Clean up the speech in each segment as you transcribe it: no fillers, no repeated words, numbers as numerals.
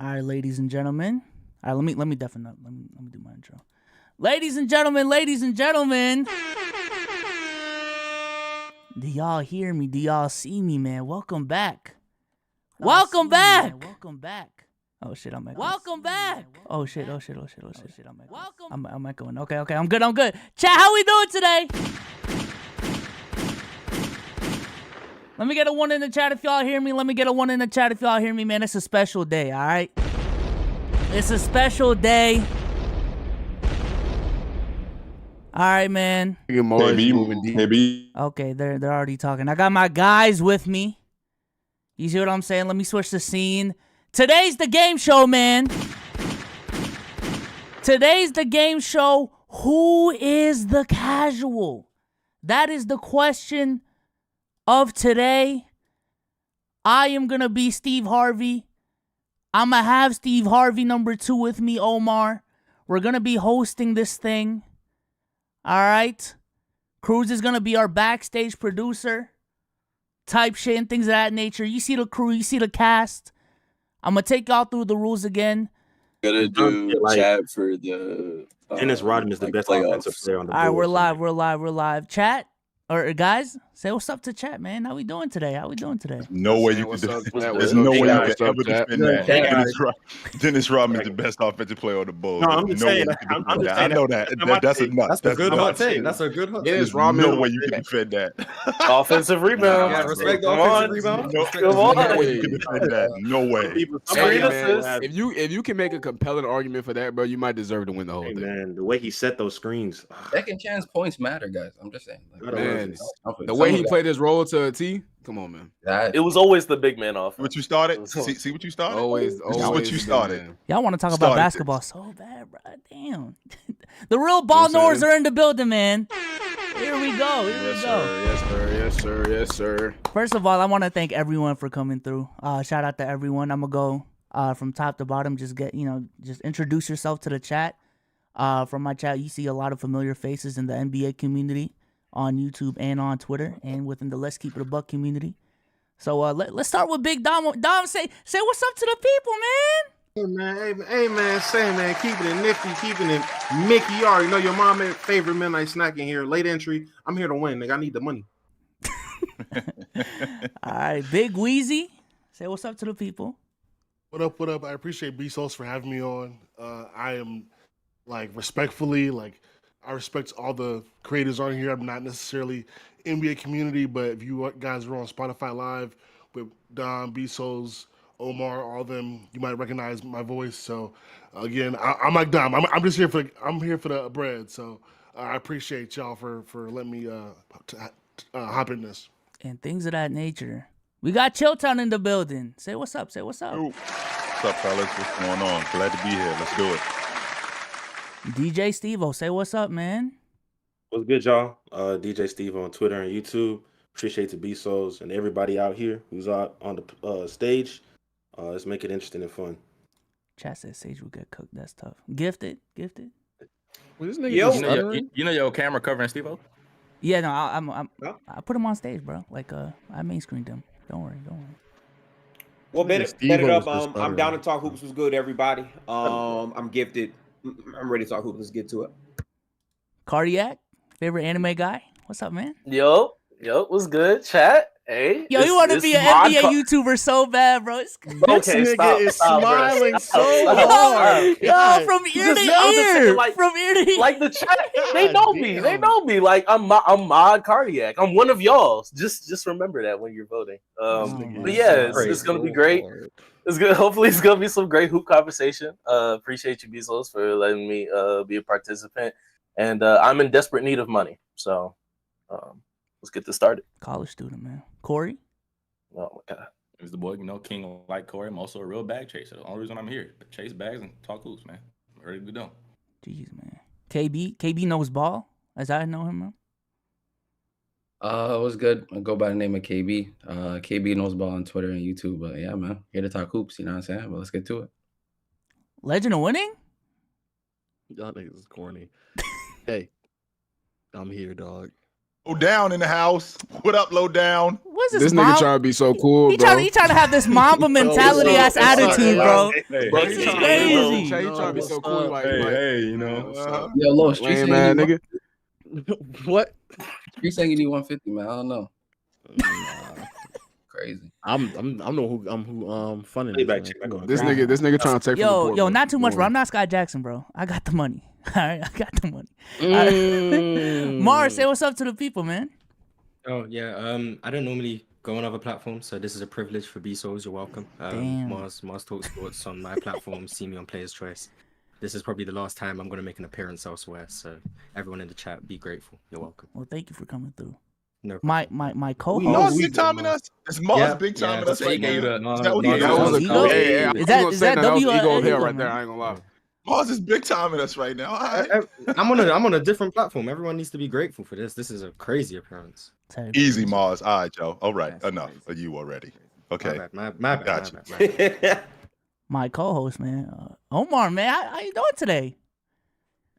All right, ladies and gentlemen. All right, let me definitely let me do my intro. Ladies and gentlemen. Do y'all hear me? Do y'all see me, man? Welcome back. Welcome back. Oh shit, I'm echoing. Welcome back. Oh shit. I'm echoing. I'm echoing. Okay. I'm good. Chat, how we doing today? Let me get a 1 in the chat if y'all hear me. Man. It's a special day, all right? It's a special day. All right, man. Maybe. Okay, they're already talking. I got my guys with me. You see what I'm saying? Let me switch the scene. Today's the game show, man. Today's the game show. Who is the casual? That is the question of today. I am going to be Steve Harvey. I'm going to have Steve Harvey number 2 with me, Omar. We're going to be hosting this thing. All right? Cruz is going to be our backstage producer. Type shit and things of that nature. You see the crew. You see the cast. I'm going to take y'all through the rules again. Gonna do chat for the Dennis Rodman is the best offensive player on the board. All right, we're live. Chat, or guys, say what's up to chat, man. How we doing today? No way you can do. There's no way you can ever defend that. Dennis Rodman is the best offensive player on the board. No, I'm just saying. I know that. That's enough. That's a good hot take. That's a good hot take. There's no way you can defend that. Offensive rebound. Yeah, respect the offensive rebound. No way you can defend that. No way. If you can make a compelling argument for that, bro, you might deserve to win the whole thing. Man, the way he set those screens. Second chance points matter, guys. I'm just saying. Man, the way he played his role to a T, come on, man. It was always the big man off. What you started? See what you started? Always what you started. Man. Y'all want to talk about basketball so bad, bro. Damn. The real ball knowers are in the building, man. Here we go. Yes, sir. First of all, I want to thank everyone for coming through. Shout out to everyone. I'm going to go from top to bottom. Just introduce yourself to the chat. From my chat, you see a lot of familiar faces in the NBA community on YouTube and on Twitter and within the Let's Keep It a Buck community. So let's start with Big Dom. Dom, say what's up to the people, man. Hey man, say man, keeping it nifty, keeping it Mickey. You already know your mom favorite midnight snack in here. Late entry. I'm here to win, nigga. I need the money. All right, Big Wheezy, say what's up to the people. What up? I appreciate B-Sauce for having me on. I am respectfully, I respect all the creators on here. I'm not necessarily NBA community, but if you guys are on Spotify Live with Dom, B-Sauce, Omar, all of them, you might recognize my voice. So again, I'm like Dom. I'm just here for the bread. So I appreciate y'all for letting me hop in this. And things of that nature. We got Chilltown in the building. Say what's up. What's up, fellas? What's going on? Glad to be here. Let's do it. DJ Steve-O, say what's up, man. What's good, y'all? DJ Steve on Twitter and YouTube. Appreciate the B-Souls and everybody out here who's out on the stage. Let's make it interesting and fun. Chat says Sage will get cooked. That's tough. Gifted. Well, this nigga you know your camera covering Steve-O? Yeah, no, I put him on stage, bro. I main screened him. Don't worry. Well, bet it up. I'm down to talk hoops. Was good, everybody. I'm gifted. I'm ready to talk hoops. Let's get to it. Cardiac, favorite anime guy. What's up, man? Yo, what's good, chat? Hey, yo, you want to be an NBA YouTuber so bad, bro? Okay, stop, smiling so hard. Yo, from ear to ear, from ear to ear. Like the chat, they know me. They know me. Like I'm Mod Cardiac. I'm one of y'all. Just remember that when you're voting. But yeah, it's gonna be great. It's good. Hopefully, it's gonna be some great hoop conversation. Appreciate you, Bezos, for letting me be a participant. And I'm in desperate need of money, so let's get this started. College student, man. Corey? Oh, my God. It's the boy, King like Corey. I'm also a real bag chaser. The only reason I'm here, chase bags and talk hoops, man. I'm ready to go. Jeez, man. KB knows ball, as I know him, man. It was good. I go by the name of KB. KB knows ball on Twitter and YouTube. But yeah, man, here to talk hoops. You know what I'm saying? But let's get to it. Legend of Winning? Y'all niggas is corny. Hey, I'm here, dog. Low down in the house. What up, low down? What's This nigga trying to be so cool, bro. He trying to have this Mamba mentality ass attitude, bro. Bro, This he is trying crazy. he trying to be so cool, like, Hey, you know. Yo, Lo, Street lame saying man, you nigga. What? Street saying you need 150, man. I don't know. Crazy. I'm funding This nigga trying to take. Yo, not too much, bro. I'm not Scott Jackson, bro. I got the money. All right, I got the money. Right. Mars, say what's up to the people, man. Oh yeah. I don't normally go on other platforms, so this is a privilege for B-Souls. You're welcome. Mars Talk Sports on my platform. See me on Player's Choice. This is probably the last time I'm going to make an appearance elsewhere. So everyone in the chat, be grateful. You're welcome. Well, thank you for coming through. No. My co-host. Mars big timing us. It's Mars big timing us right now. Is that what he is? Is that W ego here right there? I ain't gonna lie. Mars is big timing us right now. I'm on a different platform. Everyone needs to be grateful for this. This is a crazy appearance. Easy, Mars. All right, Joe. All right, enough for you already. Okay, my bad. Gotcha. My co-host, man, Omar, man, how you doing today?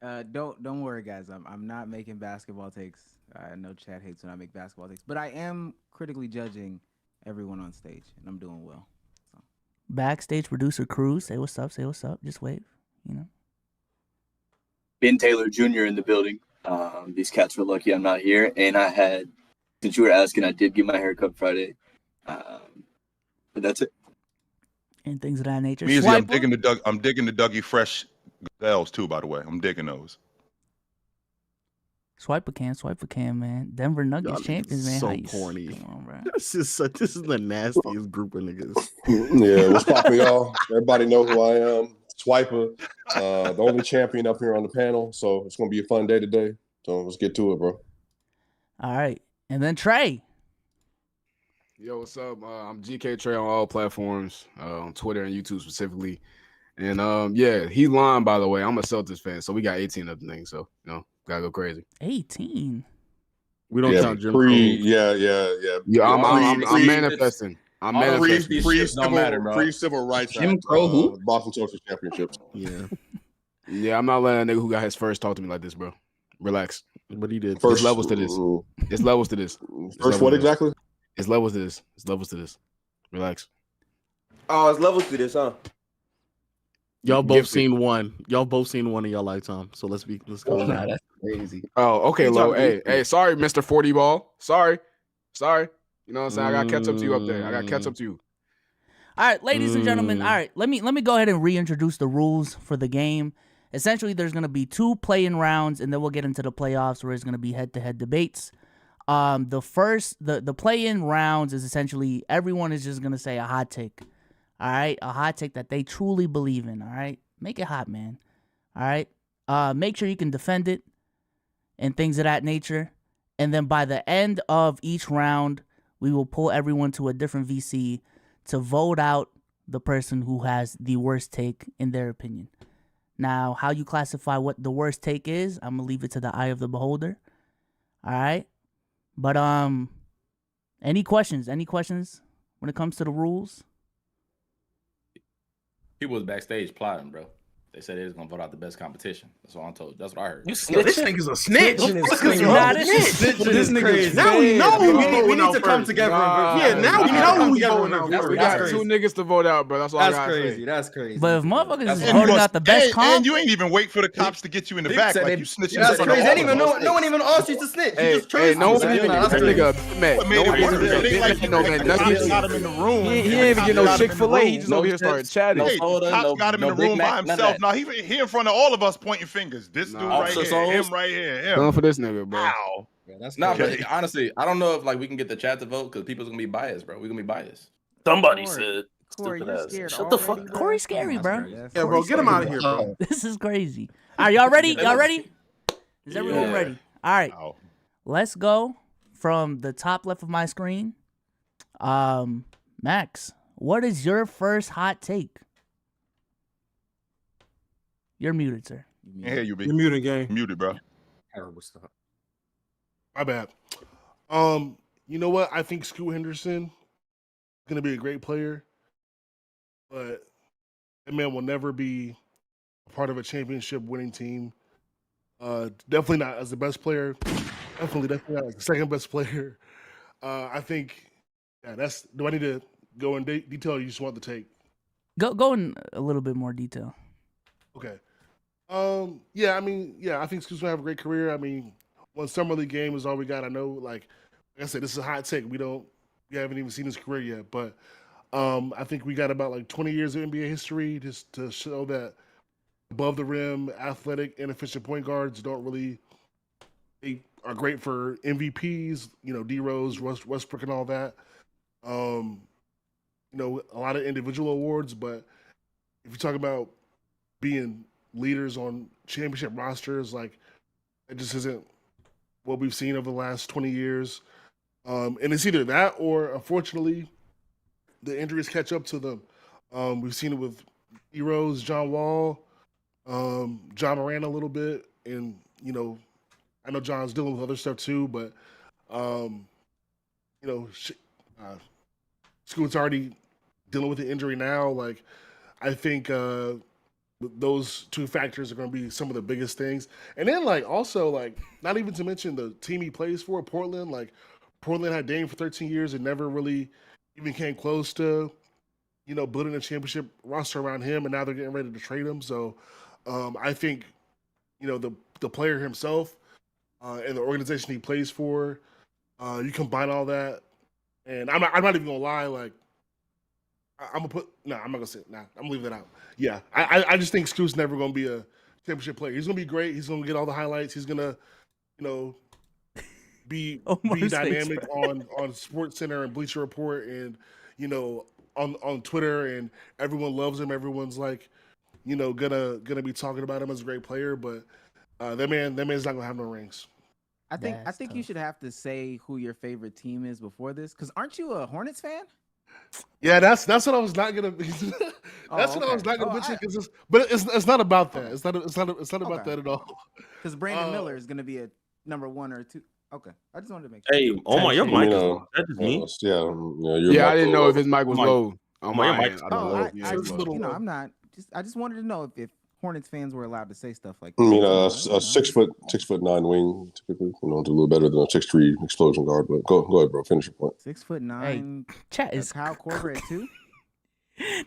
Don't worry, guys. I'm not making basketball takes. I know Chad hates when I make basketball takes, but I am critically judging everyone on stage, and I'm doing well. So. Backstage producer Cruz, say what's up. Say what's up. Just wave. You know. Ben Taylor Jr. in the building. These cats were lucky I'm not here, and I had, since you were asking, I did get my haircut Friday, but that's it. And things of that nature. Measy, I'm digging the Dougie Fresh Gazelles too. By the way, I'm digging those. Swipe a can, man. Denver Nuggets champions, man. So corny. This is the nastiest group of niggas. Yeah, what's poppin', y'all? Everybody know who I am. Swiper, the only champion up here on the panel. So it's gonna be a fun day today. So let's get to it, bro. All right, and then Trey. Yo, what's up? I'm GK Trey on all platforms, on Twitter and YouTube specifically. And yeah, he's lying, by the way. I'm a Celtics fan, so we got 18 of the thing. So gotta go crazy. 18. We don't count Jim. Yeah. I'm manifesting. I'm manifesting. Free civil rights. Jim Crow, who? Boston Celtics championships. Yeah. Yeah, I'm not letting a nigga who got his first talk to me like this, bro. Relax. But he did. There's levels to this. It's levels to this. First what exactly? It's levels to this. It's levels to this. Relax. Oh, it's levels to this, huh? Y'all both seen one. Y'all both seen one in your lifetime. So let's go. Nah, that's crazy. Oh, okay, Lo. Hey, sorry, Mr. 40 Ball. Sorry. You know what I'm saying? I gotta catch up to you up there. I gotta catch up to you. All right, ladies and gentlemen. All right, let me go ahead and reintroduce the rules for the game. Essentially, there's gonna be 2 play-in rounds, and then we'll get into the playoffs where it's gonna be head-to-head debates. The play-in rounds is essentially everyone is just gonna say a hot take. All right, a hot take that they truly believe in. All right, make it hot, man. All right, make sure you can defend it and things of that nature. And then by the end of each round, we will pull everyone to a different VC to vote out the person who has the worst take in their opinion. Now, how you classify what the worst take is, I'm gonna leave it to the eye of the beholder. All right, but any questions? Any questions when it comes to the rules? People was backstage plotting, bro. They said they was gonna vote out the best competition. That's what I'm told. That's what I heard. You snitch? This nigga's a snitch. This nigga. Now we know we need to come together. Now we know we going out. We got 2 niggas to vote out, bro. That's all I gotta say. That's crazy. But if motherfuckers is voting out the best comp, and you ain't even wait for the cops to get you in the back like you snitching. That's crazy. No one even asked you to snitch. You just chose. No one even got that nigga Mac. He ain't even get no Chick-fil-A. He just over here started chatting. Cops got him in the room by himself. Now he in front of all of us pointing fingers. This dude right here, him right here, him. Going for this nigga, bro. Wow. That's not. But honestly, I don't know if we can get the chat to vote because people's gonna be biased, bro. We're gonna be biased. Somebody said. Corey, you're scared. Shut the fuck up. Corey's scary, bro. Yeah, bro, get him out of here, bro. This is crazy. All right, y'all ready? Y'all ready? Is everyone ready? All right. Let's go from the top left of my screen. Max, what is your first hot take? You're muted, sir. Yeah, you're muted, gang. Muted, bro. Terrible stuff. My bad. You know what? I think Scoot Henderson is gonna be a great player, but that man will never be a part of a championship winning team. Definitely not as the best player Definitely the second best player. I think. Yeah, that's. Do I need to go in detail? Or you just want the take? Go in a little bit more detail. Okay. Yeah, I mean, I think Scoot's gonna have a great career. I mean, one summer league game is all we got. I know, like I said, this is a hot take. We haven't even seen his career yet, but I think we got about like 20 years of NBA history just to show that above the rim, athletic, inefficient point guards they are great for MVPs. You know, D Rose, Westbrook, and all that. You know, a lot of individual awards, but if you talk about being leaders on championship rosters, like it just isn't what we've seen over the last 20 years. And it's either that or, unfortunately, the injuries catch up to them. We've seen it with D Rose, John Wall, John Moran a little bit, and you know, I know John's dealing with other stuff too, but you know, Scoot's already dealing with the injury now. Like, I think those two factors are going to be some of the biggest things. And then, like, also, like, not even to mention the team he plays for, Portland. Like, Portland had Dame for 13 years and never really even came close to, you know, building a championship roster around him, and now they're getting ready to trade him. So I think, you know, the player himself and the organization he plays for, you combine all that, and I'm not even going to lie, like, I'm not gonna say I'm gonna leave that out. Yeah, I just think Scoot's never gonna be a championship player. He's gonna be great. He's gonna get all the highlights. He's gonna, you know, be dynamic on Sports Center and Bleacher Report, and you know, on Twitter, and everyone loves him. Everyone's like, you know, gonna be talking about him as a great player. But that man's not gonna have no rings. I think you should have to say who your favorite team is before this, because aren't you a Hornets fan? Yeah, that's what I was not gonna. What I was not gonna mention. But it's not about that. It's not about that at all. Because Brandon Miller is gonna be a number 1 or 2. Okay, I just wanted to make sure. Hey, Omar, your mic is that's just me. Yeah, I didn't know if his mic was low. Omar, your mic. I just wanted to know if Hornets fans were allowed to say stuff like that. I mean, a 6'9" wing typically, you know, do a little better than a 6'3" explosion guard. But go ahead, bro. Finish your point. 6'9". Hey, Chet is Kyle Korver at 2.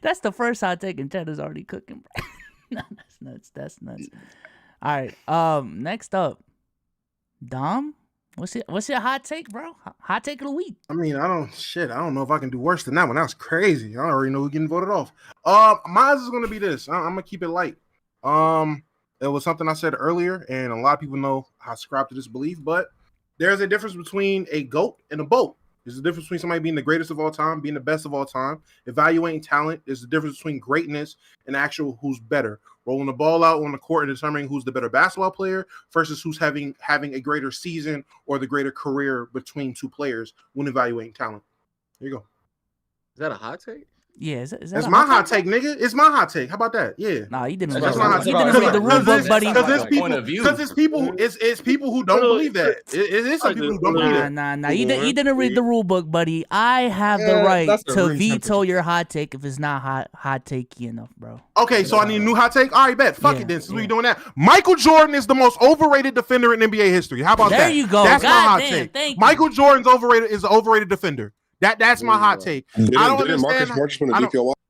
That's the first hot take, and Chet is already cooking, bro. No, that's nuts. All right. Next up, Dom. What's your hot take, bro? Hot take of the week. I mean, I don't know if I can do worse than that one. That was crazy. I already know who's getting voted off. Mine is gonna be this. I'm gonna keep it light. It was something I said earlier, and a lot of people know I subscribe to this belief, but there's a difference between a GOAT and a BOAT. There's a difference between somebody being the greatest of all time, being the best of all time, evaluating talent. There's a difference between greatness and actual who's better. Rolling the ball out on the court and determining who's the better basketball player versus who's having a greater season or the greater career between two players when evaluating talent. There you go. Is that a hot take? Yeah, is that it's my hot take, nigga. It's my hot take. How about that? Yeah. Nah, you didn't. That's my hot take. You didn't read the rule book, buddy. Because it's people who don't believe that. It is some people who don't believe that. Nah. You didn't read the rule book, buddy. I have the right to veto your hot take if it's not hot takey enough, bro. Okay, so I need a new hot take. All right, bet. Fuck it then. Since we're doing that, Michael Jordan is the most overrated defender in NBA history. How about that? There you go. That's my hot take. Thank you. Michael Jordan's an overrated defender. That's my hot take. I don't understand.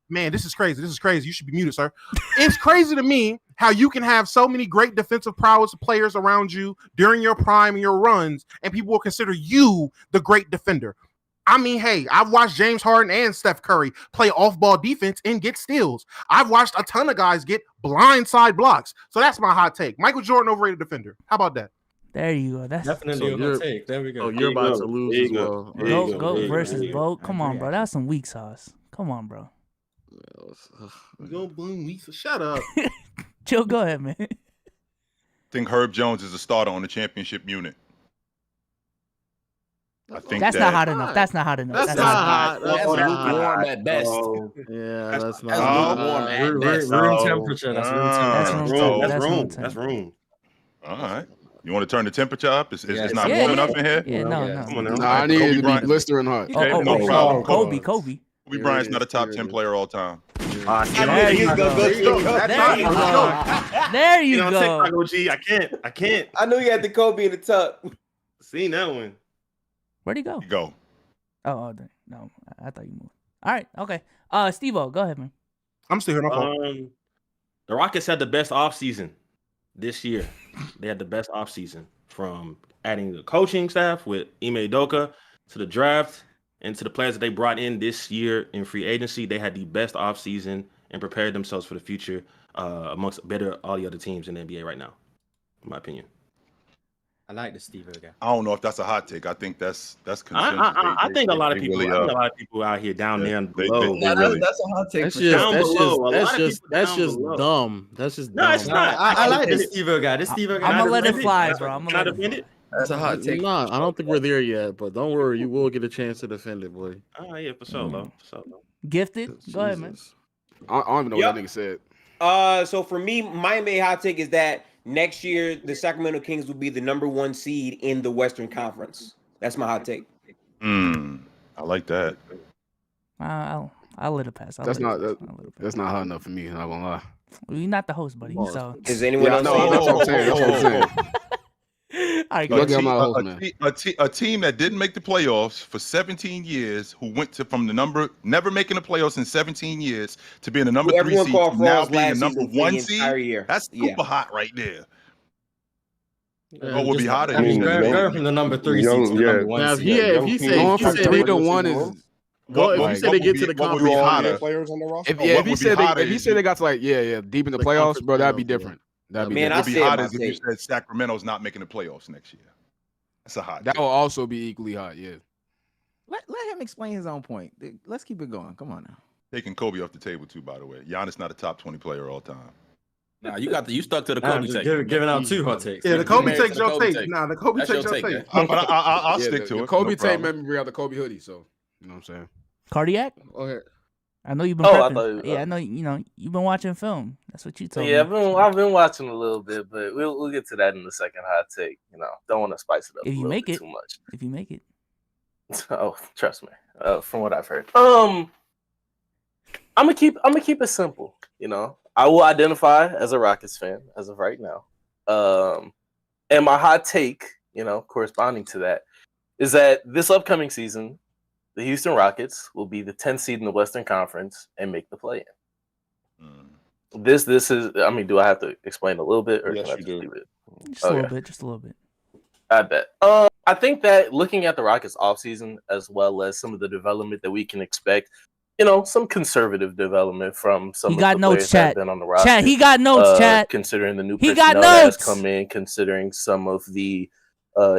Man, this is crazy. You should be muted, sir. It's crazy to me how you can have so many great defensive prowess players around you during your prime and your runs, and people will consider you the great defender. I mean, hey, I've watched James Harden and Steph Curry play off-ball defense and get steals. I've watched a ton of guys get blindside blocks. So that's my hot take. Michael Jordan, overrated defender. How about that? There you go. That's definitely a hot take. There we go. Oh, you're about to lose as well. Go versus Bo. Come on, bro. That's some weak sauce. Come on, bro. Go boom, Lisa. Shut up. Joe, go ahead, man. I think Herb Jones is a starter on the championship unit. I think that's not hot enough. That's not hot enough. That's not hot. That's warm at best. Yeah, that's not warm at best. Room temperature. That's room. All right. You want to turn the temperature up? It's not warm enough in here? Yeah, no. Come on now. Nah, I need it to be blistering hot. No problem. Kobe. Kobe Bryant's not a top 10 player all time. There you go. There you go. I can't. I knew you had the Kobe in the tuck. Seen that one. Where'd he go? Go. Oh, no, I thought you moved. All right, okay. Steve-O, go ahead, man. I'm still here. My fault. The Rockets had the best offseason this year. They had the best offseason from adding the coaching staff with Ime Udoka to the draft and to the players that they brought in this year in free agency. They had the best offseason and prepared themselves for the future amongst all the other teams in the NBA right now, in my opinion. I like the Steve-O guy. I don't know if that's a hot take. I think that's consensus. I think a lot of people. I think a lot of people out here down there and below. That's a hot take. That's just dumb. That's just dumb. No, it's not. I like the Steve-O guy. This Steve-O guy. I'm gonna let it fly, bro. I'm gonna let it fly. That's a hot take. Nah, I don't think we're there yet, but don't worry, you will get a chance to defend it, boy. Oh yeah, for sure, though. For sure, though. Gifted. Go ahead, man. I don't even know what that nigga said. So for me, my main hot take is that next year the Sacramento Kings will be the #1 seed in the Western Conference. That's my hot take. I like that. I'll let it pass. That's not hot enough for me. I'm not gonna lie. Well, you're not the host, buddy. So is anyone else? No, that's what I'm saying. That's what I'm saying. All right, a team that didn't make the playoffs for 17 years, who went to never making the playoffs in 17 years to being the number 3 seed, to now being the #1 seed. That's super hot right there. Would be hotter. Going from the number 3 seed to the number 1 Now, seed. if he said 3 to 1 is. If he said they get to the conference, If he said they got to deep in the playoffs, bro, that'd be different. What would be hot is if you said Sacramento's not making the playoffs next year. That's a hot. That will also be equally hot. Yeah. Let him explain his own point. Let's keep it going. Come on now. Taking Kobe off the table too, by the way. Giannis not a top 20 player all time. Nah, you stuck to the Kobe take. Giving out 2 hot takes. Yeah, the Kobe takes your take. Nah, the Kobe takes your take. I'll stick to it. The Kobe take made me bring out the Kobe hoodie. So you know what I'm saying. Cardiac. Okay. I know you've been. I thought. I know you've been watching film. That's what you told me. Yeah, I've been watching a little bit, but we'll get to that in the second hot take. Don't want to spice it up. If you make it too much. If you make it. Oh, trust me. From what I've heard. I'm gonna keep it simple. I will identify as a Rockets fan as of right now. And my hot take, corresponding to that, is that this upcoming season, the Houston Rockets will be the 10th seed in the Western Conference and make the play-in. This is. I mean, do I have to explain a little bit, or yes, can I you just do. leave it? Just a little bit. Just a little bit. I bet. I think that looking at the Rockets offseason, as well as some of the development that we can expect, some conservative development from some of the players that have been on the roster. Chat, he got notes, chat. Considering the new He personnel got that has notes. come in, considering some of the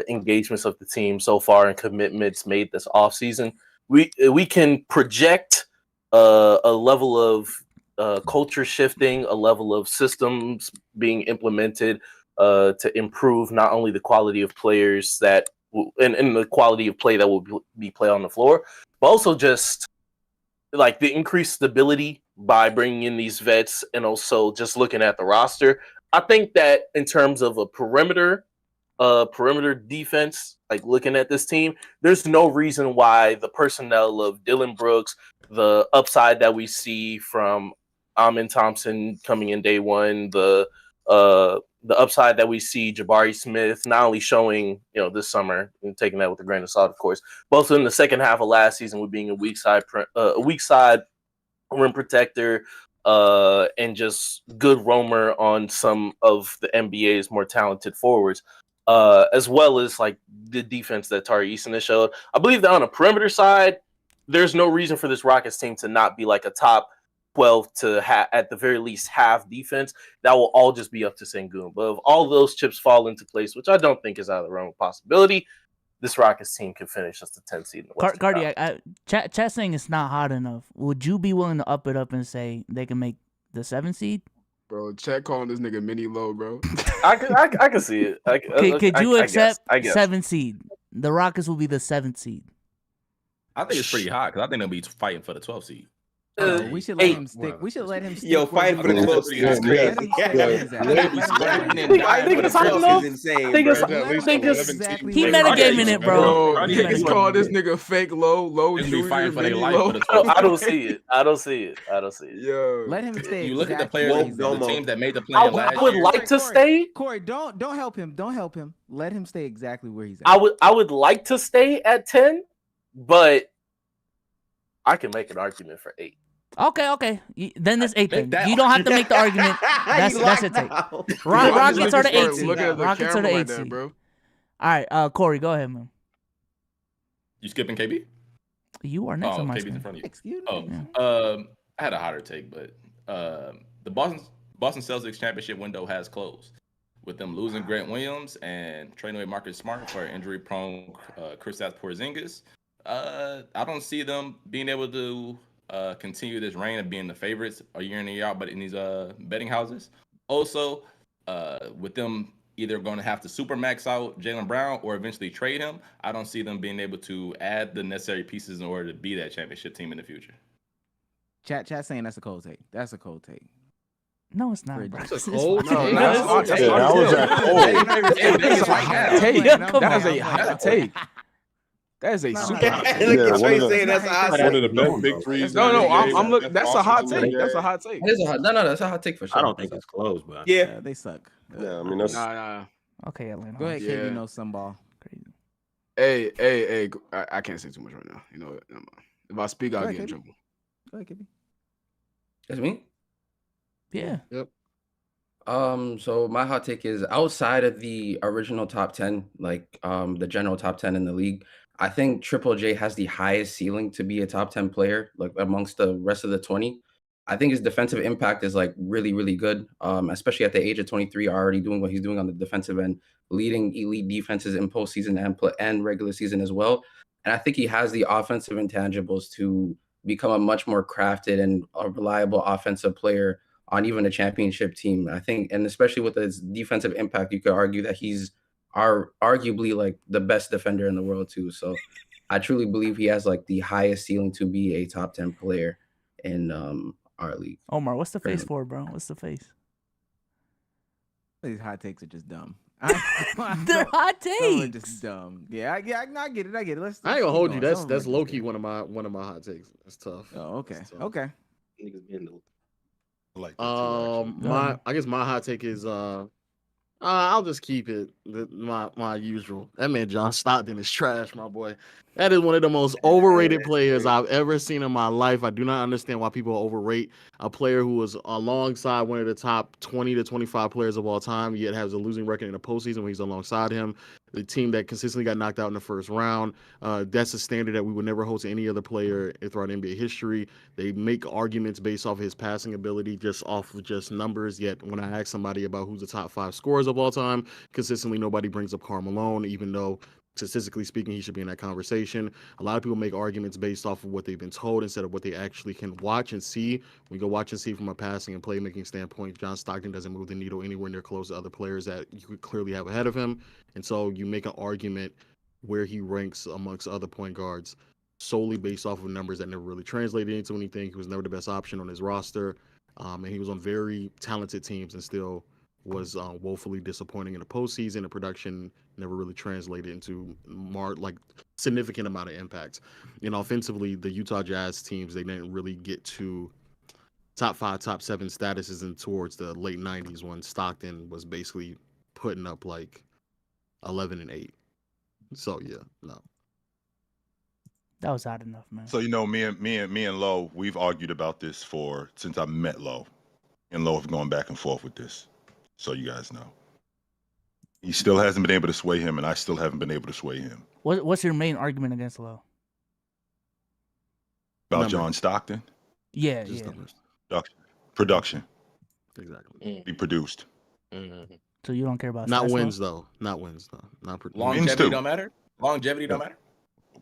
engagements of the team so far and commitments made this offseason, we can project a level of culture shifting, a level of systems being implemented to improve not only the quality of players and the quality of play that will be played on the floor, but also just like the increased stability by bringing in these vets, and also just looking at the roster. I think that in terms of a perimeter defense, like looking at this team, there's no reason why the personnel of Dylan Brooks, the upside that we see from Amin Thompson coming in day one, the upside that we see Jabari Smith not only showing, this summer, and taking that with a grain of salt, of course, both in the second half of last season with being a weak side rim protector, and just good roamer on some of the NBA's more talented forwards, as well as like the defense that Tari Eason has showed. I believe that on a perimeter side, there's no reason for this Rockets team to not be like a top 12 to at the very least have defense. That will all just be up to Sengun. But if all those chips fall into place, which I don't think is out of the realm of possibility, this Rockets team can finish as the 10th seed in the Western Cardiac, chat saying it's not hot enough. Would you be willing to up it up and say they can make the 7th seed? Bro, chat calling this nigga mini low, bro. I can see it. Could you accept I guess. 7th seed? The Rockets will be the 7th seed. I think it's pretty hot because I think they'll be fighting for the 12th seed. We should let him stick. We should let him stick. Yo, fighting for the close is crazy. He metagaming it, bro. He's calling this nigga fake low junior. I don't see it. Yo, let him stay. You look at the players, the teams that made the play I last would year. like to stay. Corey, don't help him. Don't help him. Let him stay exactly where he's at. I would like to stay at 10, but I can make an argument for 8. Okay. Then this 8 thing. You don't have to make the argument. That's a take. Rockets are the 8 seed. Rockets are the 8 seed. Bro. All right, Corey, go ahead, man. You skipping KB? You are next on my KB's screen. in front of you. Excuse me. I had a hotter take, but the Boston Celtics championship window has closed with them losing Grant Williams and trading away Marcus Smart for injury-prone Kristaps Porzingis. I don't see them being able to continue this reign of being the favorites a year in and year out, but in these betting houses. Also, with them either going to have to supermax out Jaylen Brown or eventually trade him, I don't see them being able to add the necessary pieces in order to be that championship team in the future. Chat saying that's a cold take. That's a cold take. No, it's not. Bro. That's a cold take. That is a hot take. That is a super hot take. One of the best big threes. No, I'm looking. That's a hot take. That's a hot take. That's a hot take for sure. I don't think it's close, but Yeah, they suck. Yeah, I mean that's. Nah. Okay, Atlanta. Go ahead, KB. Know some ball. Crazy. Hey, I can't say too much right now. You know, if I speak, I'll get in trouble. Go ahead, KB. That's me? Yeah. Yep. So my hot take is outside of the original top 10, like the general top 10 in the league, I think Triple J has the highest ceiling to be a top 10 player, like amongst the rest of the 20. I think his defensive impact is like really, really good, especially at the age of 23, already doing what he's doing on the defensive end, leading elite defenses in postseason and regular season as well. And I think he has the offensive intangibles to become a much more crafted and a reliable offensive player on even a championship team. I think, and especially with his defensive impact, you could argue that he's arguably like the best defender in the world too. So I truly believe he has like the highest ceiling to be a top 10 player in our league. Omar, what's the face for, bro? What's the face? These hot takes are just dumb. They're hot takes. They're just dumb. Yeah, I get it. I get it. Let's I ain't gonna hold you. That's low key one of my hot takes. That's tough. Oh, okay. Tough. Okay. I guess my hot take is I'll just keep it my usual. That man John Stockton is trash, my boy. That is one of the most overrated players I've ever seen in my life. I do not understand why people overrate a player who was alongside one of the top 20 to 25 players of all time, yet has a losing record in the postseason when he's alongside him. The team that consistently got knocked out in the first round. That's a standard that we would never hold to any other player throughout NBA history. They make arguments based off of his passing ability, just off of just numbers. Yet when I ask somebody about who's the top 5 scorers of all time, consistently nobody brings up Karl Malone, even though statistically speaking, he should be in that conversation. A lot of people make arguments based off of what they've been told instead of what they actually can watch and see. We go watch and see from a passing and playmaking standpoint. John Stockton doesn't move the needle anywhere near close to other players that you could clearly have ahead of him. And so you make an argument where he ranks amongst other point guards solely based off of numbers that never really translated into anything. He was never the best option on his roster. And he was on very talented teams and still was woefully disappointing in the postseason. The production never really translated into significant amount of impact. And offensively, the Utah Jazz teams, they didn't really get to top 5, top 7 statuses and towards the late 90s when Stockton was basically putting up like 11 and 8. So yeah, no. That was hot enough, man. So me and Lo, we've argued about this since I met Lo, and Lo have gone back and forth with this. So you guys know, he still hasn't been able to sway him, and I still haven't been able to sway him. What's your main argument against Lo? About John Stockton? Yeah, Production. Exactly. He produced. Mm-hmm. So you don't care about not stats, wins though. Not wins though. Not longevity don't matter. Longevity don't matter.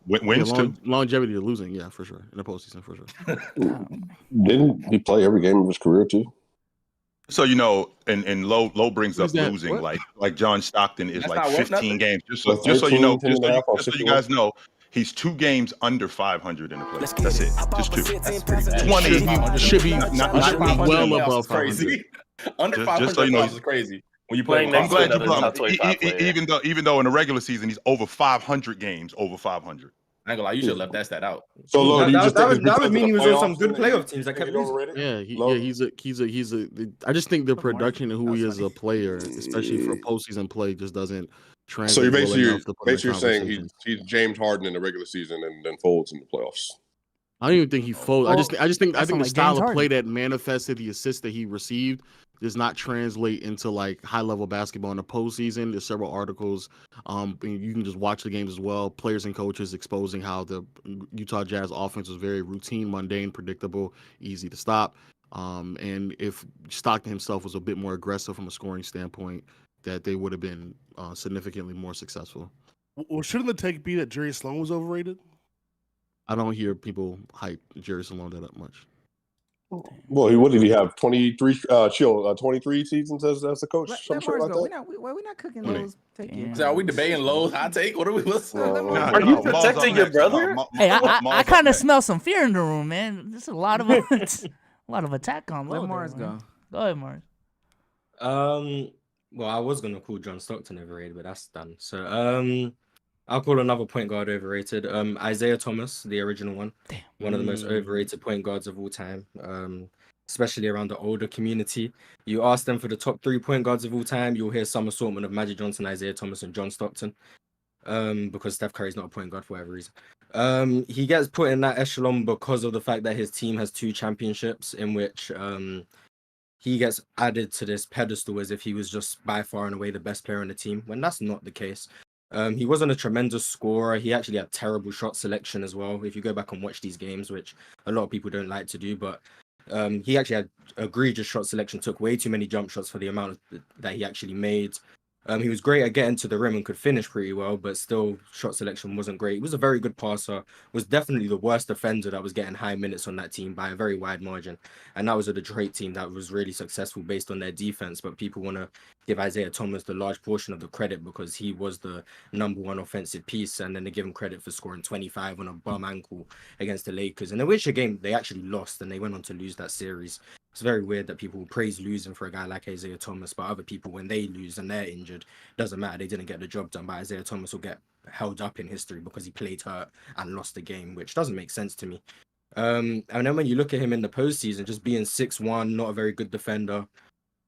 Wins too. Longevity to losing, yeah, for sure. In the postseason, for sure. Didn't he play every game of his career too? So and Lo brings up losing, like John Stockton is like 15 games. Just so you know, just so you guys know, He's 2 games under 500 in the playoffs. That's it. Just 2. That's 20 should be not well above crazy. Under 500 just so you know, is crazy. When you Playing play, next I'm to glad you another brought top 25 player. even though in the regular season he's over 500 games, over 500. I ain't gonna lie, you should have left that stat out. So Lord, that would mean he was on some good playoff teams that kept losing. Yeah, he's a. I just think the production and who he is as a player, especially for postseason play, just doesn't translate. So you're well enough to put in the basically saying conversation. he's James Harden in the regular season and then folds in the playoffs. I don't even think he folds. I think the like style James of play Harden. that manifested the assist that he received does not translate into like high level basketball in the postseason. There's several articles. And you can just watch the games as well. Players and coaches exposing how the Utah Jazz offense was very routine, mundane, predictable, easy to stop. And if Stockton himself was a bit more aggressive from a scoring standpoint, that they would have been significantly more successful. Well, shouldn't the take be that Jerry Sloan was overrated? I don't hear people hype Jerry Sloan that up much. Well, what did he have? 23 23 seasons as a coach? Some shit like that. We're not cooking those. So are we debating Lowe's hot take? What are we listening? Are you protecting your brother? Hey, I kind of smell some fear in the room, man. There's a lot of attack on Lowe. Let Mars man. go. Go ahead, Mars. Well, I was gonna call John Stockton overrated, but that's done. So I'll call another point guard overrated. Isaiah Thomas, the original one. Damn. One of the most overrated point guards of all time. Especially around the older community. You ask them for the top 3 point guards of all time, you'll hear some assortment of Magic Johnson, Isaiah Thomas, and John Stockton. Because Steph Curry's not a point guard for whatever reason. He gets put in that echelon because of the fact that his team has 2 championships in which he gets added to this pedestal as if he was just by far and away the best player on the team, when that's not the case. He wasn't a tremendous scorer. He actually had terrible shot selection as well. If you go back and watch these games, which a lot of people don't like to do, but he actually had egregious shot selection, took way too many jump shots for the amount that he actually made. He was great at getting to the rim and could finish pretty well, but still shot selection wasn't great. He was a very good passer, was definitely the worst defender that was getting high minutes on that team by a very wide margin. And that was a Detroit team that was really successful based on their defense, but people want to give Isaiah Thomas the large portion of the credit because he was the #1 offensive piece, and then they give him credit for scoring 25 on a bum ankle against the Lakers. And in which game they actually lost and they went on to lose that series. It's very weird that people praise losing for a guy like Isaiah Thomas, but other people, when they lose and they're injured, doesn't matter. They didn't get the job done. But Isaiah Thomas will get held up in history because he played hurt and lost the game, which doesn't make sense to me. And then when you look at him in the postseason, just being 6'1", not a very good defender,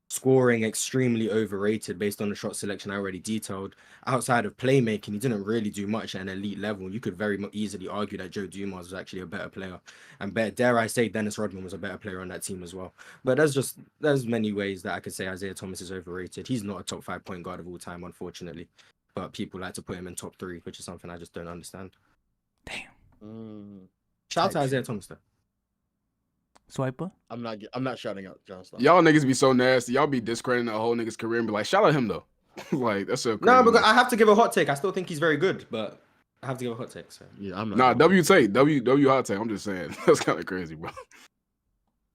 scoring extremely overrated based on the shot selection I already detailed. Outside of playmaking, he didn't really do much at an elite level. You could very easily argue that Joe Dumars was actually a better player, and dare I say Dennis Rodman was a better player on that team as well. But there's many ways that I could say Isaiah Thomas is overrated. He's not a top 5 point guard of all time, unfortunately, but people like to put him in top 3, which is something I just don't understand. Damn. Shout out to Isaiah Thomas though. Swiper? I'm not shouting out John Stockton. Y'all niggas be so nasty. Y'all be discrediting the whole nigga's career and be like, shout out him though. Like that's so crazy. No, because I have to give a hot take. I still think he's very good, but I have to give a hot take. So yeah, I'm not. Nah, W hot take. I'm just saying that's kind of crazy, bro.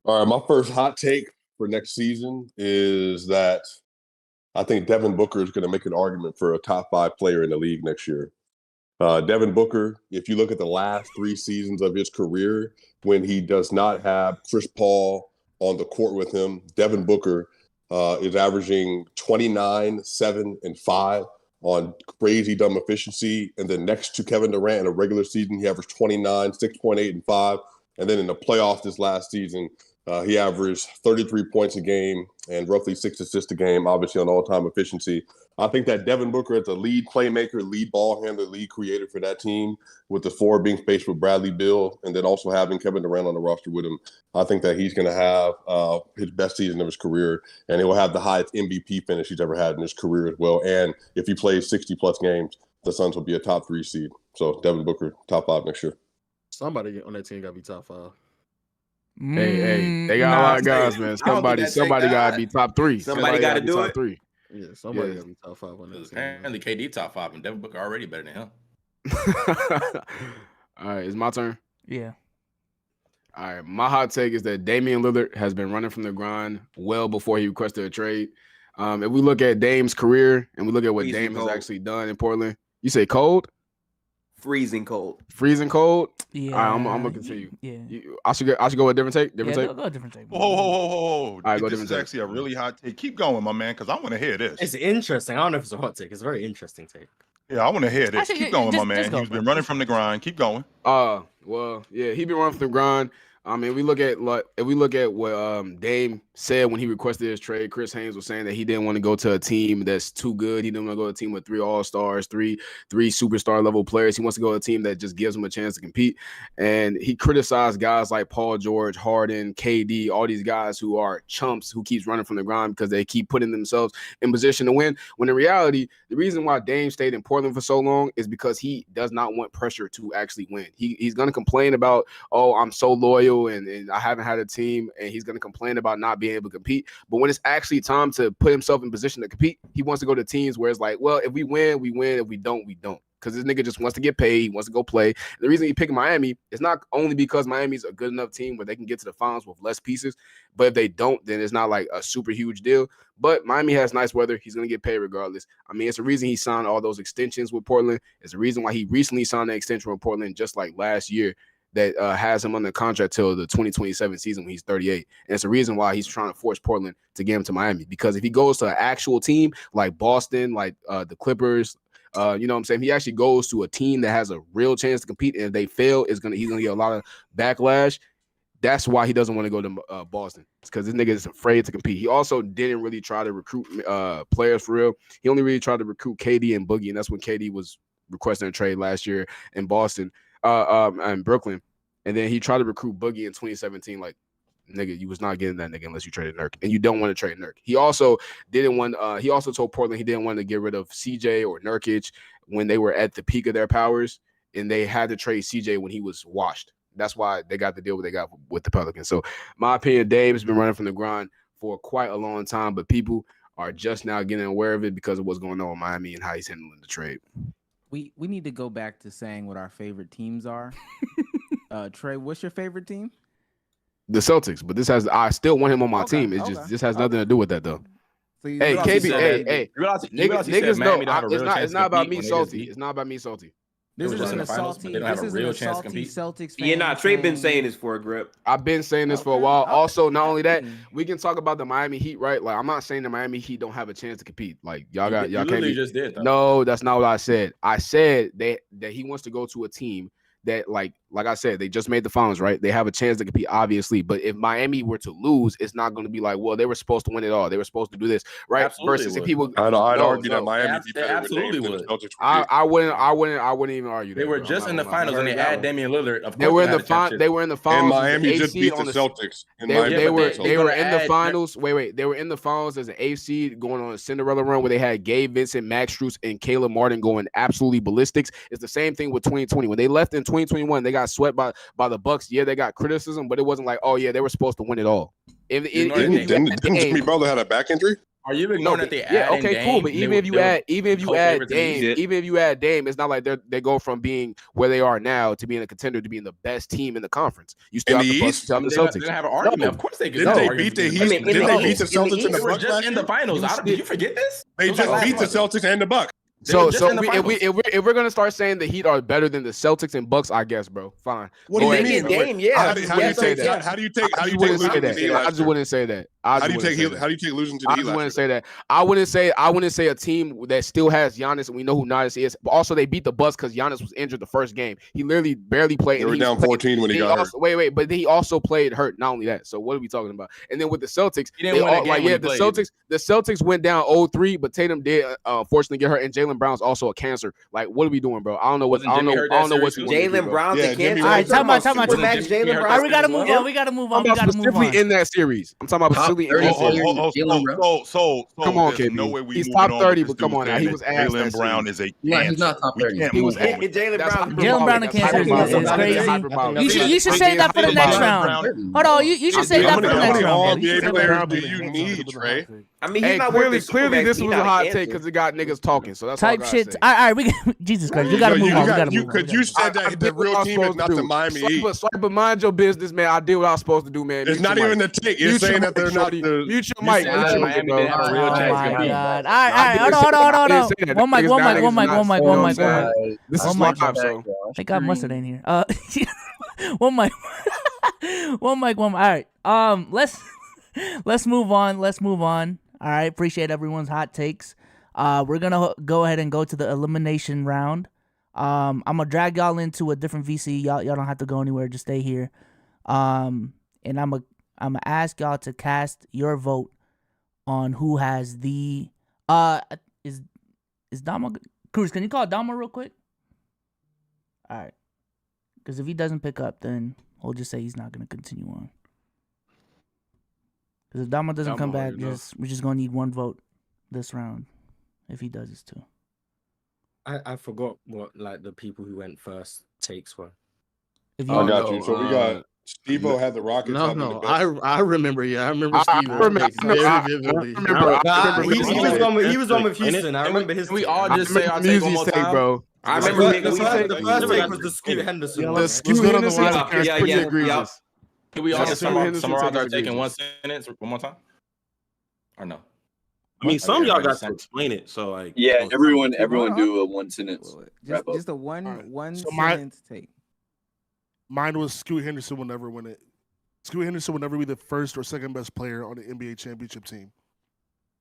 All right, my first hot take for next season is that I think Devin Booker is going to make an argument for a top 5 player in the league next year. Devin Booker, if you look at the last 3 seasons of his career, when he does not have Chris Paul on the court with him, Devin Booker is averaging 29, 7, and 5 on crazy dumb efficiency. And then next to Kevin Durant in a regular season, he averaged 29, 6.8, and 5. And then in the playoffs this last season, he averaged 33 points a game and roughly 6 assists a game, obviously on all-time efficiency. I think that Devin Booker is a lead playmaker, lead ball handler, lead creator for that team, with the 4 being spaced with Bradley Beal, and then also having Kevin Durant on the roster with him. I think that he's going to have his best season of his career, and he will have the highest MVP finish he's ever had in his career as well. And if he plays 60-plus games, the Suns will be a top 3 seed. So Devin Booker, top 5 next year. Somebody on that team got to be top 5. Hey, they got a lot of guys, man. Somebody got to be top 3. Somebody got to do top it. 3. Yeah, somebody got to be top 5 on that team. Apparently, KD top 5, and Devin Booker already better than him. All right, it's my turn. Yeah. All right, my hot take is that Damian Lillard has been running from the grind well before he requested a trade. If we look at Dame's career and we look at what Dame has actually done in Portland, you say cold? freezing cold. Freezing cold. Yeah, All right, I'm gonna continue. Yeah, I should go with different take. Different take. Go a different take. Whoa. All right, go This different is take. actually a really hot take. Keep going, my man, because I want to hear this. It's interesting. I don't know if it's a hot take. It's a very interesting take. Yeah, I want to hear this. Actually, Keep going, my just man. go, He's been bro. running from the grind. Keep going. Well, yeah, he been running from the grind. I mean, if we look at what Dame said when he requested his trade, Chris Haynes was saying that he didn't want to go to a team that's too good. He didn't want to go to a team with 3 all-stars, three superstar level players. He wants to go to a team that just gives him a chance to compete. And he criticized guys like Paul George, Harden, KD, all these guys who are chumps who keeps running from the grind because they keep putting themselves in position to win. When in reality, the reason why Dame stayed in Portland for so long is because he does not want pressure to actually win. He's going to complain about, oh, I'm so loyal and I haven't had a team, and he's going to complain about not being able to compete. But when it's actually time to put himself in position to compete, he wants to go to teams where it's like, well, if we win, we win. If we don't, we don't. Because this nigga just wants to get paid. He wants to go play. And the reason he picked Miami is not only because Miami's a good enough team where they can get to the finals with less pieces, but if they don't, then it's not like a super huge deal. But Miami has nice weather. He's going to get paid regardless. I mean, it's a reason he signed all those extensions with Portland. It's a reason why he recently signed an extension with Portland just like last year that has him under contract till the 2027 season when he's 38. And it's a reason why he's trying to force Portland to get him to Miami. Because if he goes to an actual team like Boston, like the Clippers, you know what I'm saying? He actually goes to a team that has a real chance to compete, and if they fail, he's gonna get a lot of backlash. That's why he doesn't want to go to Boston. It's because this nigga is afraid to compete. He also didn't really try to recruit players for real. He only really tried to recruit KD and Boogie, and that's when KD was requesting a trade last year in Boston, and Brooklyn. And then he tried to recruit Boogie in 2017. Like, nigga, you was not getting that nigga unless you traded Nurk, and you don't want to trade Nurk. He also didn't want. He also told Portland he didn't want to get rid of CJ or Nurkic when they were at the peak of their powers, and they had to trade CJ when he was washed. That's why they got the deal they got with the Pelicans. So, my opinion, Dave has been running from the grind for quite a long time, but people are just now getting aware of it because of what's going on with Miami and how he's handling the trade. We need to go back to saying what our favorite teams are. Trey, what's your favorite team? The Celtics, but I still want him on my team. It's just this has nothing to do with that though. So Hey, KB, hey, niggas know it's not about me salty. It's not about me salty. This isn't a salty. This isn't a salty Celtics fan. Yeah, Trey been saying this for a grip. I've been saying this for a while. Also, not only that, we can talk about the Miami Heat, right? Like, I'm not saying the Miami Heat don't have a chance to compete. Like, y'all can't be. Just did, though. No, that's not what I said. I said that he wants to go to a team that, like I said, they just made the finals, right? They have a chance to compete, obviously. But if Miami were to lose, it's not going to be like, well, they were supposed to win it all. They were supposed to do this, right? Absolutely Versus would. if people, I'd argue that Miami They absolutely would. I wouldn't even argue. They were just in the finals and they had Damian Lillard. Of course, They were in the finals. And Miami just beat the Celtics. They were in the finals. Wait. They were in the finals as an 8th seed going on a Cinderella run where they had Gabe Vincent, Max Strus, and Caleb Martin going absolutely ballistics. It's the same thing with 2020. When they left in 2021, they got swept by the Bucks. Yeah, they got criticism, but it wasn't like, oh yeah, they were supposed to win it all. Didn't Jimmy Butler had a back injury? Are you ignoring that they add cool. But even if you add Dame, it's not like they go from being where they are now to being a contender to being the best team in the conference. You still have the Bucks, you have the Celtics. They have an argument. Of course they could. Didn't they beat the Heat? Didn't they beat the Celtics and the Bucks? Just in the finals. Did you forget this? They just beat the Celtics and the Bucks. So if we're gonna start saying the Heat are better than the Celtics and Bucks, I guess, bro. Fine. What do you mean? Dame, yeah. How do you say that? How do you take losing to the Heat? I just wouldn't say that. How do you take losing to the Heat? I just wouldn't say that. I wouldn't say a team that still has Giannis, and we know who Giannis is. But also, they beat the Bucks because Giannis was injured the first game. He literally barely played. They were down 14 when he got hurt. Wait, but he also played hurt. Not only that. So what are we talking about? And then with the Celtics, the Celtics went down 0-3, but Tatum did unfortunately get hurt, and Jaylen Brown's also a cancer. Like, what are we doing, bro? I don't know what's Jaylen Brown's a cancer. All right, time out. All right, we gotta move on. We gotta move on. Specifically in that series. I'm talking about specifically in that series. So come on, there's KB. no way we He's moving top on 30, with but this come dude on now. saying He was that ass. Jaylen Brown is a Yeah, he's not top 30. He was Jaylen Brown. Jaylen Brown and cancer is crazy. You should say that for the next round. Hold on, you should say that for the next round. NBA players do you need, Trey? I mean, he's not worth the clearly this Supermax, was a hot take because it got niggas talking. So that's all I Type gotta shit. say. All right, we Jesus Christ, we gotta move on. We gotta move on. Because you said that the real team is not the Miami Heat. But mind your business, man. I did what I was supposed to do, man. It's not even the take. You're saying that they're not the. Mute your mic. Miami didn't have a real Oh chance. my God! All right, hold on. One mic. This is my time, so I got mustard in here. One mic. One mic. All right. Let's move on. All right. Appreciate everyone's hot takes. We're gonna go ahead and go to the elimination round. I'm gonna drag y'all into a different VC. Y'all don't have to go anywhere. Just stay here. And I'm gonna ask y'all to cast your vote on who has the is Dama Cruz? Can you call Dama real quick? All right. Because if he doesn't pick up, then we'll just say he's not gonna continue on. Because if Dama doesn't come back, we're just gonna need one vote this round. If he does this too. I forgot what like the people who went first takes were. I got you. So we got Steve-O had the Rockets. No, I remember. Yeah, I remember Steve-O very vividly. He was on with Houston. I remember his. We all just say our take one more time, bro. I remember the first take was the Scoot Henderson. The Scoot Henderson is pretty egregious. Can we all just summarize our take in one sentence one more time? Or no? I mean, some of y'all got to explain it. So like, yeah, everyone do a one sentence. Just a one So sentence take. Mine was Scoot Henderson will never win it. Scoot Henderson will never be the first or second best player on the NBA championship team.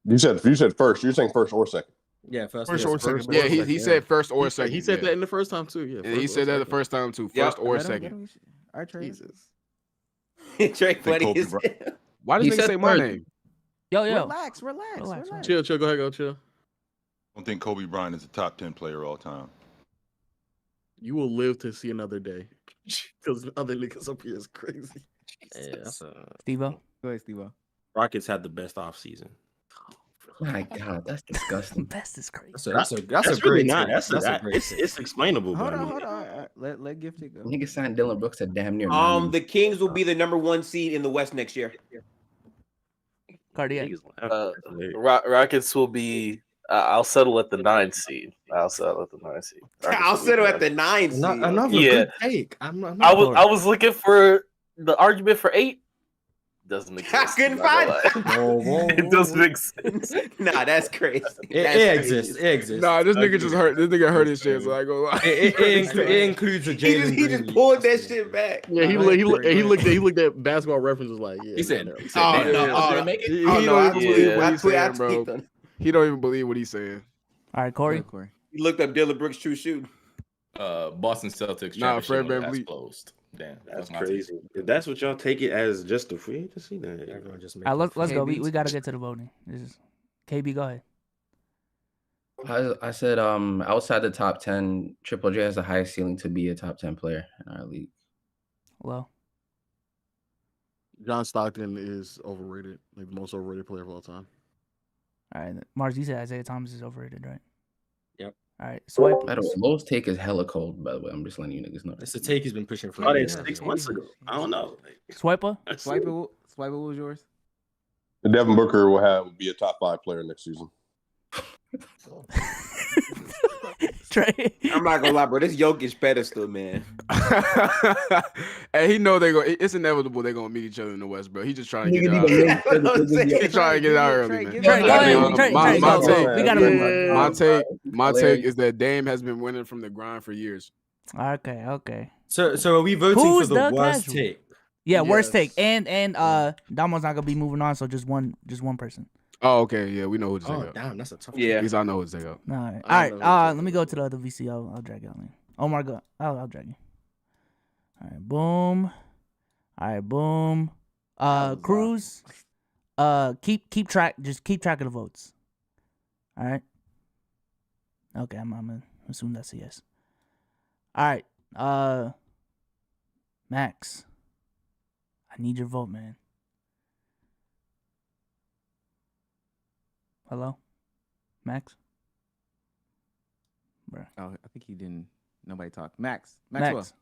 You said first. You're saying first or second. Yeah, first or second. Yeah, he said first or second. He said that in the first time too. Yeah, he said that the first time too. First or second. All right, Trey. Jesus. Trey, funny. Why does he say my name? Yo. Relax. Chill. Go ahead, go chill. I don't think Kobe Bryant is a top 10 player all time. You will live to see another day. Because other niggas up here is crazy. Yeah, that's Steve-O. Go ahead, Steve-O. Rockets had the best offseason. My God, that's disgusting. Best is crazy. That's a really great not. take. That's a great take. It's explainable. Hold but on. Let Gifted go. Nigga signed Dylan Brooks at damn near. The Kings will be the #1 seed in the West next year. Cardiac. Rockets will be. I'll settle at the 9th seed. I'll settle at the 9th seed. I'll settle at the 9th seed. Another good take. I I was looking for the argument for 8. Doesn't exist. I couldn't find it. It doesn't exist. Nah, that's crazy. It exists. It exists. Nah, this nigga just hurt. This nigga hurt his shit. So I go. It includes a Jalen. He just pulled that shit back. Yeah, he looked at basketball references like yeah. He said, no. He don't even believe what he's saying, bro. He don't even believe what he's saying. All right, Corey. He looked up Dylan Brooks' true shooting. Boston Celtics. Fred VanVleet closed. Damn, that's crazy. If that's what y'all take it as, just a free agency, then everyone just. All right, let's go. We got to get to the voting. KB, go ahead. I said outside the top 10, Triple J has the highest ceiling to be a top 10 player in our league. Well, John Stockton is overrated, like the most overrated player of all time. All right, Mars, you said Isaiah Thomas is overrated, right? Yep. All right, Swipe. By the way, Lowe's take is hella cold, by the way. I'm just letting you niggas know. It's a take he's been pushing for. 6 months ago. I don't know. Swiper. What was yours? Devin Booker will be a top 5 player next season. Trey. I'm not gonna lie, bro. This Jokic pedestal, man. And he know they go. It's inevitable they're gonna meet each other in the West, bro. He just trying to get out. He's trying to get out early, man. My take is that Dame has been winning from the grind for years. Okay. So are we voting for the worst take? Yeah, worst take. And Damo's not gonna be moving on, so just one person. Oh, okay. Yeah, we know who to take out. Damn, that's a tough. Yeah, at least I know who to take out. All right. Let me go to the other VC. I'll drag y'all in. Omar, go. I'll drag you. All right, boom. Cruz. Keep track. Just keep track of the votes. All right. Okay, I'm gonna assume that's a yes. All right. Max. I need your vote, man. Hello? Max? Bruh. Oh, I think he didn't. Nobody talked. Maxwell. Max.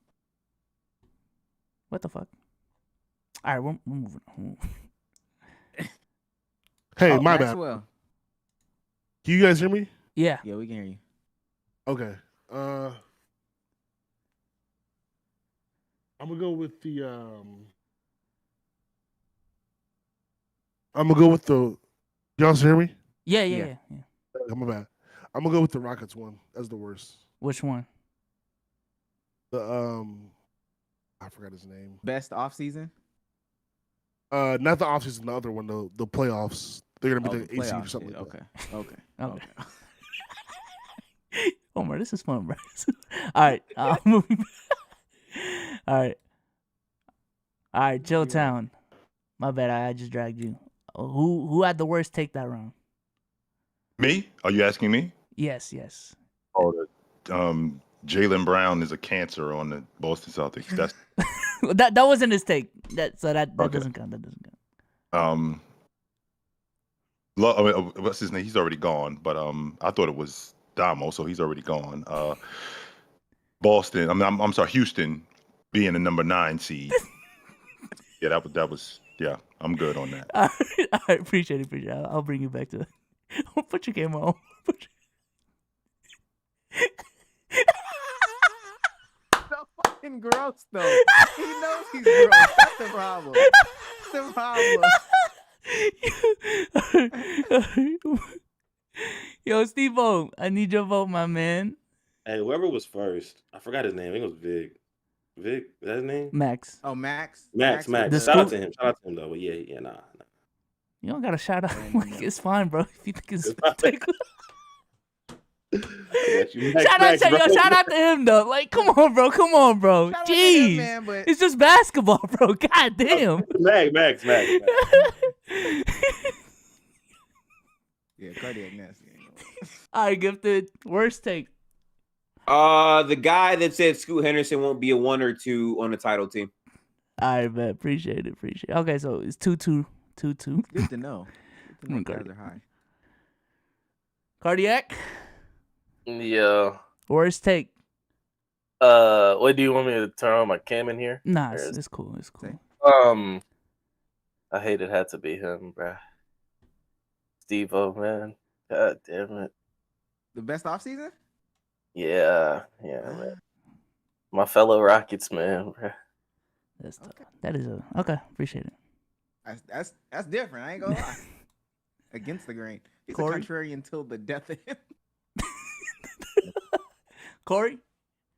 What the fuck? All right, we're moving on. Hey, my bad. Maxwell. Can you guys hear me? Yeah. Yeah, we can hear you. Okay. I'm gonna go with the y'all hear me? Yeah. I'm bad. I'm gonna go with the Rockets one as the worst. Which one? The I forgot his name. Best offseason? Not the offseason, the other one, the playoffs. They're gonna be the 8 seed or something. Okay. Okay. Omar, this is fun, bro. All right. Moving. All right. Chill Town. My bad. I just dragged you. Who had the worst take that round? Me? Are you asking me? Yes. Oh, Jaylen Brown is a cancer on the Boston Celtics. That's that wasn't his take. That doesn't count. That doesn't count. What's his name? He's already gone. But I thought it was Damo, so he's already gone. Boston. I'm sorry, Houston being the number 9 seed. Yeah, that was. Yeah, I'm good on that. All right, appreciate it. I'll bring you back to it. Put your camera on. So fucking gross, though. He knows he's gross. That's the problem. Yo, Steve-O, I need your vote, my man. Hey, whoever was first, I forgot his name. I think it was Vic. Vic, is that his name? Max. Oh, Max. Max. Shout out to him. Though. But yeah, nah. You don't gotta shout out. Like, it's fine, bro. If you think it's take. Shout out to him though. Like, come on, bro. Jeez, him, man, it's just basketball, bro. God damn. Max. Yeah, cardiac nasty. All right, Gifted. Worst take. The guy that said Scoot Henderson won't be a 1 or 2 on the title team. All right, man. Appreciate it. Okay, so it's 2-2. 2-2. Good to know. Guys are high. Cardiac. Yeah. Worst take. What do you want me to turn on my cam in here? Nah, it's cool. I hate it had to be him, bro. Steve-O, man. God damn it. The best offseason? Yeah, man. My fellow Rockets, man, bro. That's tough. That is okay. Appreciate it. That's different. I ain't gonna lie. Against the grain. He's Corey? a contrarian until the death of him. Corey?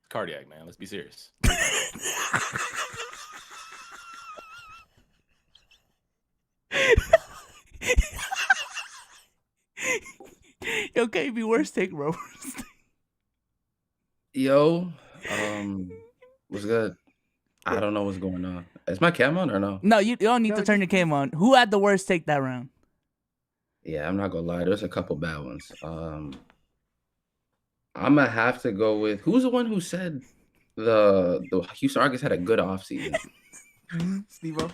Cardiac, man. Let's be serious. Yo, KB, worst take, bro. Yo, what's good? I don't know what's going on. Is my cam on or no? No, you don't need to turn your cam on. Who had the worst take that round? Yeah, I'm not gonna lie. There's a couple bad ones. I'm gonna have to go with who's the one who said the Houston Rockets had a good offseason? Steve-O.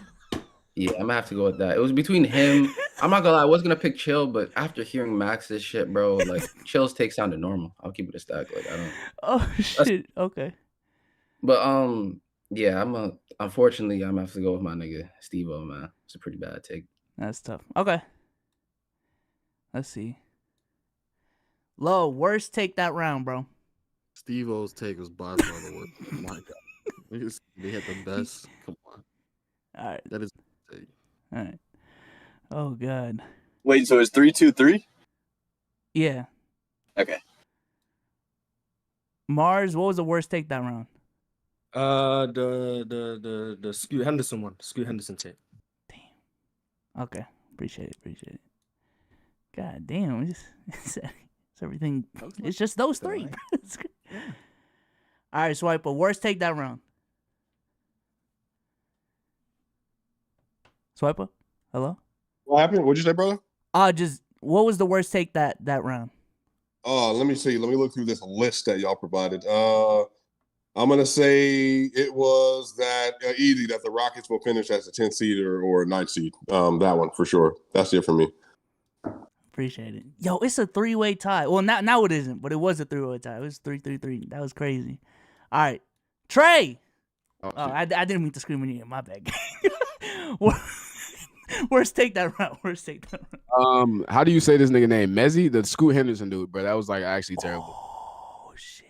Yeah, I'm gonna have to go with that. It was between him. I'm not gonna lie, I was gonna pick Chill, but after hearing Max's shit, bro, like Chill's take sounded normal. I'll keep it a stack. Like I don't. Oh shit. Okay. But yeah, unfortunately I'm gonna have to go with my nigga Steve-O, man. It's a pretty bad take. That's tough. Okay. Let's see. Low, worst take that round, bro. Steve-O's take was by far the worst. Oh my god. They had the best. Come on. All right. That is. All right. Oh god. Wait, so it's 3-2-3? Yeah. Okay. Mars, what was the worst take that round? The Scoot Henderson one. Scoot Henderson take. Okay. Appreciate it. God damn. It's everything. It's just those three. All right, Swiper. Worst take that round. Swiper? Hello? What happened? What'd you say, brother? Just what was the worst take that round? Let me see. Let me look through this list that y'all provided. I'm gonna say it was that easy that the Rockets will finish as a 10th seed or a 9th seed. That one for sure. That's it for me. Appreciate it. Yo, it's a 3-way tie. Well, now it isn't, but it was a 3-way tie. It was 3-3-3. That was crazy. All right, Trey. I didn't mean to scream in your ear. My bad. Worst take that round. How do you say this nigga name? Mezzi, the Scoot Henderson dude, bro. That was like actually terrible. Oh shit.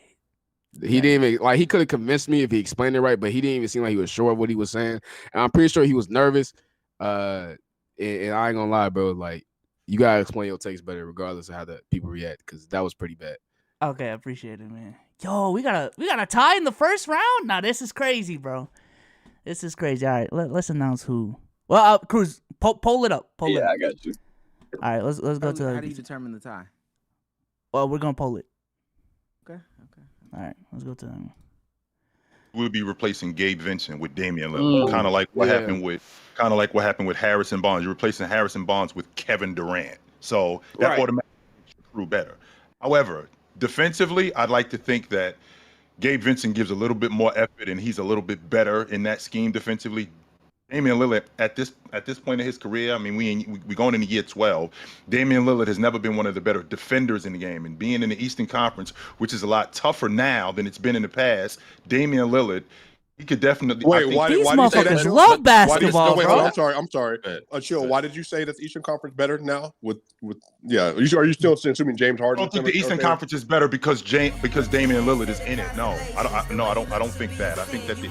He didn't even like. He could have convinced me if he explained it right, but he didn't even seem like he was sure of what he was saying. And I'm pretty sure he was nervous. And I ain't gonna lie, bro. Like, you gotta explain your takes better, regardless of how the people react, because that was pretty bad. Okay, I appreciate it, man. Yo, we got a tie in the first round. Now this is crazy, bro. This is crazy. All right, let's announce who. Well, Cruz, poll it up. Poll it up. I got you. All right, let's go to. How do you determine the tie? Well, we're gonna poll it. Okay. All right, let's go to them. We'll be replacing Gabe Vincent with Damian Lillard, kind of like what happened with Harrison Barnes. You're replacing Harrison Barnes with Kevin Durant, so that automatically makes your crew better. However, defensively, I'd like to think that Gabe Vincent gives a little bit more effort, and he's a little bit better in that scheme defensively. Damian Lillard at this point in his career, I mean, we going into year 12. Damian Lillard has never been one of the better defenders in the game, and being in the Eastern Conference, which is a lot tougher now than it's been in the past, Damian Lillard, he could definitely. Wait, why do you say that? Love basketball, wait, bro. I'm sorry. Chill. Why did you say that the Eastern Conference better now? Are you still assuming James Harden? I don't think the Eastern Conference is better because Damian Lillard is in it. No, I don't think that. I think that the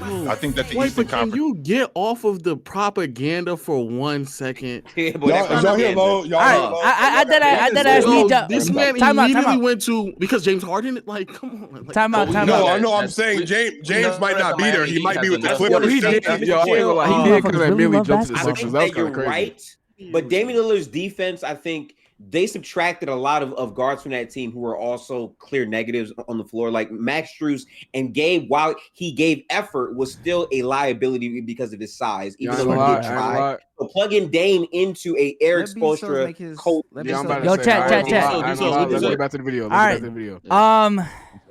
Eastern Conference. Can you get off of the propaganda for 1 second? Y'all hear low? I did ask me. This man immediately went to because James Harden. Like, come on. Time out. No, I know. I'm saying James might not be there. He might be with the Clippers. He did because I immediately jumped to the Sixers. That was kind of crazy. Right, but Damian Lillard's defense, I think they subtracted a lot of guards from that team who were also clear negatives on the floor, like Max Strus and Gabe. While he gave effort, was still a liability because of his size, even though he did try. So plug in Dame into a Eric Spoelstra coach. Yo, chat. Let's get back to the video. All right.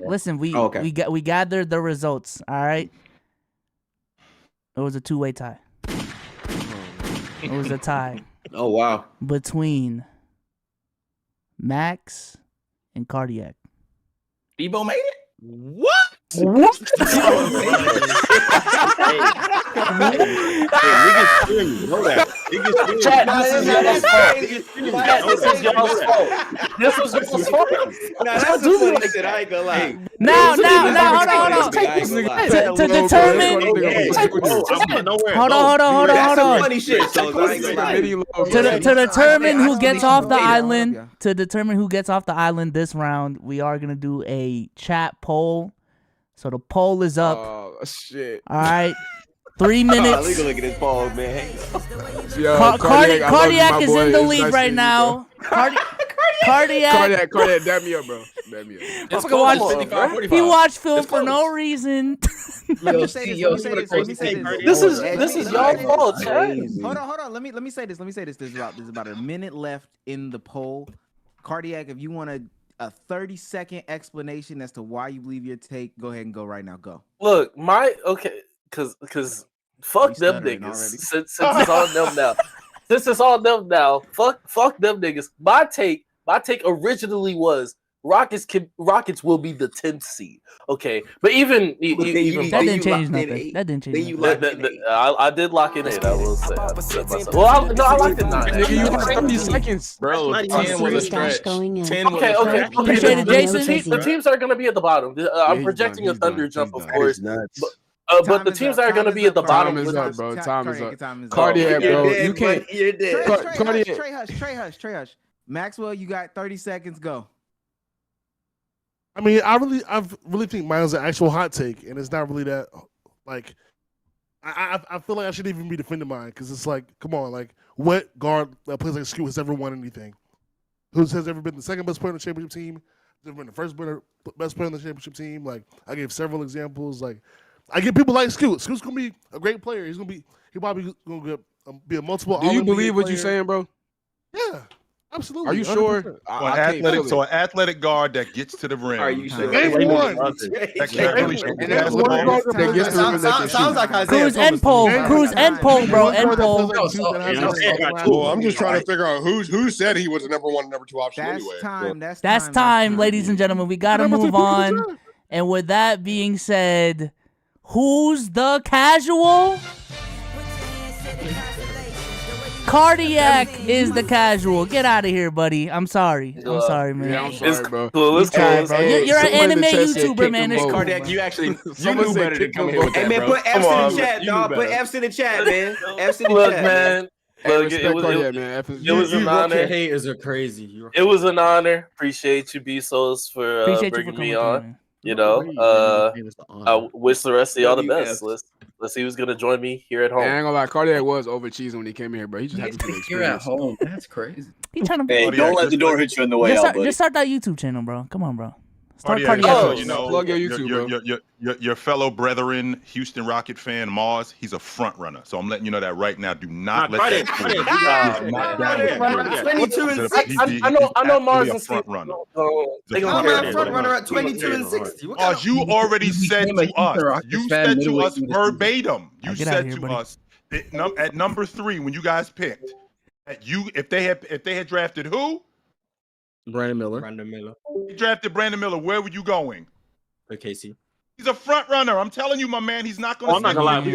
Listen, we gathered the results. All right. It was a two-way tie. It was a tie. Oh wow! Between Max and Cardiac. Debo made it. What? This was y'all's fault. I ain't gonna lie. Now, hold on. To determine. Hold on. That's some funny shit. To determine who gets off the island. To determine who gets off the island this round, we are gonna do a chat poll. So the poll is up. Oh shit! All right, 3 minutes. Look at this poll, man. Cardiac is in the lead right now. Cardiac, dab me up, bro. Dab me up. He watched film for no reason. Let me say this. This is y'all fault, Chad. Hold on. Let me say this. There's about a minute left in the poll. Cardiac, if you want a 30-second explanation as to why you believe your take, go ahead and go right now. Go. Look, because fuck them niggas. Since it's on them now. Fuck them niggas. My take originally was Rockets will be the 10th seed. Okay, but even that didn't change nothing. That didn't change nothing. I did lock it in. I will say. I locked it 9. Nigga, you have 30 seconds, bro. 10 was a stretch. 10 was okay. Appreciate it, Jason. The teams are going to be at the bottom. I'm projecting a Thunder jump, of course. But the teams that are going to be at the bottom is up, bro. Time is up. Cardiac, bro. You can't. You're dead. Trey Hush. Maxwell, you got 30 seconds. Go. I mean, I really think mine's an actual hot take, and it's not really that. Like, I feel like I shouldn't even be defending mine because it's like, come on, like, what guard that plays like Scoot has ever won anything? Who has ever been the second best player on the championship team? Has ever been the first best player on the championship team? Like, I gave several examples. Like, I get people like Scoot. Scoot's gonna be a great player. He probably gonna be a multiple. Do you believe what you're saying, bro? Yeah. Absolutely. Are you sure? So an athletic guard that gets to the rim. Are you sure? Game one. Sounds like Isaiah Cruz end poll, bro. End poll. Well, I'm just trying to figure out who said he was the number 1 and number 2 option anyway. That's time, ladies and gentlemen. We gotta move on. And with that being said, who's the casual? Cardiac is the casual. Get out of here, buddy. I'm sorry. I'm sorry, man. Yeah, I'm sorry, bro. You tried, bro. You're an anime YouTuber, man. It's Cardiac, you actually you knew better to come here with that, Hey, man, bro. put F's in the chat, dog. Put F's in the chat, man. F's in the Look, chat, man. Look, it was an honor. Rocket haters are crazy. It was an honor. Appreciate you, Bezos, for bringing me on. You know, I wish the rest of y'all the best. Let's see who's gonna join me here at home. I ain't gonna lie, Cardiac was over cheesing when he came here, bro. He just had to do the Here at experience. home. That's crazy. He trying to. Hey, don't let the door hit you on the way out, buddy. Just start that YouTube channel, bro. Come on, bro. Start Cardiac, Cardiac. you know, plug your YouTube, your fellow brethren, Houston Rocket fan Mars, he's a front runner. So I'm letting you know that right now. Do not let that fool you. He's not down with it. I know Mars is a front runner. I'm a front runner at 22 and 60. Mars, you already said to us. You said to us verbatim. You said to us at number 3 when you guys picked that if they had drafted who? Brandon Miller. He drafted Brandon Miller. Where were you going? KC. He's a front runner. I'm telling you, my man. He's not going to. I'm not gonna lie. We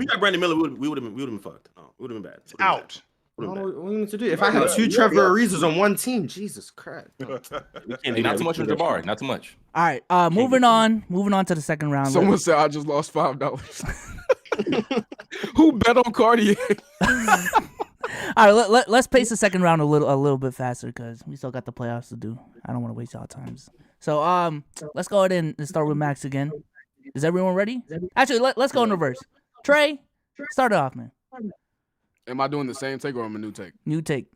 got Brandon Miller. We would have been fucked. No, we would have been bad. Out. What do we need to do? If I had 2 Trevor Arizas on one team, Jesus Christ. Not too much with Jabbar. Not too much. All right. Moving on to the second round. Someone said I just lost $5. Who bet on Cardiac? All right, let's pace the second round a little bit faster because we still got the playoffs to do. I don't want to waste y'all times. So let's go ahead and start with Max again. Is everyone ready? Actually, let's go in reverse. Trey, start it off, man. Am I doing the same take or am I a new take? New take.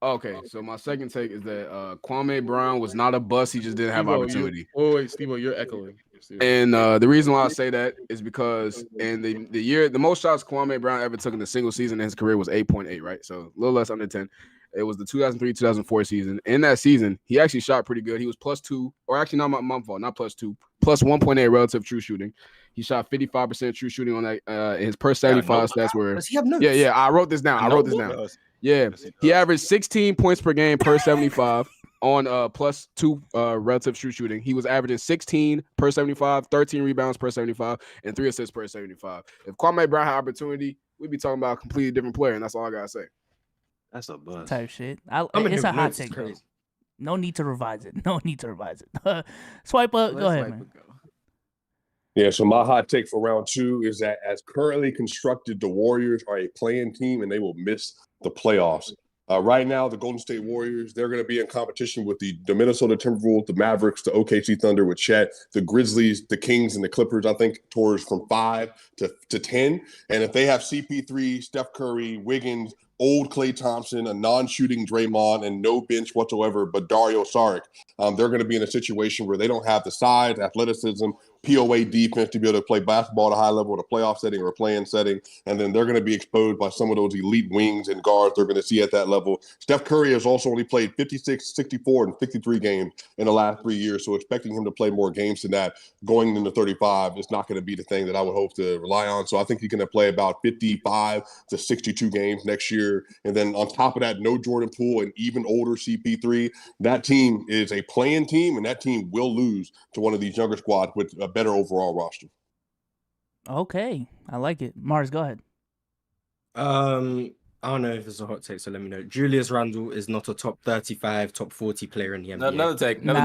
Okay, so my second take is that Kwame Brown was not a bust. He just didn't have opportunity. Wait, Steve-O, you're echoing. And the reason why I say that is because in the most shots Kwame Brown ever took in a single season in his career was 8.8, right? So a little less under 10. It was the 2003-2004 season. In that season, he actually shot pretty good. He was +2, or actually not my fault, not +2, +1.8 relative true shooting. He shot 55% true shooting on that. His per 75 stats were. Does he have notes? Yeah. I wrote this down. Yeah, he averaged 16 points per game per 75 on +2 relative true shooting. He was averaging 16 per 75, 13 rebounds per 75, and 3 assists per 75. If Kwame Brown had opportunity, we'd be talking about a completely different player, and that's all I gotta say. That's a buzz. Type shit. It's a hot take. No need to revise it. Swipe up. Go ahead, man. Yeah, so my hot take for round 2 is that as currently constructed, the Warriors are a play-in team and they will miss the playoffs. Right now, the Golden State Warriors, they're going to be in competition with the Minnesota Timberwolves, the Mavericks, the OKC Thunder with Chet, the Grizzlies, the Kings, and the Clippers, I think, towards from 5 to 10. And if they have CP3, Steph Curry, Wiggins, old Klay Thompson, a non-shooting Draymond, and no bench whatsoever but Dario Saric, they're going to be in a situation where they don't have the size, athleticism, POA defense to be able to play basketball at a high level in a playoff setting or a play-in setting, and then they're going to be exposed by some of those elite wings and guards they're going to see at that level. Steph Curry has also only played 56, 64, and 53 games in the last 3 years, so expecting him to play more games than that going into 35 is not going to be the thing that I would hope to rely on. So I think he's going to play about 55 to 62 games next year, and then on top of that, no Jordan Poole and even older CP3. That team is a play-in team, and that team will lose to one of these younger squads with a better overall roster. Okay, I like it. Mars, go ahead. I don't know if it's a hot take, so let me know. Julius Randle is not a top 35, top 40 player in the NBA. Another take. I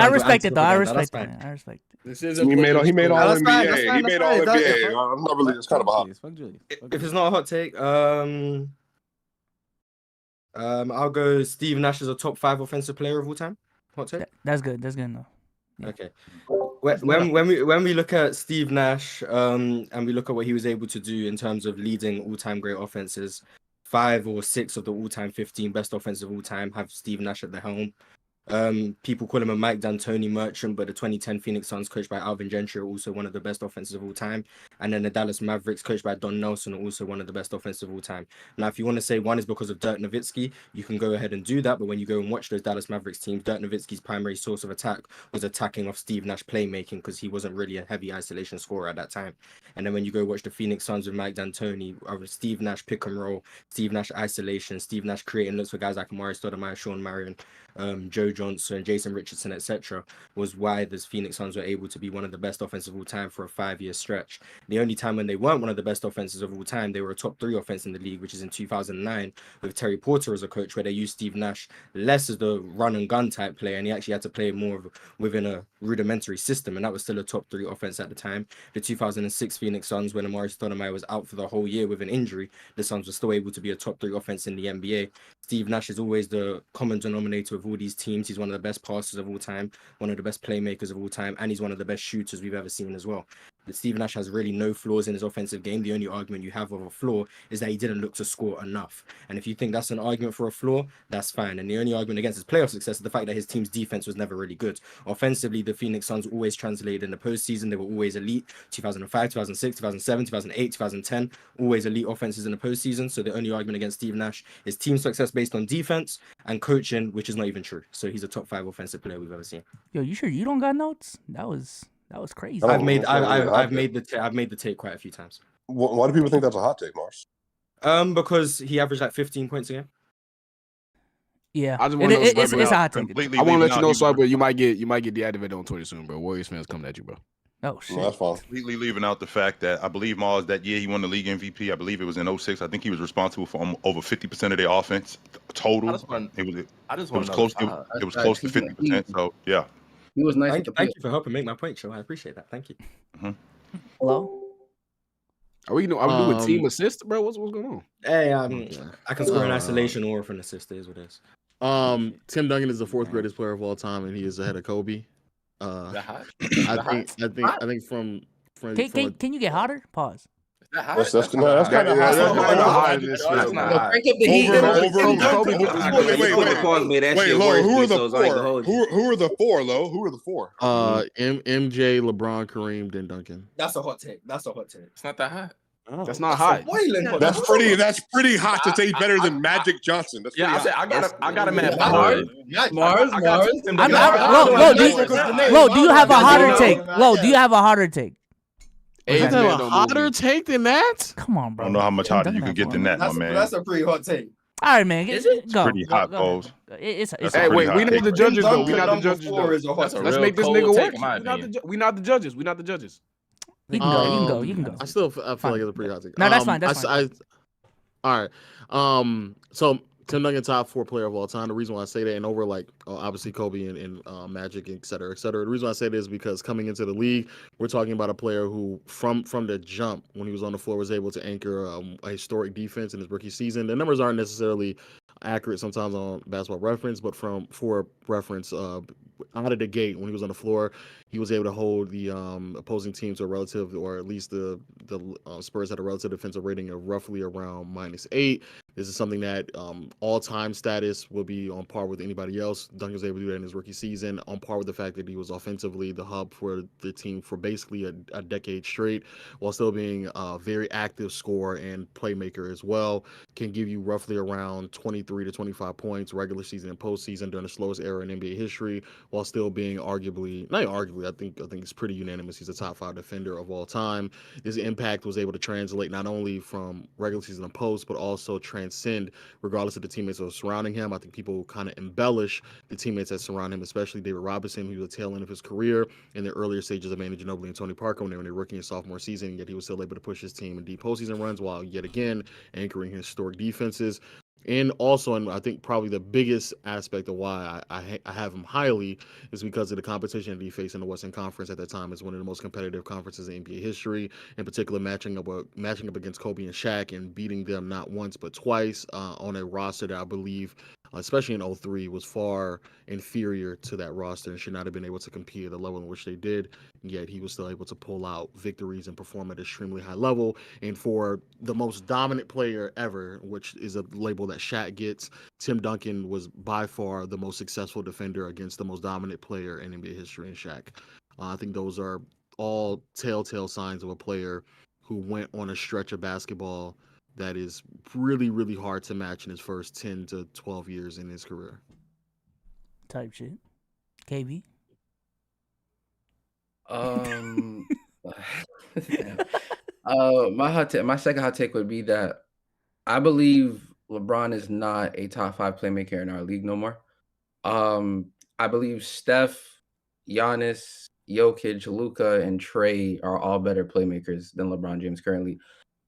respect it though. I respect it. This is he made all NBA. He made all NBA. I'm not really. It's kind of a hot. If it's not a hot take, I'll go Steve Nash as a top 5 offensive player of all time. Hot take. That's good. That's good enough. Yeah. Okay. When we look at Steve Nash, and we look at what he was able to do in terms of leading all-time great offenses, 5 or 6 of the all-time 15 best offensive of all time have Steve Nash at the helm. People call him a Mike D'Antoni merchant, but the 2010 Phoenix Suns, coached by Alvin Gentry, are also one of the best offenses of all time. And then the Dallas Mavericks, coached by Don Nelson, are also one of the best offensive of all time. Now, if you want to say one is because of Dirk Nowitzki, you can go ahead and do that. But when you go and watch those Dallas Mavericks teams, Dirk Nowitzki's primary source of attack was attacking off Steve Nash playmaking, because he wasn't really a heavy isolation scorer at that time. And then when you go watch the Phoenix Suns with Mike D'Antoni, Steve Nash pick and roll, Steve Nash isolation, Steve Nash creating looks for guys like Amari Stoudemire, Sean Marion, Joe Johnson, Jason Richardson, etc., was why the Phoenix Suns were able to be one of the best offenses of all time for a 5-year stretch. The only time when they weren't one of the best offenses of all time, they were a top 3 offense in the league, which is in 2009 with Terry Porter as a coach, where they used Steve Nash less as the run and gun type player, and he actually had to play more within a rudimentary system, and that was still a top 3 offense at the time. The 2006 Phoenix Suns, when Amari Stoudemire was out for the whole year with an injury, the Suns were still able to be a top 3 offense in the NBA. Steve Nash is always the common denominator of all these teams. He's one of the best passers of all time, one of the best playmakers of all time, and he's one of the best shooters we've ever seen as well. But Steve Nash has really no flaws in his offensive game. The only argument you have of a flaw is that he didn't look to score enough. And if you think that's an argument for a flaw, that's fine. And the only argument against his playoff success is the fact that his team's defense was never really good. Offensively, the Phoenix Suns always translated in the postseason. They were always elite. 2005, 2006, 2007, 2008, 2010, always elite offenses in the postseason. So the only argument against Steve Nash is team success based on defense and coaching, which is not even true. So he's a top 5 offensive player we've ever seen. Yo, you sure you don't got notes? That was crazy. I've made the take quite a few times. Why do people think that's a hot take, Mars? Because he averaged like 15 points a game. Yeah, I just want to know, it's a hot take. I want to let you know, Swiper, you might get deactivated on Twitter soon, bro. Warriors fans coming at you, bro. Oh shit. No, that's fine. Completely leaving out the fact that I believe Mars that year he won the league MVP. I believe it was in 06. I think he was responsible for over 50% of their offense total. It was close. It was close to 50%. So yeah. He was nice. Thank you for helping make my point, Joe. I appreciate that. Thank you. Hello. Are we doing team assist, bro? What's going on? Hey, I can score in isolation or for an assist. Is what it is. Tim Duncan is the 4th greatest player of all time, and he is ahead of Kobe. I think from can you get hotter? Pause. That's kind of high. Crank up the heat. Wait, Lo, who are the 4? Who are the 4, Lo? Who are the 4? MJ, LeBron, Kareem, then Duncan. That's a hot take. It's not that hot. Oh, that's not hot. That's pretty hot to say better than Magic Johnson. That's I got him at Mars. Lo, do you have a hotter take? Lo, do you have a hotter take? Hey, you have a hotter take than that? Come on, bro. I don't know how much hotter you can get than that, my man. That's a pretty hot take. All right, man. Go. Pretty hot, Pose. Hey, wait, we not the judges though. We not the judges though. Let's make this nigga work. We not the judges. We not the judges. You can go. I feel like it's a pretty hot take. No, that's fine. All right. So Tim Duncan, top 4 player of all time. The reason why I say that, and over obviously Kobe and Magic, et cetera, et cetera. The reason why I say that is because coming into the league, we're talking about a player who, from the jump, when he was on the floor, was able to anchor a historic defense in his rookie season. The numbers aren't necessarily accurate sometimes on Basketball Reference, but for reference, out of the gate when he was on the floor, he was able to hold the opposing team to a relative, or at least the Spurs had a relative defensive rating of roughly around -8. This is something that all-time status will be on par with anybody else. Duncan was able to do that in his rookie season, on par with the fact that he was offensively the hub for the team for basically a decade straight, while still being a very active scorer and playmaker as well. Can give you roughly around 23 to 25 points regular season and postseason during the slowest era in NBA history, while still being I think it's pretty unanimous. He's a top 5 defender of all time. His impact was able to translate not only from regular season and post, but also transcend regardless of the teammates that were surrounding him. I think people kind of embellish the teammates that surround him, especially David Robinson, who was the tail end of his career in the earlier stages of Manu Ginobili and Tony Parker when they were in their rookie and sophomore season, yet he was still able to push his team in deep postseason runs while yet again anchoring historic defenses. And also, and I think probably the biggest aspect of why I have him highly is because of the competition that he faced in the Western Conference at that time. It's one of the most competitive conferences in NBA history, in particular matching up against Kobe and Shaq and beating them not once but twice on a roster that I believe, especially in 03, was far inferior to that roster and should not have been able to compete at the level in which they did. Yet he was still able to pull out victories and perform at an extremely high level. And for the most dominant player ever, which is a label that Shaq gets, Tim Duncan was by far the most successful defender against the most dominant player in NBA history in Shaq. I think those are all telltale signs of a player who went on a stretch of basketball that is really, really hard to match in his first 10 to 12 years in his career. Type shit. KB? My second hot take would be that I believe LeBron is not a top 5 playmaker in our league no more. I believe Steph, Giannis, Jokic, Luka, and Trey are all better playmakers than LeBron James currently.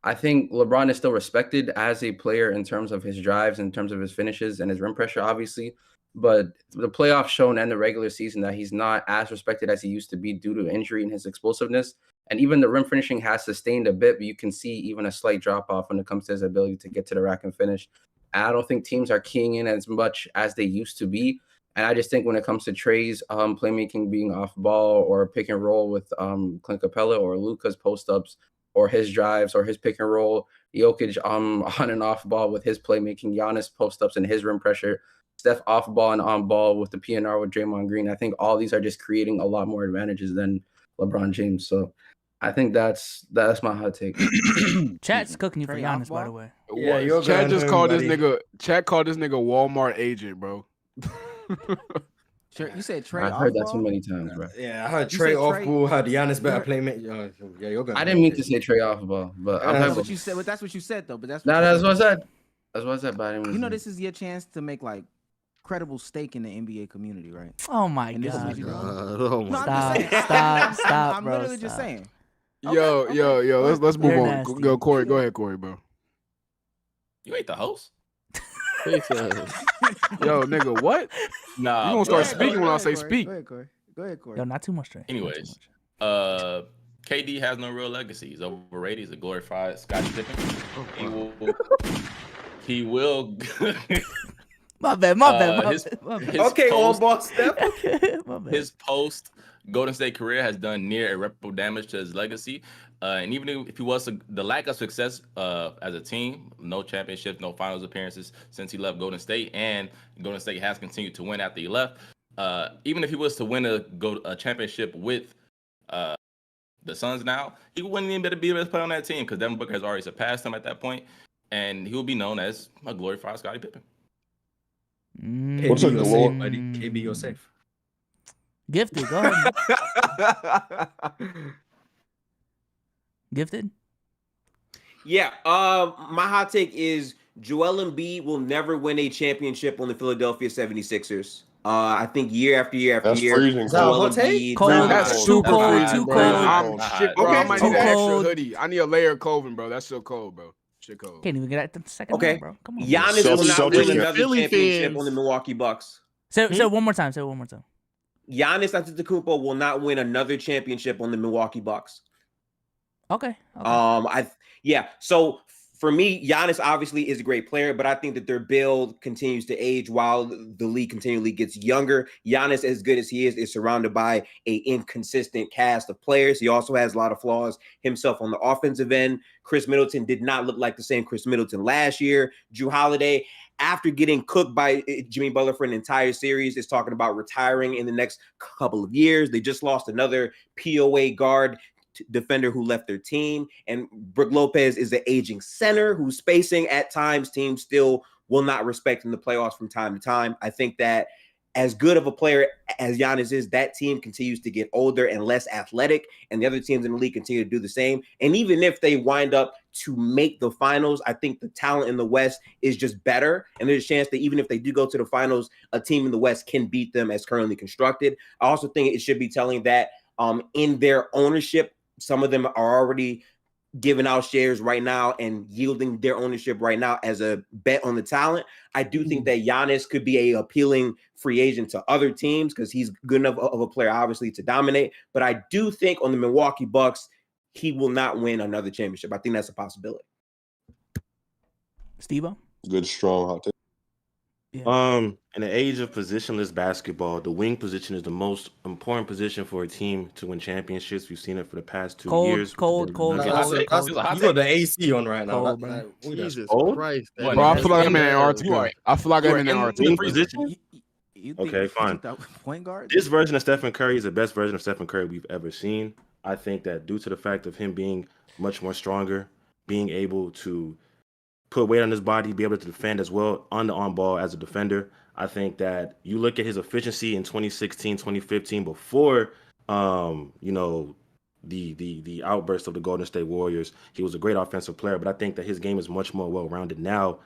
I think LeBron is still respected as a player in terms of his drives, in terms of his finishes and his rim pressure, obviously. But the playoffs shown and the regular season that he's not as respected as he used to be due to injury and his explosiveness. And even the rim finishing has sustained a bit, but you can see even a slight drop off when it comes to his ability to get to the rack and finish. And I don't think teams are keying in as much as they used to be. And I just think when it comes to Trey's playmaking being off ball or pick and roll with Clint Capella or Luka's post ups or his drives or his pick and roll, Jokic on and off ball with his playmaking, Giannis post ups and his rim pressure, Steph off ball and on ball with the PNR with Draymond Green. I think all these are just creating a lot more advantages than LeBron James. So I think that's my hot take. Chat's cooking you for Giannis, by the way. Yeah, Chad just called this nigga. Chad called this nigga Walmart agent, bro. You said Trey. I've heard that too many times, bro. Yeah, I heard Trey off ball. Heard Giannis better playmate. Yeah, you're good. I didn't mean to say Trey off ball, but that's what you said. But that's what you said, though. But that's that's what I said. That's what I said. But I didn't you know, this is your chance to make like credible stake in the NBA community, right? Oh my And this is god! what you doing. Oh No, my I'm just saying. Stop, I'm bro. literally just stop. saying. Yo, let's move You're on. nasty. Go, Corey. Go ahead, Corey, bro. You ain't the host. Yo, nigga, what? Nah, You gonna start but- speaking when I say speak? Go ahead, Corey. Go ahead, Corey. Yo, not too much, Trey. Anyways, KD has no real legacy. He's overrated. He's a glorified Scottie Pippen. He will. My bad. My bad. His Okay, post- on boss step. My bad. His post Golden State career has done near irreparable damage to his legacy. And even if he was the lack of success as a team, no championships, no finals appearances since he left Golden State, and Golden State has continued to win after he left. Even if he was to win a championship with the Suns now, he wouldn't even be able to play on that team because Devin Booker has already surpassed him at that point, and he will be known as a glorified Scottie Pippen. What's a you're glory- safe, buddy. KB, you're safe. Gifted. Go ahead. Gifted. Yeah, my hot take is Joel Embiid will never win a championship on the Philadelphia 76ers. I think year after year after That's year, freezing Joel cold. Embiid. Cold. Nah, That's Too super cold, freezing, too bro. cold. I'm shit, bro. I might Okay, need an too extra cold. hoodie. I need a layer of clothing, bro. That's so cold, bro. Shit cold. Can't even get at the second Okay. round, bro. Come on. Giannis So- will not Celtics win and another Philly championship fans. on the Milwaukee Bucks. Say one more time. Say it one more time. Giannis Antetokounmpo will not win another championship on the Milwaukee Bucks. Okay. So for me, Giannis obviously is a great player, but I think that their build continues to age while the league continually gets younger. Giannis, as good as he is surrounded by a inconsistent cast of players. He also has a lot of flaws himself on the offensive end. Chris Middleton did not look like the same Chris Middleton last year. Jrue Holiday, after getting cooked by Jimmy Butler for an entire series, is talking about retiring in the next couple of years. They just lost another POA guard defender who left their team, and Brook Lopez is an aging center who's spacing at times. Teams still will not respect in the playoffs from time to time. I think that as good of a player as Giannis is, that team continues to get older and less athletic, and the other teams in the league continue to do the same. And even if they wind up to make the finals, I think the talent in the West is just better, and there's a chance that even if they do go to the finals, a team in the West can beat them as currently constructed. I also think it should be telling that in their ownership, some of them are already giving out shares right now and yielding their ownership right now as a bet on the talent. I do think that Giannis could be a appealing free agent to other teams because he's good enough of a player, obviously, to dominate. But I do think on the Milwaukee Bucks, he will not win another championship. I think that's a possibility. Steve-O? Good, strong hot take. In the age of positionless basketball, the wing position is the most important position for a team to win championships. We've seen it for the past 2 years. Cold. You got the AC on right now. Cold, bro. Jesus Cold? Christ. Bro, I feel like I'm in Antarctica. I feel like I'm in Antarctica. Wing position? Okay, fine. Point guard. This version of Stephen Curry is the best version of Stephen Curry we've ever seen. I think that due to the fact of him being much more stronger, being able to put weight on his body, be able to defend as well on the on-ball as a defender, I think that you look at his efficiency in 2016, 2015, before the outburst of the Golden State Warriors. He was a great offensive player, but I think that his game is much more well-rounded now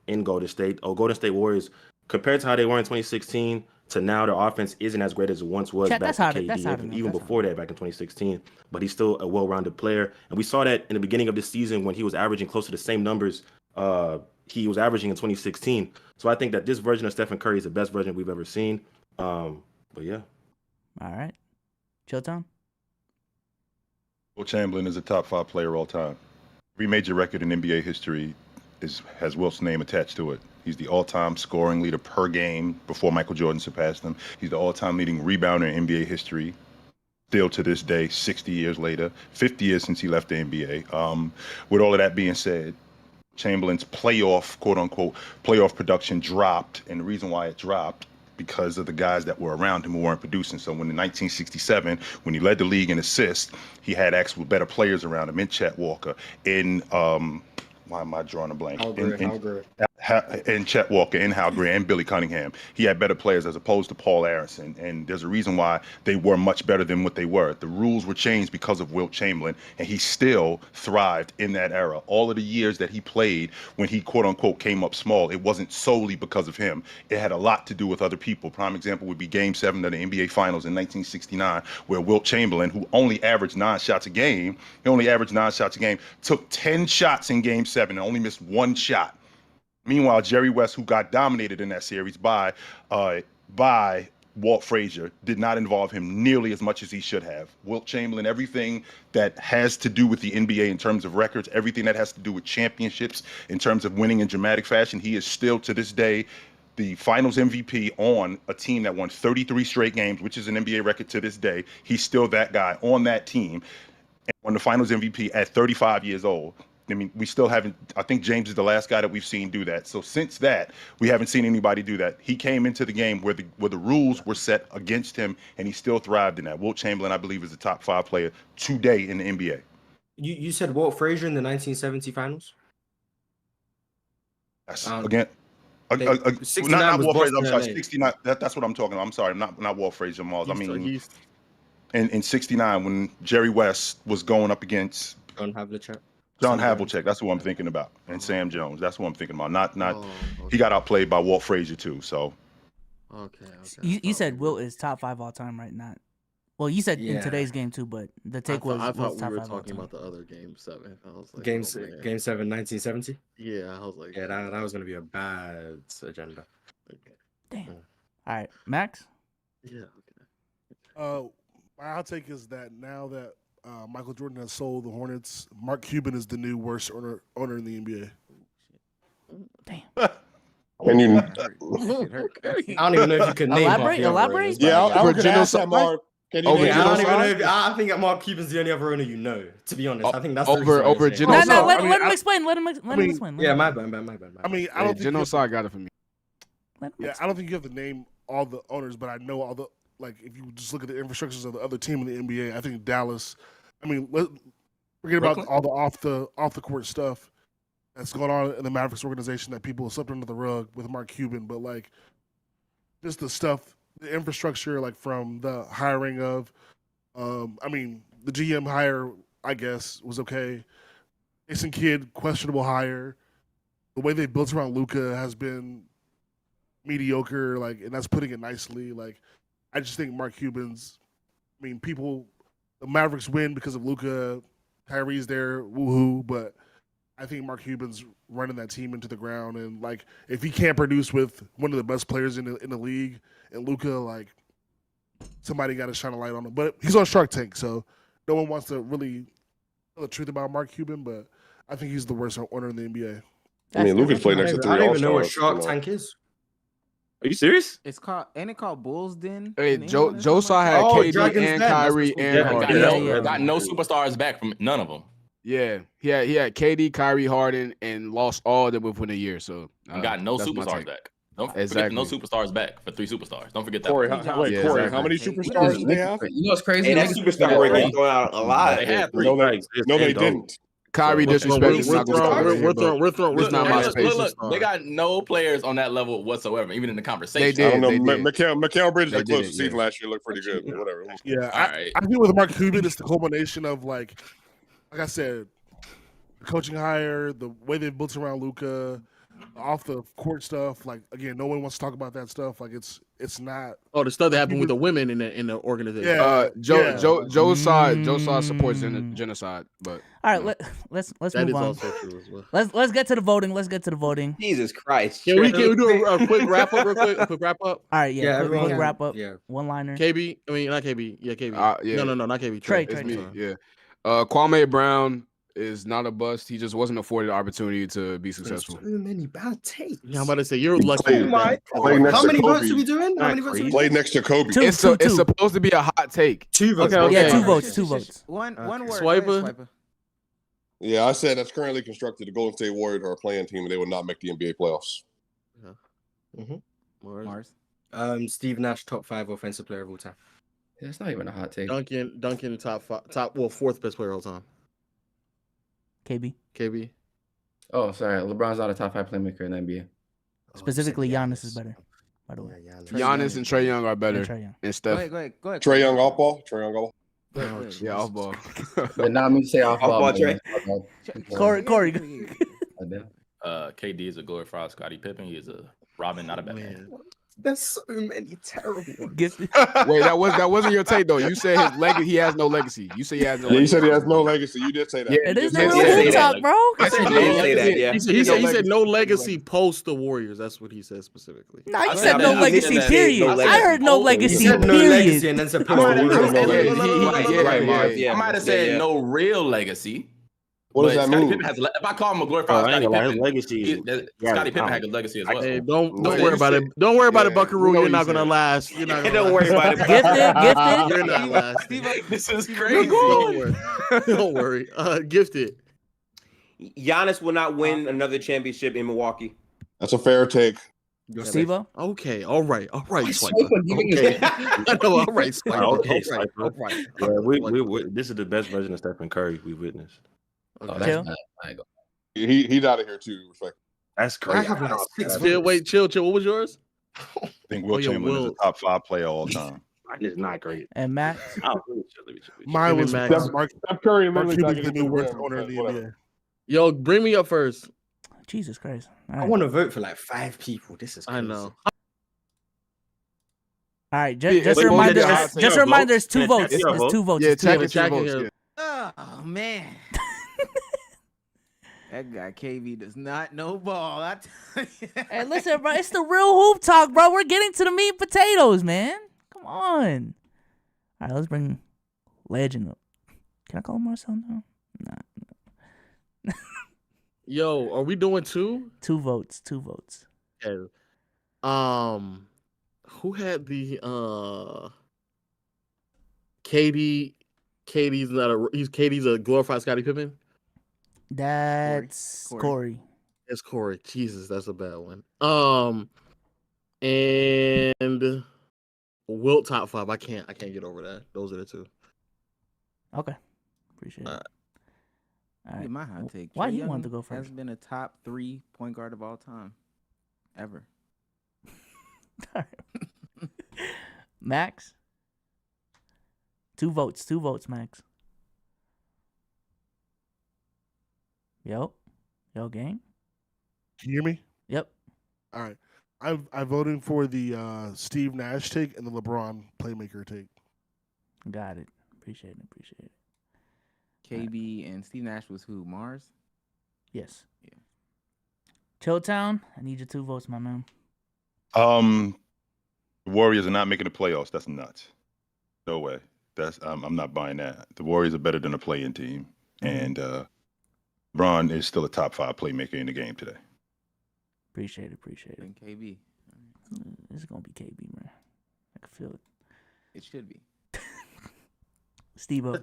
in Golden State. Golden State Warriors, compared to how they were in 2016, to now, their offense isn't as great as it once was Chat, back that's to hard- KD, that's hard even, enough, even that's before that, back in 2016. But he's still a well-rounded player, and we saw that in the beginning of the season when he was averaging close to the same numbers he was averaging in 2016. So I think that this version of Stephen Curry is the best version we've ever seen. But yeah. All right. Chilltown? Will Chamberlain is a top 5 player all time. Every major record in NBA history has Wilt's name attached to it. He's the all-time scoring leader per game before Michael Jordan surpassed him. He's the all-time leading rebounder in NBA history. Still to this day, 60 years later, 50 years since he left the NBA. With all of that being said, Chamberlain's playoff, quote-unquote, playoff production dropped, and the reason why it dropped because of the guys that were around him who weren't producing. So when in 1967, when he led the league in assists, he had actual better players around him in Chet Walker, in why am I drawing a blank? In Chet Walker, in Hal Greer, and Billy Cunningham. He had better players as opposed to Paul Aronson, and there's a reason why they were much better than what they were. The rules were changed because of Wilt Chamberlain, and he still thrived in that era. All of the years that he played when he, quote-unquote, came up small, it wasn't solely because of him. It had a lot to do with other people. Prime example would be Game 7 of the NBA Finals in 1969, where Wilt Chamberlain, who only averaged 9 shots a game, took 10 shots in Game 7 and only missed 1 shot. Meanwhile, Jerry West, who got dominated in that series by Walt Frazier, did not involve him nearly as much as he should have. Wilt Chamberlain, everything that has to do with the NBA in terms of records, everything that has to do with championships in terms of winning in dramatic fashion, he is still to this day the finals MVP on a team that won 33 straight games, which is an NBA record to this day. He's still that guy on that team and won the finals MVP at 35 years old. I mean, we still haven't, I think James is the last guy that we've seen do that. So since that, we haven't seen anybody do that. He came into the game where the rules were set against him, and he still thrived in that. Wilt Chamberlain, I believe, is a top 5 player today in the NBA. You said Walt Frazier in the 1970 finals? That's, again, 69 not was Walt Frazier, I'm Boston, sorry, LA. 69, that's what I'm talking about. I'm sorry, not Walt Frazier, Miles. I mean, in 69, when Jerry West was going up against John Havlicek, that's who I'm thinking about, and Sam Jones. That's who I'm thinking about. Not. He got outplayed by Walt Frazier too. So. Okay. You said Wilt is top 5 all time, right? Not. Well, you said in today's game too, but the take was. I thought was we top were 5 all talking time. about the other Game 7. I was like, Game oh, man. Game 7, 1970. Yeah, I was like, yeah, that was gonna be a bad agenda. Damn. All right, Max. Yeah. My hot take is that now that Michael Jordan has sold the Hornets, Mark Cuban is the new worst owner in the NBA. Damn. And you, I don't even know if you could name elaborate. Yeah, I was gonna ask that, Mark. Can you Okay, name I don't even know. genocide? If, I think Mark Cuban's the only other owner you know. To be honest, I think that's the over reason why over I'm saying. genocide. No, let him explain. Let him explain. Yeah, my bad. I mean, I don't think genocide got it for me. Yeah, I don't think you have to name all the owners, but I know all the if you just look at the infrastructures of the other team in the NBA, I think Dallas. I mean, forget about all the off the court stuff that's going on in the Mavericks organization that people swept under the rug with Mark Cuban, but just the stuff, the infrastructure, from the hiring of, I mean, the GM hire, I guess, was okay. Jason Kidd, questionable hire. The way they built around Luka has been mediocre, and that's putting it nicely. I just think Mark Cuban's. I mean, the Mavericks win because of Luka. Kyrie's there, woohoo! But I think Mark Cuban's running that team into the ground, and if he can't produce with one of the best players in the league, and Luka, somebody got to shine a light on him. But he's on Shark Tank, so no one wants to really tell the truth about Mark Cuban. But I think he's the worst owner in the NBA. I mean, Luka's played next to 3 I don't even know what All-Stars, Shark Tank is. Are you serious? It's called, ain't it called Bulls Den? Hey, in England or Joe something had like that? KD Dragon's and Den, that's Kyrie what- and yeah, Harden. Got no superstars back from none of them. Yeah, he had KD, Kyrie, Harden, and lost all of them within a year. So Got no that's my superstars take. back. Don't forget Exactly. no superstars back for 3 superstars. Don't forget that. Corey, one. Corey, exactly. how many superstars do they have? You know what's crazy? Hey, that Niggas- superstar break is going out a lot. They had 3. No, they didn't. Kyrie disrespected. We're throwing It's not my space. Look, they got no players on that level whatsoever, even in the conversation. They did. I don't know. They did. Mikal Bridges They had close did, to season yeah. last year. Looked pretty good, but whatever. Yeah, All right. I think with Mark Cuban, it's the culmination of like I said, the coaching hire, the way they built around Luka, off the court stuff, like again, no one wants to talk about that stuff. Like it's not. Oh, the stuff that happened with the women in the organization. Yeah, Joe's side supports genocide, but all right, let's that move is on. also true as well. Let's get to the voting. Jesus Christ! Can we do a quick wrap up real quick? A quick wrap up. All right, yeah, everyone quick wrap up. Yeah, one liner. KB, I mean not KB. Yeah, KB. yeah. No, not KB. Trey. it's me. Yeah, Kwame Brown is not a bust. He just wasn't afforded the opportunity to be successful. So many bad takes. Yeah, I'm about to say you're lucky. How many votes are we doing? How many votes are we Play doing? next to Kobe. It's supposed to be a hot take. 2 votes. Okay. Yeah, 2 votes. 2 votes. One word. Swiper. Yeah, I said that's currently constructed. The Golden State Warriors are a playing team, and they will not make the NBA playoffs. Mars. Steve Nash, top 5 offensive player of all time. It's not even a hot take. Duncan, fourth best player of all time. KB. Oh, sorry. LeBron's not a top 5 playmaker in the NBA. Specifically, Giannis is better. By the way, Giannis and Trae Young are better. And Steph. Go ahead. Trae Young off ball. Trae Young off. Yeah, off ball. But not me to say off ball. Trey. Corey. KD is a glorified Scottie Pippen. He is a Robin, not a Batman. There's so many terrible ones. Wait, that wasn't your take though. You said his legacy. He has no legacy. You say he has no. Yeah, legacy. you said he has no legacy. You did say that. It is no real talk, bro. He said no legacy post the Warriors. That's what he said specifically. No, he said no legacy. Period. I heard no legacy. No legacy, and then Period. I might have said no real legacy. What does that Scottie mean? Pippen has, if I call him a glorified Scottie Pippen, legacy. Scottie Pippen had a legacy as well. Hey, don't worry about it. Don't worry about it, Buckaroo. You're not gonna last. You're not. Don't worry about it. Gifted. You're not last. This is crazy. Don't worry. Gifted. Giannis will not win another championship in Milwaukee. That's a fair take. Steve-O? Okay. All right. Swiper. Okay. All right. Swiper. Okay, All right. Yeah, this is the best version of Stephen Curry we've witnessed. Oh, that's bad. He's out of here too. Respect. That's crazy. Chill. What was yours? I think Will Chamberlain is a top 5 player all time. It's not great. And Max? Mine was Max. Mark Curry. Mark Cuban's the new worst owner in the NBA. Yo, bring me up first. Jesus Christ. I want to vote for like 5 people. This is crazy. I know. All right, just a reminder. Just a reminder. There's 2 votes. There's 2 votes. Yeah, Check check it. votes. Oh man. That guy KV does not know ball. I tell you. Hey, listen, bro. It's the real hoop talk, bro. We're getting to the meat and potatoes, man. Come on. All right, let's bring Legend up. Can I call him Marcel now? Nah. Yo, are we doing 2? 2 votes. Okay. Who had the KD? KD's a glorified Scottie Pippen. That's Corey. It's Corey. Jesus, that's a bad one. And Wilt top 5. I can't get over that. Those are the 2. Okay, appreciate it. All right. My hot take. Why Trae you Young want to go first? Has been a top 3 point guard of all time, ever. Max. 2 votes, Max. Yo, gang. Can you hear me? Yep. All right. I'm voting for the Steve Nash take and the LeBron playmaker take. Got it. Appreciate it. KB and Steve Nash was who? Mars? Yes. Yeah. Chilltown, I need your 2 votes, my man. The Warriors are not making the playoffs. That's nuts. No way. I'm not buying that. The Warriors are better than a play-in team, and LeBron is still a top 5 playmaker in the game today. Appreciate it. And KB. This is gonna be KB, man. I can feel it. It should be. Steve-O.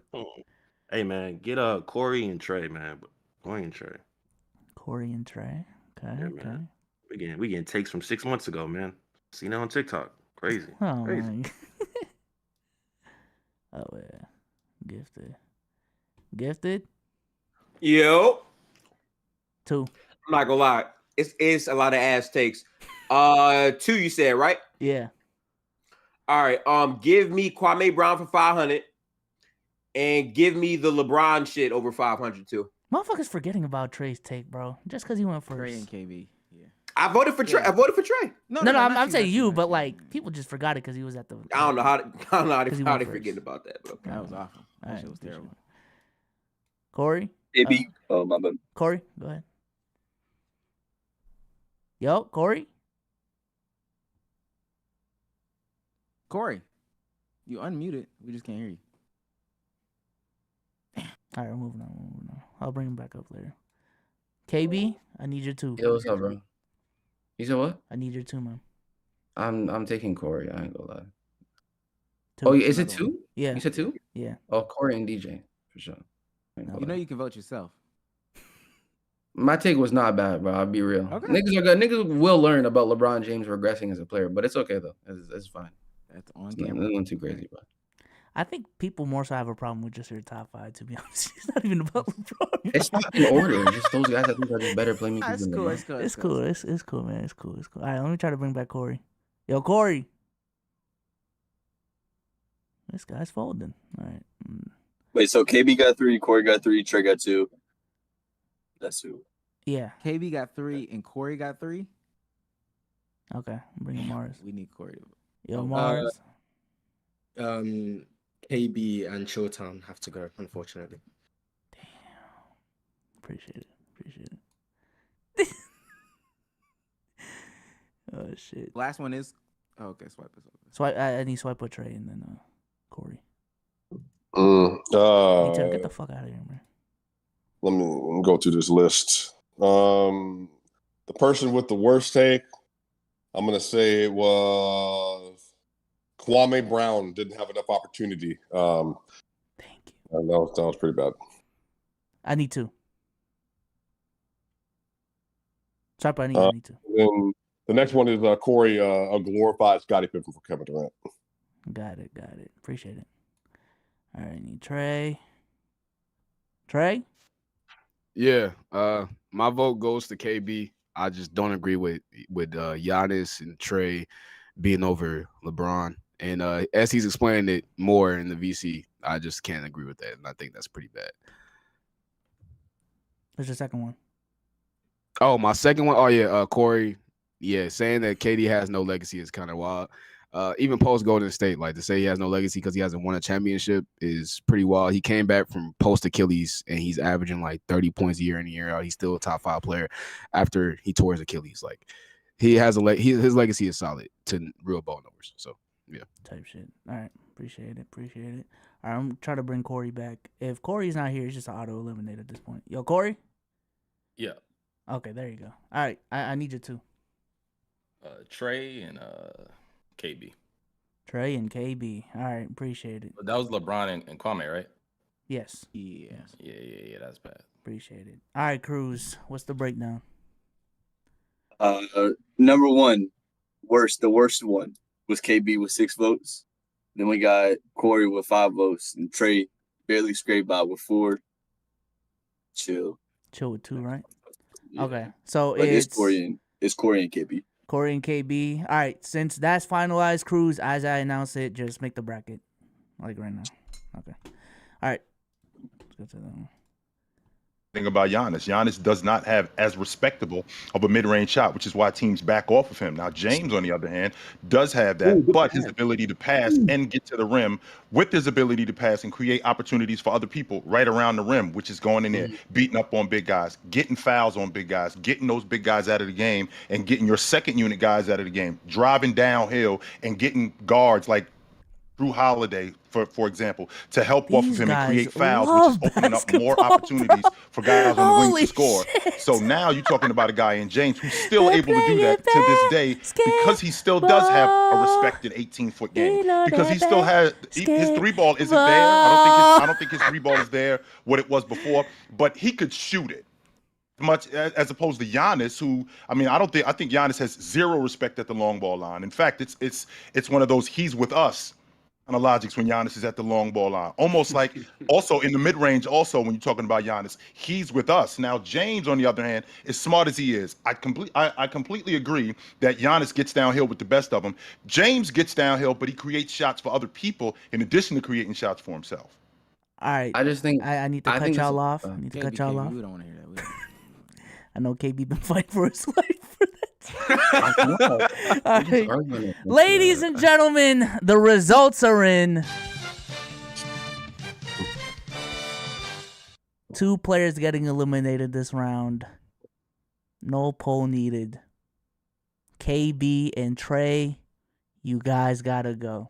Hey man, get Corey and Trey, man. Corey and Trey. Okay. Yeah, man. We getting takes from 6 months ago, man. Seen it on TikTok. Crazy. Oh, Crazy. man. Oh yeah. Gifted. Yo. 2. I'm not gonna lie. It's a lot of ass takes. 2 you said, right? Yeah. All right. Give me Kwame Brown for 500, and give me the LeBron shit over 500 too. Motherfuckers forgetting about Trey's take, bro. Just because he went first. Trey and KB. Yeah. I voted for Trey. I voted for Trey. No, I'm saying you, but like people just forgot it because he was at the. I don't know how they forget about that. But okay. That was awful. All right, It was terrible. Corey. Maybe. Oh my bad. Corey, go ahead. Yo, Corey. Corey, you unmuted. We just can't hear you. All right, we're moving on. I'll bring him back up later. KB, I need your two. Yo, what's up, bro? You said what? I need your two, man. I'm taking Corey. I ain't gonna lie. Two. Oh, is it two? Yeah. You said two? Yeah. Oh, Corey and DJ for sure. You know you can vote yourself. My take was not bad, bro. I'll be real. Okay. Niggas are good. Niggas will learn about LeBron James regressing as a player, but it's okay though. It's fine. That's on It's camera. nothing too crazy, bro. I think people more so have a problem with just your top five, to be honest. It's not even about LeBron. It's not in order. It's just those guys I think are just better playmakers It's than cool. LeBron. It's cool. It's cool. It's cool, man. It's cool. It's cool. All right, let me try to bring back Corey. Yo, Corey. This guy's folding. All right. Wait, so KB got 3, Corey got 3, Trey got 2. That's who. Yeah. KB got 3 and Corey got 3. Okay, I'm bringing Mars. We need Corey. Yo, Mars. KB and Showtime have to go, unfortunately. Appreciate it. Oh shit. Last one is. Oh, okay, swipe this over. Swipe. I need swipe with Trey and then Corey. Get the fuck out of here, man. Let me go through this list. The person with the worst take, I'm gonna say it was Kwame Brown. Didn't have enough opportunity. Thank you. I know it sounds pretty bad. I need two. Swipe. I need two. And the next one is Corey, a glorified Scottie Pippen for Kevin Durant. Got it. Appreciate it. All right, I need Trey. Trey? Yeah, my vote goes to KB. I just don't agree with Giannis and Trey being over LeBron. And as he's explained it more in the VC, I just can't agree with that. And I think that's pretty bad. What's your second one? Oh, my second one. Oh, yeah, Corey. Yeah, saying that KD has no legacy is kind of wild. Even post Golden State, like to say he has no legacy because he hasn't won a championship is pretty wild. He came back from post Achilles and he's averaging like 30 points a year in a year out. He's still a top 5 player after he tore his Achilles. Like he has his legacy is solid to real ball numbers. So yeah, type shit. All right, appreciate it. All right, I'm trying to bring Corey back. If Corey's not here, he's just an auto eliminate at this point. Yo, Corey. Yeah. Okay, there you go. All right, I need you two. Trey and KB. Trey and KB. All right, appreciate it. But that was LeBron and Kwame, right? Yes. Yeah, that's bad. Appreciate it. All right, Cruz, what's the breakdown? Number one, the worst one was KB with 6 votes. Then we got Corey with 5 votes and Trey barely scraped by with 4. Chill with 2, right? Yeah. Okay, so but it's Corey and KB. Corey and KB. All right, since that's finalized, Cruz, as I announce it, just make the bracket like right now. Okay. All right. Let's go to that one. Thing about Giannis does not have as respectable of a mid-range shot, which is why teams back off of him. Now, James, on the other hand, does have that, but his ability to pass and get to the rim with his ability to pass and create opportunities for other people right around the rim, which is going in there, beating up on big guys, getting fouls on big guys, getting those big guys out of the game and getting your second unit guys out of the game, driving downhill and getting guards like Drew Holiday, for example, to help off of him and create fouls, which is opening up more opportunities for guys on the wing to score. So now you're talking about a guy in James who's still able to do that to this day because he still does have a respected 18-foot game. Because he still has his 3-ball isn't there. I don't think his 3-ball is there what it was before, but he could shoot it. Much as opposed to Giannis, who I think Giannis has zero respect at the long ball line. In fact, it's one of those he's with us analogics when Giannis is at the long ball line. Almost like also in the mid-range, also when you're talking about Giannis, he's with us. Now, James, on the other hand, as smart as he is, I completely agree that Giannis gets downhill with the best of them. James gets downhill, but he creates shots for other people in addition to creating shots for himself. All right. I just think I need to cut y'all off. We don't want to hear that. I know KB been fighting for his life for that. All right. Ladies and gentlemen, the results are in. 2 players getting eliminated this round. No poll needed. KB and Trey, you guys gotta go.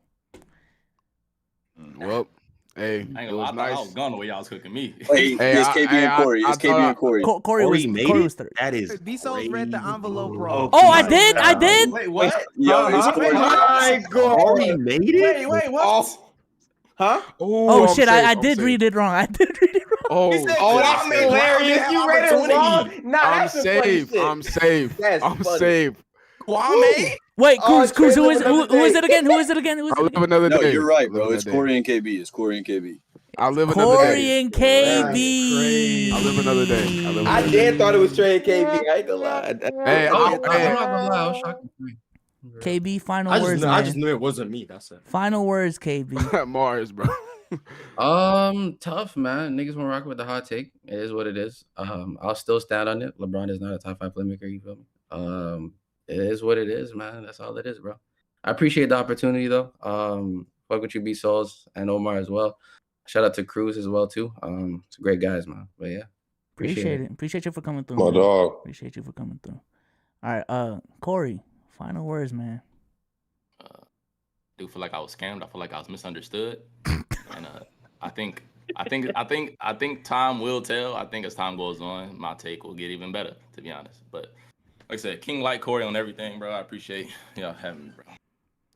Well, hey, I ain't it gonna lie, was I nice. was gone the way y'all was cooking me. Hey, it's KB and Corey. It's KB and Corey. Corey was third. That is B-Souls read the envelope wrong. Oh, I did. Wait, what? Yo, it's Corey. my God. Corey made it? Wait, what? Huh? Oh I'm shit! safe, I I'm did safe. read it wrong. Oh, that's hilarious. You read it wrong. Nah, I'm that's some funny safe. shit. I'm safe. That's I'm funny. safe. Kwame? Wait, Cruz, Trey who is live another who is day. it again? Who is it again? Who is I it live again? another No, day. you're right, I bro. live It's another Corey and KB. It's Corey and KB. I live another Corey day. and KB. I live another day. I live I another did day. thought it was Trey and KB. I ain't gonna lie. Hey, I'm not gonna lie. I was shocked. KB, final I words, just man. knew it wasn't me. That's it. Final words, KB. Mars, bro. Tough, man. Niggas won't rock with the hot take. It is what it is. I'll still stand on it. LeBron is not a top 5 playmaker. You feel me? It is what it is, man. That's all it is, bro. I appreciate the opportunity, though. Fuck with you, B Souls and Omar as well. Shout out to Cruz as well too. It's great guys, man. But yeah, Appreciate it. Appreciate you for coming through. My man. dog. Appreciate you for coming through. All right, Corey, final words, man. Do feel like I was scammed. I feel like I was misunderstood, and I think time will tell. I think as time goes on, my take will get even better. To be honest, but like I said, King like Corey on everything, bro. I appreciate y'all having me, bro.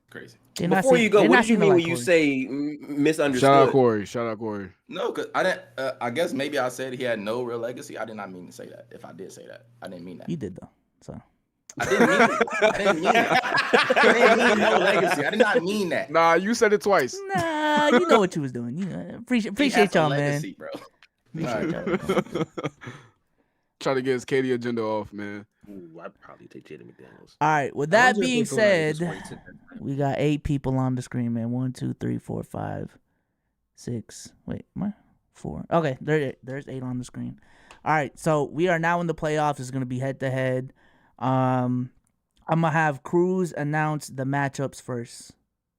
Crazy. Before you go, what do you mean when you say misunderstood? Shout out Corey. Shout out Corey. No, cause I didn't. I guess maybe I said he had no real legacy. I did not mean to say that. If I did say that, I didn't mean that. You did though. So I didn't mean it. I didn't mean it. I didn't mean no legacy. I did not mean that. Nah, you said it twice. Nah, you know what you was doing. You know, appreciate y'all, man. Legacy, bro. Appreciate y'all. Try to get his KD agenda off, man. Ooh, I'd probably take Jaden McDaniels. All right. With that being said, we got 8 people on the screen, man. 1, 2, 3, 4, 5, 6. Wait, what? 4. Okay, there's 8 on the screen. All right, so we are now in the playoffs. It's gonna be head to head. I'm gonna have Cruz announce the matchups first,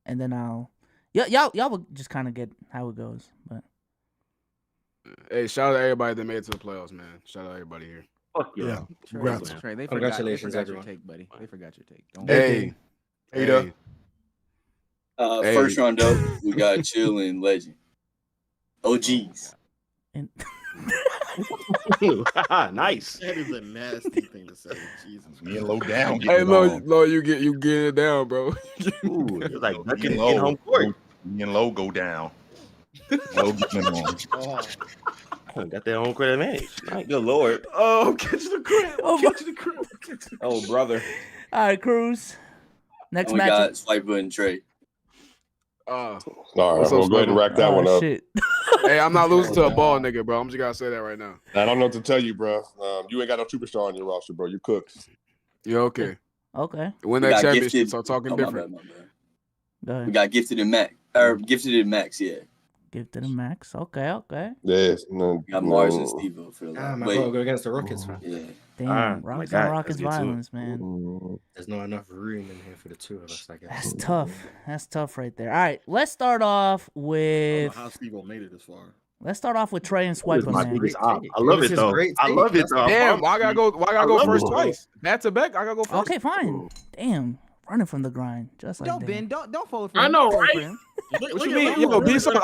and then y'all will just kind of get how it goes. But Hey, shout out to everybody that made it to the playoffs, man. Shout out everybody here. Fuck yeah. Congrats. Trey, they Congratulations, forgot your everyone. take, buddy. They forgot your take. Don't Hey, Hey, First round up, we got Chill and Legend. OGs. and Nice. That is a nasty thing to say. Jesus. Me and low down. Hey, Lo, you get it down, bro. Ooh, it's like ducking in low. home court. Me and low go down. Low getting on. Got their own credit advantage. Good lord. Oh, catch the crib. Catch the crib. Oh, brother. all right, Cruz. Next And we matchup. got Swiper and Trey. All right, What's up, we'll go ahead and Swiper? rack that one up. Shit. Hey, I'm not losing to a ball nigga, bro. I'm just gotta say that right now. I don't know what to tell you, bro. You ain't got no superstar on your roster, bro. You cooked. You okay? Okay. Win We that got championship, Gifted. start talking Oh, my different. bad, my bad. Go ahead. We got Gifted and Max. Or Gifted and Max, yeah. Give to the max. Okay. Yes. No, We got Mars and Steve for the Ah, last. my God, go against the Rockets, man. Yeah. Damn. Ah, Rockets my on God, Rockets let's get to it. violence, man. There's not enough room in here for the two of us, I guess. That's tough. That's tough right there. All right, let's start off I don't know with how Steve made it this far. Trey and This is Swiper, my man. biggest op. I love This it is though. great I take. love it though. Damn, why I gotta go love first it. twice? Back to back, I gotta go first. Okay, fine. Damn, running from the grind, just like Don't that. bend. Don't fold for I him. know, Don't fold right? for him. What you mean? Yo, B-Souls,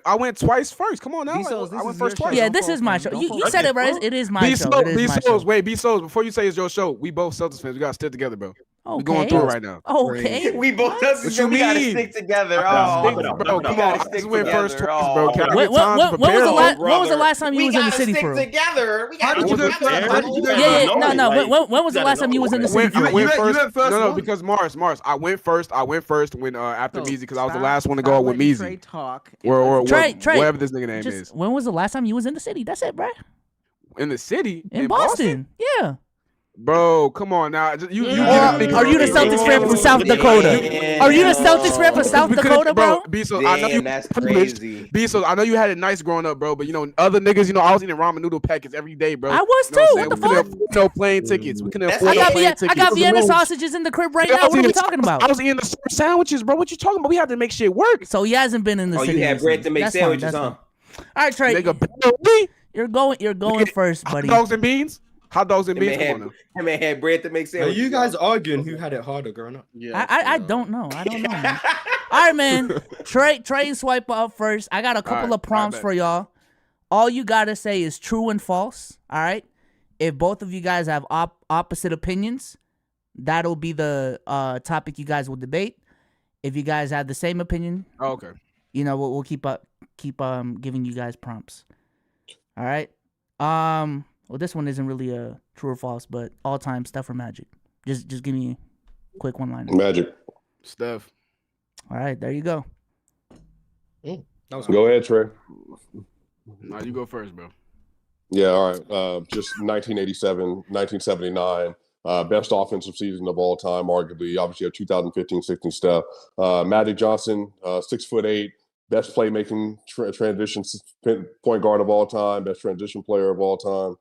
I went twice first. Come on now. B-Souls, I this went is first your twice. show. Yeah, Don't this fold is for my him. show. Don't You fold said for it right. It is my show. It is my show. B-Souls, B-Souls, before you say it's your show, we both Celtics fans. We gotta stick together, bro. Okay. We going through it right now. Okay. We both What you we gotta mean? stick together. Bro, come on. I just went first twice, bro. Can I When get time to was prepare? the last? bro? When was the last time you was in the city for real? together. We How gotta did you stick get together. How did you get Yeah. know No. it, like, When was the you last time you was in the city for I real? went You first. went first No, one? because Mars. I went first when after So, Meezy because I was the stop- last one to stop go out with letting Meezy. Trey talk. and Or let's- Trey, whatever this nigga name Just is. when was the last time you was in the city? That's it, bruh. In the city? In Boston. Yeah. Bro, come on now. Are you the Celtics fan from South Dakota? Are you the Celtics fan from South Dakota, bro? Bezos, I know that's crazy. Bezos, I know you had it nice growing up, bro. But other niggas, I was eating ramen noodle packets every day, bro. I was too. What the fuck? No plane tickets. We couldn't afford no plane tickets. I got Vienna sausages in the crib right now. What are we talking about? I was eating the sandwiches, bro. What you talking about? We have to make shit work. So he hasn't been in the city. You had bread to make sandwiches, huh? All right, Trey. You're going first, buddy. Hot dogs and beans. Hot dogs and beans. That man had bread to make sandwiches. Are you guys arguing who had it harder growing up? Yeah, I don't know. I don't know, man. All right, man. Trey swipe up first. I got a couple of prompts for y'all. All you gotta say is true and false. All right. If both of you guys have opposite opinions, that'll be the topic you guys will debate. If you guys have the same opinion, okay. We'll keep giving you guys prompts. All right. Well, this one isn't really a true or false, but all-time Steph or Magic. Just give me a quick one-liner. Magic. Steph. All right, there you go. Go ahead, Trey. No, you go first, bro. Yeah, all right. Just 1987, 1979. Best offensive season of all time, arguably. Obviously, a 2015-16 Steph. Magic Johnson, 6'8", best playmaking transition point guard of all time, best transition player of all time.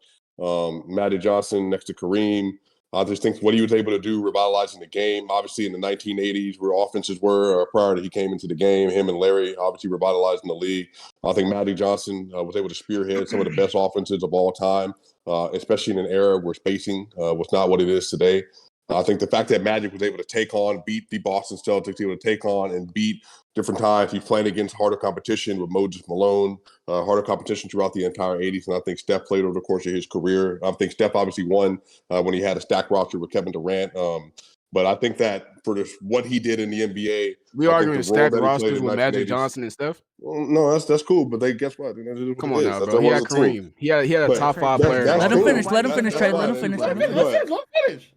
Magic Johnson next to Kareem. I just think what he was able to do revitalizing the game. Obviously, in the 1980s, where offenses were prior to he came into the game, him and Larry obviously revitalizing the league. I think Magic Johnson was able to spearhead some of the best offenses of all time, especially in an era where spacing was not what it is today. I think the fact that Magic was able to beat the Boston Celtics, able to take on and beat different times. He's playing against harder competition with Moses Malone, harder competition throughout the entire 80s. And I think Steph played over the course of his career. I think Steph obviously won when he had a stacked roster with Kevin Durant. But I think that for what he did in the NBA. We arguing stacked rosters with Magic Johnson and Steph? Well, no, that's cool. But guess what? Come on now, bro. He had Kareem. He had a top 5 player. Let him finish, Trey. Let him finish.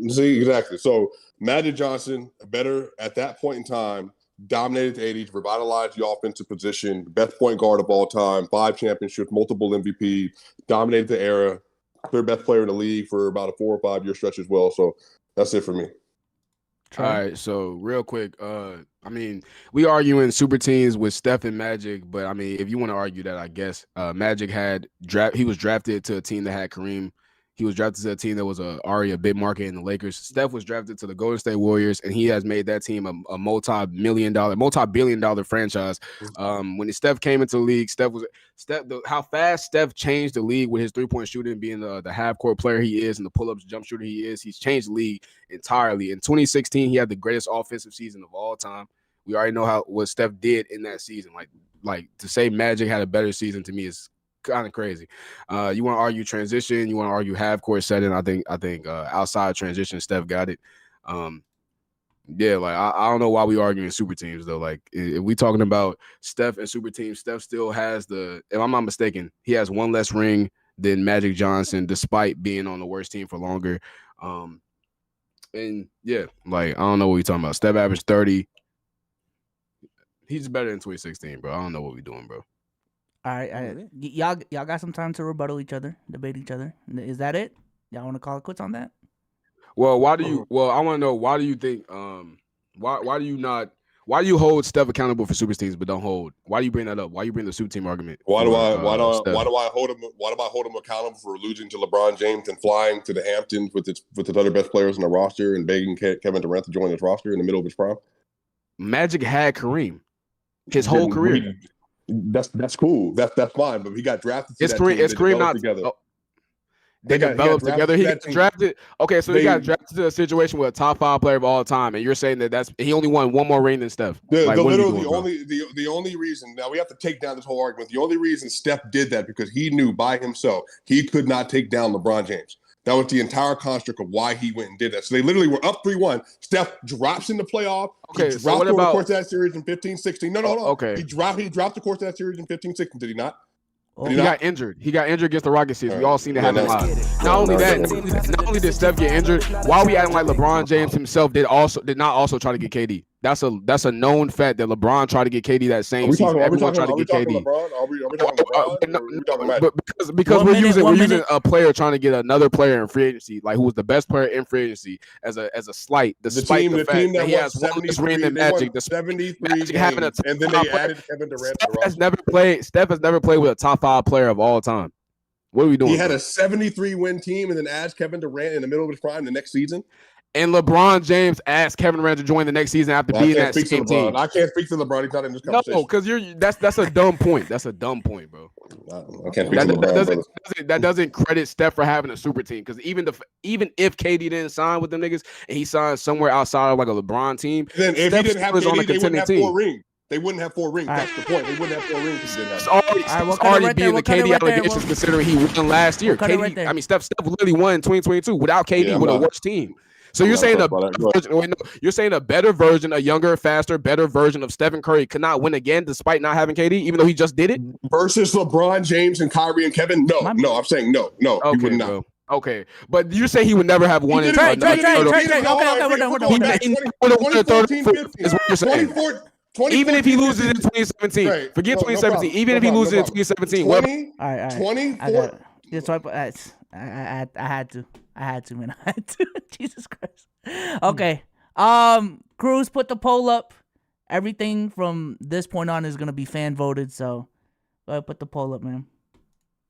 See, exactly. So Magic Johnson, better at that point in time, dominated the 80s, revitalized the offensive position, best point guard of all time, 5 championships, multiple MVP, dominated the era, third best player in the league for about a 4 or 5 year stretch as well. So that's it for me. All right, so real quick, we arguing super teams with Steph and Magic, but if you want to argue that, I guess Magic he was drafted to a team that had Kareem. He was drafted to a team that was already a big market in the Lakers. Steph was drafted to the Golden State Warriors, and he has made that team a multi-billion dollar franchise. When Steph came into the league, how fast Steph changed the league with his 3-point shooting, being the half-court player he is and the pull-ups jump shooter he is. He's changed the league entirely. In 2016, he had the greatest offensive season of all time. We already know what Steph did in that season. Like to say Magic had a better season to me is kind of crazy. You want to argue transition, you want to argue half court setting. I think outside transition, Steph got it. I don't know why we arguing super teams though. Like if we talking about Steph and super teams, Steph still has if I'm not mistaken, he has 1 less ring than Magic Johnson, despite being on the worst team for longer. I don't know what we talking about. Steph averaged 30. He's better than 2016, bro. I don't know what we doing, bro. All right. Y'all got some time to rebuttal each other, debate each other. Is that it? Y'all want to call it quits on that? Well, I want to know, why do you think why do you hold Steph accountable for super teams but don't hold? Why do you bring that up? Why you bring the super team argument? Why do I hold him accountable for losing to LeBron James and flying to the Hamptons with his other best players on the roster and begging Kevin Durant to join his roster in the middle of his prime? Magic had Kareem his whole career. That's cool. That's fine. But he got drafted. It's Kareem not together. They developed together. He got drafted. Okay, so he got drafted to a situation with a top 5 player of all time, and you're saying that he only won 1 more ring than Steph. The only reason, now we have to take down this whole argument. The only reason Steph did that because he knew by himself he could not take down LeBron James. That was the entire construct of why he went and did that. So they literally were up 3-1. Steph drops in the playoff. Okay, he dropped the course of that series in 15-16. No. Okay. He dropped the course of that series in 15-16. Did he not? He got injured. He got injured against the Rockets series. We all seen it happen live. Not only did Steph get injured, why are we acting like LeBron James himself did not also try to get KD? That's a known fact that LeBron tried to get KD that same season. Everyone tried to get KD. LeBron? Are we talking LeBron? Or are we talking Magic? Because we're using a player trying to get another player in free agency, like who was the best player in free agency as a slight, despite the fact that he has one less ring than Magic. The 73 games, and then they added Kevin Durant to the roster. Steph has never played with a top 5 player of all time. What are we doing? He had a 73-win team and then asked Kevin Durant in the middle of his prime the next season. And LeBron James asked Kevin Durant to join the next season after being that same team. I can't speak to LeBron. He's not in this conversation. No, because that's a dumb point. That's a dumb point, bro. I can't speak to LeBron. That doesn't credit Steph for having a super team. Because even if KD didn't sign with them niggas and he signed somewhere outside of like a LeBron team, then if he didn't have KD, they wouldn't have 4 rings. They wouldn't have 4 rings. That's the point. They wouldn't have 4 rings. It's already being the KD allegations considering he won last year. Steph literally won in 2022 without KD with a worse team. So you're saying you're saying a better version, a younger, faster, better version of Stephen Curry could not win again despite not having KD, even though he just did it? Versus LeBron James and Kyrie and Kevin? No, I'm saying no, he would not. Bro. Okay, but you say he would never have won. Trey. Okay, we're done. Even if he loses in 2017, forget 2017. Even if he loses in 2017, all right. I had to, man. I had to. Jesus Christ. Okay. Cruz, put the poll up. Everything from this point on is gonna be fan voted. So, go ahead, put the poll up, man.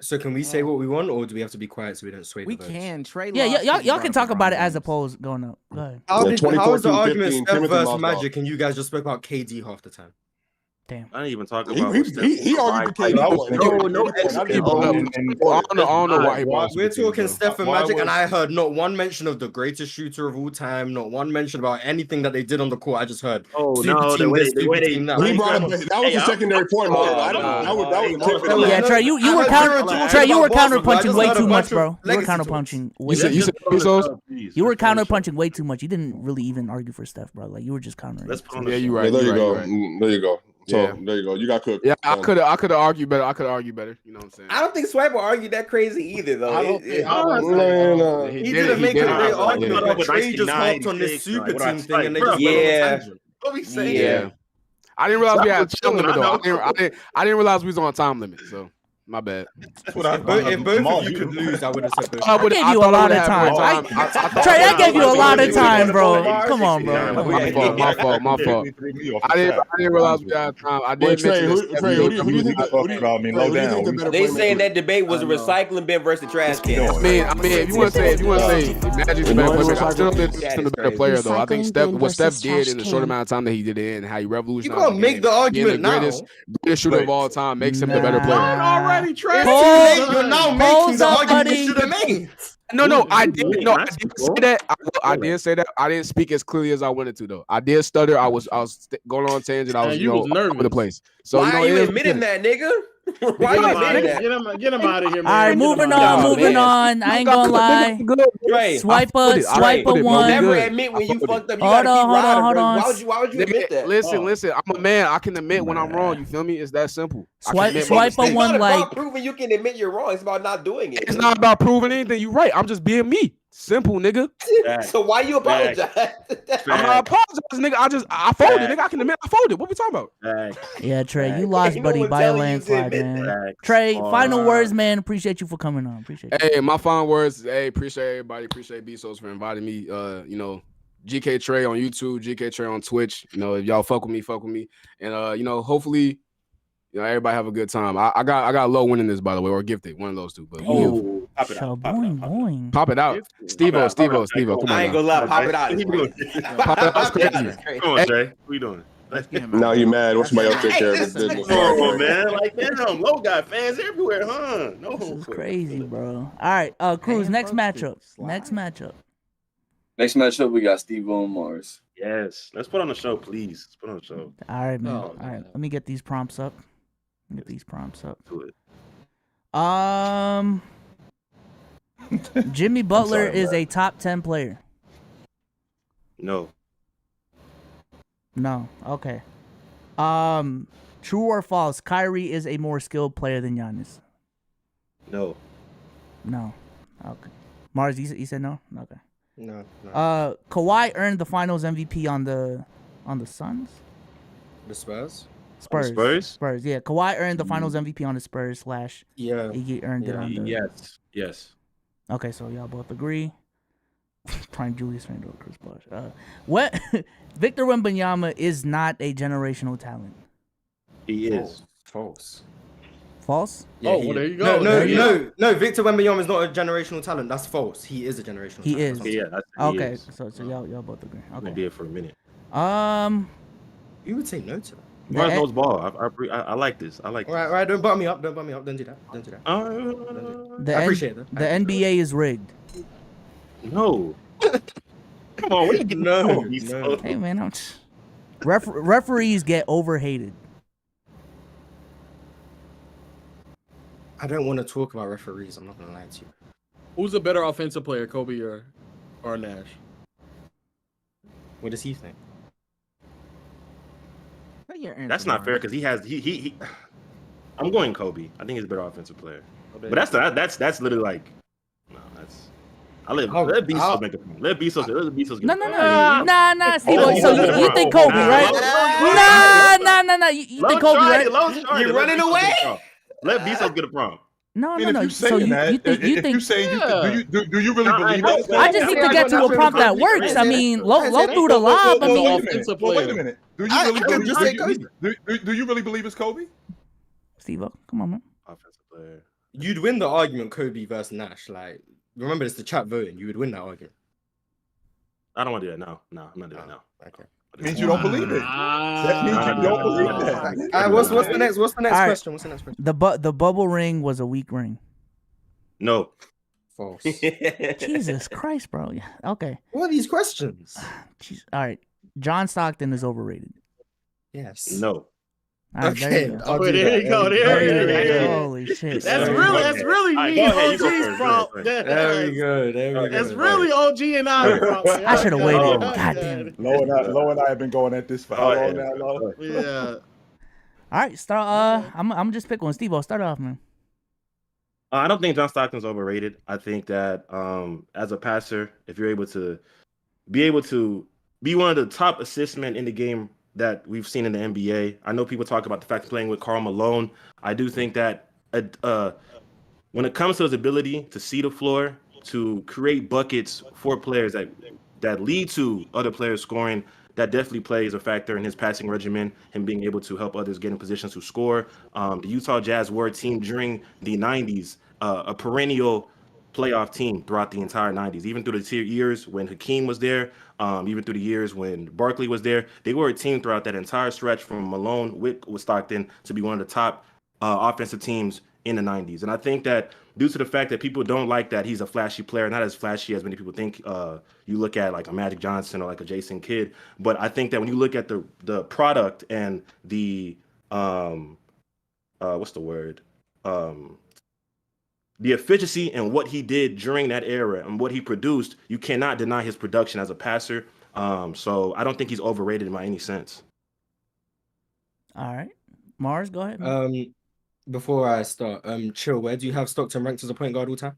So can we say what we want, or do we have to be quiet so we don't sway the votes? We can. Trey. Y'all can talk about it as the polls going up. Go ahead. How was the argument Steph versus Magic, and you guys just spoke about KD half the time? Damn. I didn't even talk about he argued KD. I don't know why he was. We're talking Steph and Magic, and I heard not one mention of the greatest shooter of all time, not one mention about anything that they did on the court. I just heard. Oh no, the way he brought up, that was a secondary point. Yeah, Trey, you were counterpunching way too much, bro. You were counterpunching. You were counterpunching way too much. You didn't really even argue for Steph, bro. Like you were just countering. Yeah, you're right. There you go. There you go. So there you go. You got cooked. Yeah, I could have argued better. You know what I'm saying? I don't think Swiper argued that crazy either, though. He didn't make a great argument. Trey just hopped on this super team thing, and they just went on a tangent. What we saying? Yeah. I didn't realize we had a time limit though. I didn't realize we was on a time limit. So my bad. If both of you could lose, I would have said both. I gave you a lot of time. Trey, I gave you a lot of time, bro. Come on, bro. My fault. I didn't realize we had time. I didn't mention who do you think? They saying that debate was a recycling bin versus the trash can. I mean, if you want to say Magic's the better player, I still think Steph's the better player though. I think what Steph did in the short amount of time that he did it and how he revolutionized. You gonna make the argument now? Greatest shooter of all time makes him the better player. You're now making the argument you should have made. No, I didn't. No, I did say that. I did say that. I didn't speak as clearly as I wanted to, though. I did stutter. I was going on a tangent. I was, all over the place. So why are you admitting that, nigga? Why you admitting that? Get him out of here, man. All right, moving on. I ain't gonna lie. Swipe a one. Never admit when you fucked up. Hold on. Why would you admit that? Listen. I'm a man. I can admit when I'm wrong. You feel me? It's that simple. Swipe a one. It's not about proving you can admit you're wrong. It's about not doing it. It's not about proving anything. You're right. I'm just being me. Simple, nigga. So why you apologize? I'm not apologizing, nigga. I folded, nigga. I can admit I folded. What we talking about? Yeah, Trey, you lost, buddy, by a landslide, man. Trey, final words, man. Appreciate you for coming on. Appreciate you. Hey, my final words. Hey, appreciate everybody. Appreciate Bezos for inviting me. GK Trey on YouTube, GK Trey on Twitch. If y'all fuck with me. And hopefully, everybody have a good time. I got low winning this, by the way, or gifted, one of those two. But pop it out. Pop it out. Steve-O, come on. I ain't gonna lie, pop it out. Pop it out. That's crazy. Come on, Jay. What you doing? Now you mad? What's somebody else take care of this business? Come on, man. Like damn, low guy fans everywhere, huh? No, this is crazy, bro. All right, Cruz. Next matchup, we got Steve-O and Mars. Yes, let's put on the show, please. Let's put on the show. All right, man. All right, let me get these prompts up. Do it. Jimmy Butler is a top 10 player. No. Okay. True or false? Kyrie is a more skilled player than Giannis. No. Okay. Mars, you said no? Okay. No. Kawhi earned the Finals MVP on the on the Suns? The Spurs? Spurs. Yeah, Kawhi earned the Finals MVP on the Spurs / Iggy earned it on the. Yes. Okay, so y'all both agree. Prime Julius Randle, Chris Bosh. What? Victor Wembanyama is not a generational talent. He is. False. False? Yeah, well, there you go. No. Victor Wembanyama is not a generational talent. That's false. He is a generational He talent. is. Yeah. Okay, so y'all both agree. I'm gonna Okay. be it for a minute. You would say no to that. Barnes knows ball. I like this. I like this. Right. Don't butt me up. Don't do that. I appreciate that. The NBA is rigged. No. Come on, what are you getting? No. Hey man, referees get overhated. I don't want to talk about referees. I'm not gonna lie to you. Who's a better offensive player, Kobe or Nash? What does he think? That's not fair because he. I'm going Kobe. I think he's a better offensive player. But that's literally like, no, that's. Let Bezos make a point. Let Bezos get No, Steve. So you think Kobe, right? Nah. You think Kobe, right? You're running away. Let Bezos get a prompt. No. So you think do you really believe that? I just need to get to a prompt that works. I mean, low through the lob. I mean, wait a minute. Do you really believe it's Kobe? Steve, come on, man. Offensive player. You'd win the argument, Kobe versus Nash. Like, remember, it's the chat voting. You would win that argument. I don't want to do that. No, I'm not doing that now. Okay. That means you don't believe it. That means you don't believe that. All right, what's the next question? What's the next question? The bubble ring was a weak ring. No. False. Jesus Christ, bro. Yeah. Okay. What are these questions? Jeez. All right. John Stockton is overrated. Yes. No. All right, there you go. There you go. Holy shit. That's really me. OG's prompt. There we go. That's really OG and I prompt. I should have waited. God damn it. Lo and I have been going at this for how long now, Lo? Yeah. All right, start. I'm just pick one. Steve-O, start off, man. I don't think John Stockton's overrated. I think that as a passer, if you're able to be one of the top assist men in the game that we've seen in the NBA. I know people talk about the fact of playing with Karl Malone. I do think that when it comes to his ability to see the floor, to create buckets for players that lead to other players scoring, that definitely plays a factor in his passing regimen, him being able to help others get in positions to score. The Utah Jazz were a team during the 90s, a perennial playoff team throughout the entire 90s, even through the years when Hakeem was there, even through the years when Barkley was there. They were a team throughout that entire stretch from Malone with Stockton to be one of the top offensive teams in the 90s. And I think that due to the fact that people don't like that he's a flashy player, not as flashy as many people think, you look at like a Magic Johnson or like a Jason Kidd. But I think that when you look at the product and the what's the word? The efficiency and what he did during that era and what he produced, you cannot deny his production as a passer. So I don't think he's overrated by any sense. All right. Mars, go ahead. Man. Before I start, Chill, where do you have Stockton ranked as a point guard all time?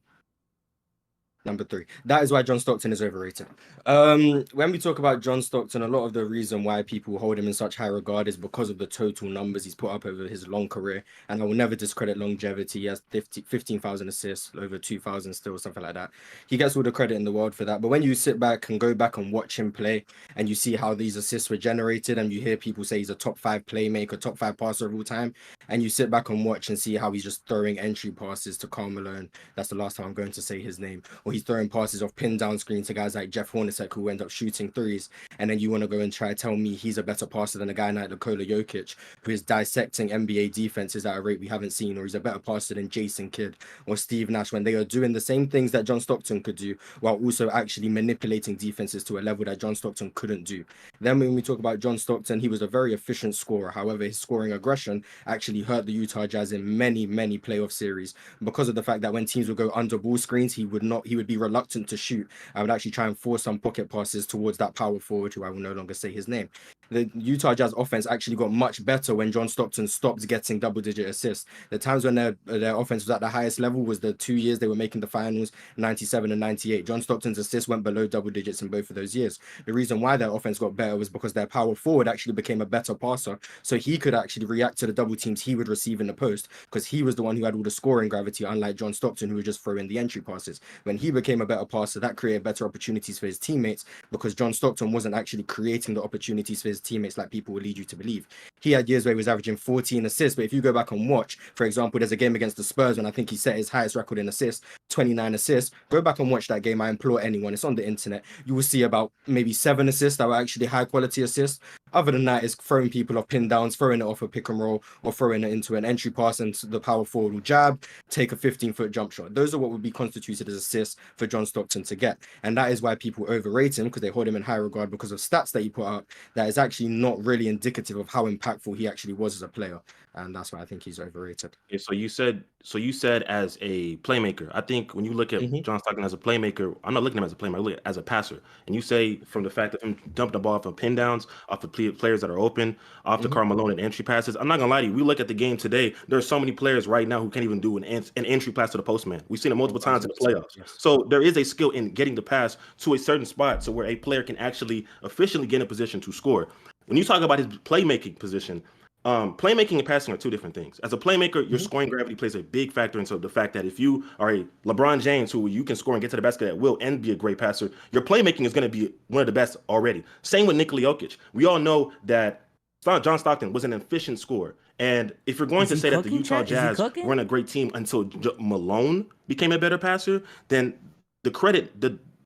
Number 3. That is why John Stockton is overrated. When we talk about John Stockton, a lot of the reason why people hold him in such high regard is because of the total numbers he's put up over his long career. And I will never discredit longevity. He has 15,000 assists, over 2,000 still, something like that. He gets all the credit in the world for that. But when you sit back and go back and watch him play, and you see how these assists were generated, and you hear people say he's a top 5 playmaker, top 5 passer of all time, and you sit back and watch and see how he's just throwing entry passes to Karl Malone. That's the last time I'm going to say his name. Or he's throwing passes off pin down screen to guys like Jeff Hornacek who end up shooting threes, and then you want to go and try to tell me he's a better passer than a guy like Nikola Jokic who is dissecting NBA defenses at a rate we haven't seen, or he's a better passer than Jason Kidd or Steve Nash, when they are doing the same things that John Stockton could do while also actually manipulating defenses to a level that John Stockton couldn't do. Then when we talk about John Stockton, he was a very efficient scorer. However, his scoring aggression actually hurt the Utah Jazz in many playoff series because of the fact that when teams would go under ball screens, he would would be reluctant to shoot and would actually try and force some pocket passes towards that power forward, who I will no longer say his name. The Utah Jazz offense actually got much better when John Stockton stopped getting double-digit assists. The times when their offense was at the highest level was the 2 years they were making the finals, 97 and 98. John Stockton's assists went below double digits in both of those years. The reason why their offense got better was because their power forward actually became a better passer, so he could actually react to the double teams he would receive in the post, because he was the one who had all the scoring gravity, unlike John Stockton, who would just throw in the entry passes. When he became a better passer, that created better opportunities for his teammates, because John Stockton wasn't actually creating the opportunities for his teammates like people would lead you to believe. He had years where he was averaging 14 assists, but if you go back and watch, for example, there's a game against the Spurs when I think he set his highest record in assists, 29 assists. Go back and watch that game. I implore anyone, it's on the internet. You will see about maybe 7 assists that were actually high quality assists. Other than that, it's throwing people off pin downs, throwing it off a pick and roll, or throwing it into an entry pass, and the power forward will jab, take a 15-foot jump shot. Those are what would be constituted as assists for John Stockton to get. And that is why people overrate him, because they hold him in high regard because of stats that he put up that is actually not really indicative of how impactful he actually was as a player. And that's why I think he's overrated. Okay, so you said as a playmaker. I think when you look at John Stockton as a playmaker, I'm not looking at him as a playmaker, I look at him as a passer. And you say from the fact of him dumping the ball off of pin downs, off of players that are open, off the Karl Malone and entry passes. I'm not gonna lie to you. We look at the game today. There are so many players right now who can't even do an entry pass to the postman. We've seen it multiple times in the playoffs. Yes. So there is a skill in getting the pass to a certain spot, so where a player can actually efficiently get in a position to score. When you talk about his playmaking position, playmaking and passing are two different things. As a playmaker, your scoring gravity plays a big factor into the fact that if you are a LeBron James who you can score and get to the basket at will and be a great passer, your playmaking is going to be one of the best already. Same with Nikola Jokic. We all know that John Stockton was an efficient scorer. And if you're going to say that the Utah Jazz weren't a great team until Malone became a better passer, then the credit,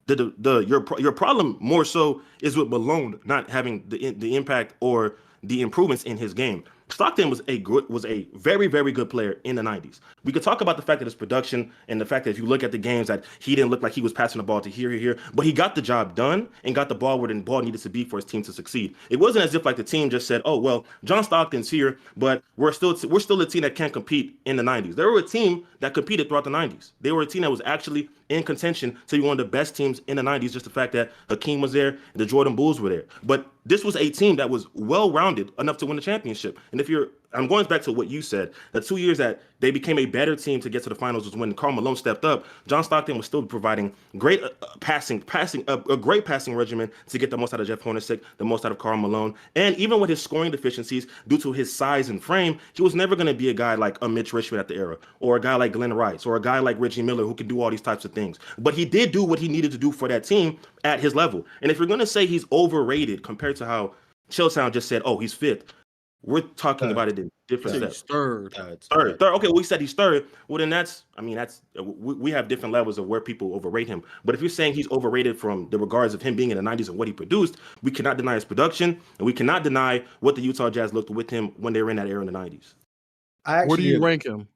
your problem more so is with Malone not having the impact or the improvements in his game. Stockton was a very, very good player in the 90s. We could talk about the fact that his production and the fact that if you look at the games that he didn't look like he was passing the ball to here, but he got the job done and got the ball where the ball needed to be for his team to succeed. It wasn't as if like the team just said, oh, well, John Stockton's here, but we're still a team that can't compete in the 90s. They were a team that competed throughout the 90s. They were a team that was actually in contention to be one of the best teams in the 90s, just the fact that Hakeem was there and the Jordan Bulls were there. But this was a team that was well-rounded enough to win the championship. And I'm going back to what you said, the 2 years that they became a better team to get to the finals was when Karl Malone stepped up. John Stockton was still providing great a great passing regimen to get the most out of Jeff Hornacek, the most out of Karl Malone. And even with his scoring deficiencies, due to his size and frame, he was never going to be a guy like a Mitch Richmond at the era, or a guy like Glenn Rice, or a guy like Reggie Miller who could do all these types of things. But he did do what he needed to do for that team at his level. And if you're going to say he's overrated compared to how Chillsound just said, oh, he's fifth, we're talking about it in different steps. Third. Okay, we said he's third. Well, then we have different levels of where people overrate him. But if you're saying he's overrated from the regards of him being in the 90s and what he produced, we cannot deny his production, and we cannot deny what the Utah Jazz looked with him when they were in that era in the 90s. Where do you rank him?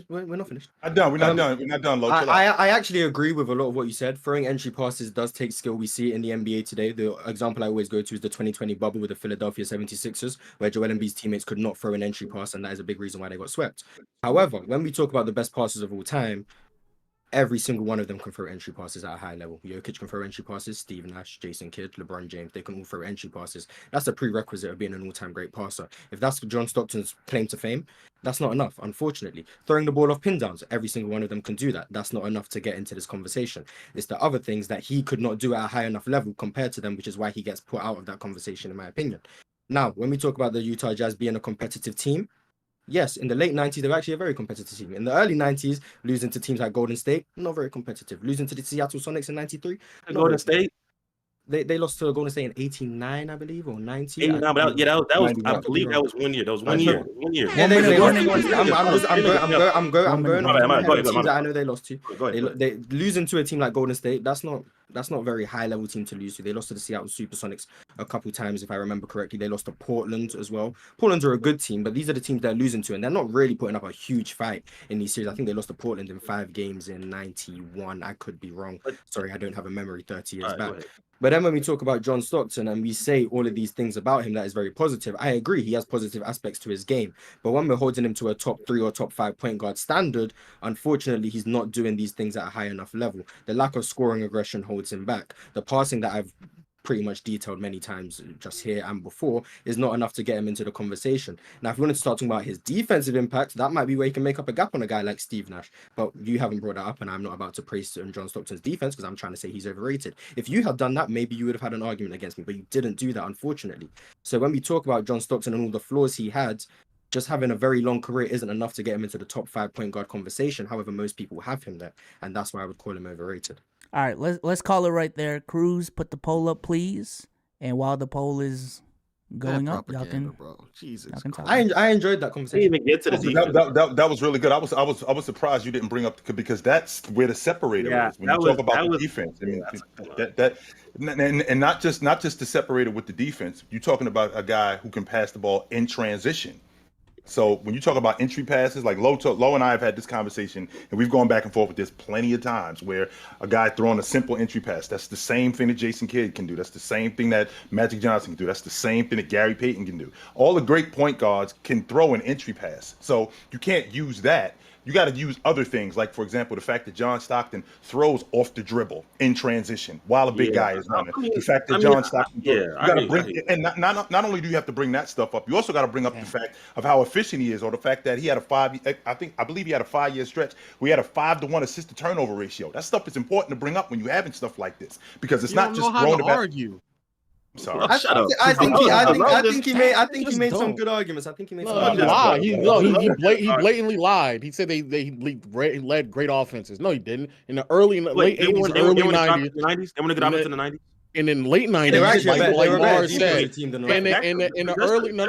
We're not finished. We're not done. We're not done. Low. I actually agree with a lot of what you said. Throwing entry passes does take skill. We see it in the NBA today. The example I always go to is the 2020 bubble with the Philadelphia 76ers, where Joel Embiid's teammates could not throw an entry pass, and that is a big reason why they got swept. However, when we talk about the best passers of all time, every single one of them can throw entry passes at a high level. Jokic can throw entry passes, Steve Nash, Jason Kidd, LeBron James, they can all throw entry passes. That's a prerequisite of being an all-time great passer. If that's John Stockton's claim to fame, that's not enough, unfortunately. Throwing the ball off pin downs, every single one of them can do that. That's not enough to get into this conversation. It's the other things that he could not do at a high enough level compared to them, which is why he gets put out of that conversation, in my opinion. Now, when we talk about the Utah Jazz being a competitive team, yes, in the late 90s, they were actually a very competitive team. In the early 90s, losing to teams like Golden State, not very competitive. Losing to the Seattle Sonics in 93. Golden State? They lost to Golden State in 89, I believe, or 90. I believe that was 1 year. That was 1 year. 1 year. Yeah, I'm going on. I know they lost to. They losing to a team like Golden State. That's not a very high level team to lose to. They lost to the Seattle Supersonics a couple times, if I remember correctly. They lost to Portland as well. Portland are a good team, but these are the teams they're losing to, and they're not really putting up a huge fight in these series. I think they lost to Portland in 5 games in 91. I could be wrong. Sorry, I don't have a memory 30 years back. But then when we talk about John Stockton and we say all of these things about him that is very positive, I agree. He has positive aspects to his game. But when we're holding him to a top 3 or top 5 point guard standard, unfortunately, he's not doing these things at a high enough level. The lack of scoring aggression holds him back. The passing that I've pretty much detailed many times just here and before is not enough to get him into the conversation. Now, if you wanted to start talking about his defensive impact, that might be where he can make up a gap on a guy like Steve Nash. But you haven't brought that up, and I'm not about to praise John Stockton's defense because I'm trying to say he's overrated. If you had done that, maybe you would have had an argument against me, but you didn't do that, unfortunately. So when we talk about John Stockton and all the flaws he had, just having a very long career isn't enough to get him into the top 5 point guard conversation. However, most people have him there, and that's why I would call him overrated. All right, let's call it right there. Cruz, put the poll up, please. And while the poll is going up, y'all can, Jesus, y'all can talk. I enjoyed that conversation. Even get to the defense. That was really good. I was surprised you didn't bring up because that's where the separator is when you talk about the defense. I mean, and not just the separator with the defense. You're talking about a guy who can pass the ball in transition. So when you talk about entry passes, like Lo and I have had this conversation, and we've gone back and forth with this plenty of times, where a guy throwing a simple entry pass, that's the same thing that Jason Kidd can do. That's the same thing that Magic Johnson can do. That's the same thing that Gary Payton can do. All the great point guards can throw an entry pass. So you can't use that. You got to use other things, like, for example, the fact that John Stockton throws off the dribble in transition while a big guy is running. The fact that John Stockton, you got to bring, and not only do you have to bring that stuff up, you also got to bring up the fact of how efficient he is, or the fact that he had I believe he had a 5-year stretch. We had a 5-to-1 assist to turnover ratio. That stuff is important to bring up when you're having stuff like this, because it's not just throwing the argue. Sorry. I think he made some good arguments. I think he made some. He blatantly lied. He said he led great offenses. No, he didn't. In the late 80s, early 90s. They want to get up into the 90s. And in late 90s, like Mars said, in the early in the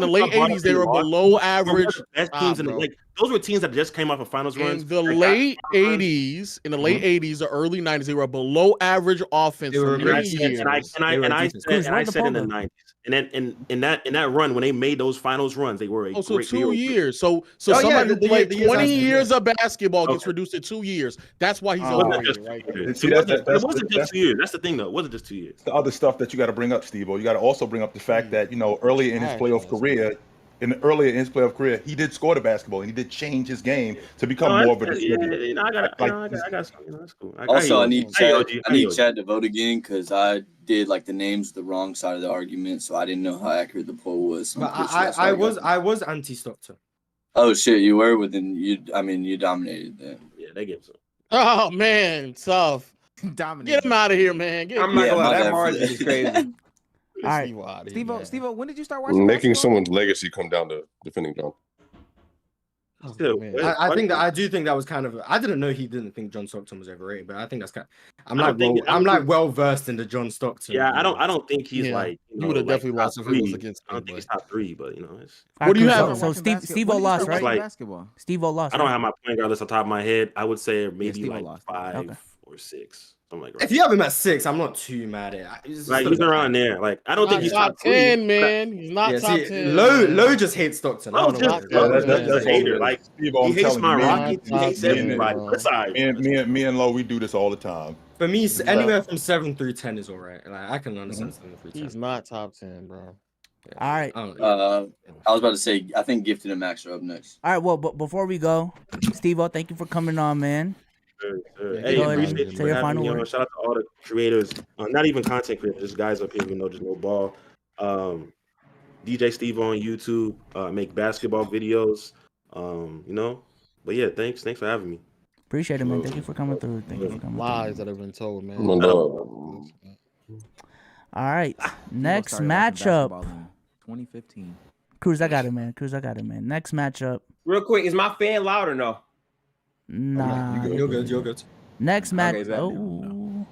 late 80s, they were below average. Best teams in the league. Those were teams that just came off of finals runs. In the late 80s, the early 90s, they were below average offense for many years. And I said in the 90s. And then in that run, when they made those finals runs, they were a great 2 years. So somebody who played 20 years of basketball gets reduced to 2 years. That's why he's overrated, right? It wasn't just 2 years. That's the thing, though. It wasn't just 2 years. The other stuff that you got to bring up, Steve-O, you got to also bring up the fact that, earlier in his playoff career, he did score the basketball and he did change his game to become more of a distributor. I got something. That's cool. Also, I need Chad to vote again because I did the names the wrong side of the argument, so I didn't know how accurate the poll was. So but I was anti-Stockton. Oh shit, you were within you. I mean, you dominated them. Yeah, they gave some. Oh man, tough. Dominated. Get him out of here, man. I'm not gonna lie, that margin is crazy. All right, Steve-O, when did you start watching? Making someone's legacy come down to defending John. Still, I do think that was kind of. I didn't know he didn't think John Stockton was overrated, but I think that's kind of. I'm well versed in the John Stockton. Yeah, I don't think he's like. You would have definitely lost if he was against. I don't think he's top 3, but it's. What do you have? So Steve-O lost, right? Steve-O lost. I don't have my point guard list on top of my head. I would say maybe 5 or 6. Like if you have him at 6, I'm not too mad at it. He's around there. I don't think he's top 10, man. He's not top 10. Low just hates Stockton. I don't know. That's a hater. He hates my Rockets. He hates everybody. Me and Lo, we do this all the time. For me, anywhere from 7 through 10 is all right. I can understand 7 through 10. He's not top 10, bro. All right. I was about to say, I think Gifted and Max are up next. All right. Well, but before we go, Steve-O, thank you for coming on, man. Hey, appreciate you for having me on. Shout out to all the creators, not even content creators, just guys up here who know just no ball. DJ Steve on YouTube, make basketball videos, But yeah, thanks for having me. Appreciate it, man. Thank you for coming through. Lies that have been told, man. All right, next matchup. 2015. Cruz, I got it, man. Next matchup. Real quick, is my fan loud or no? Nah. You're good. Next match. Okay,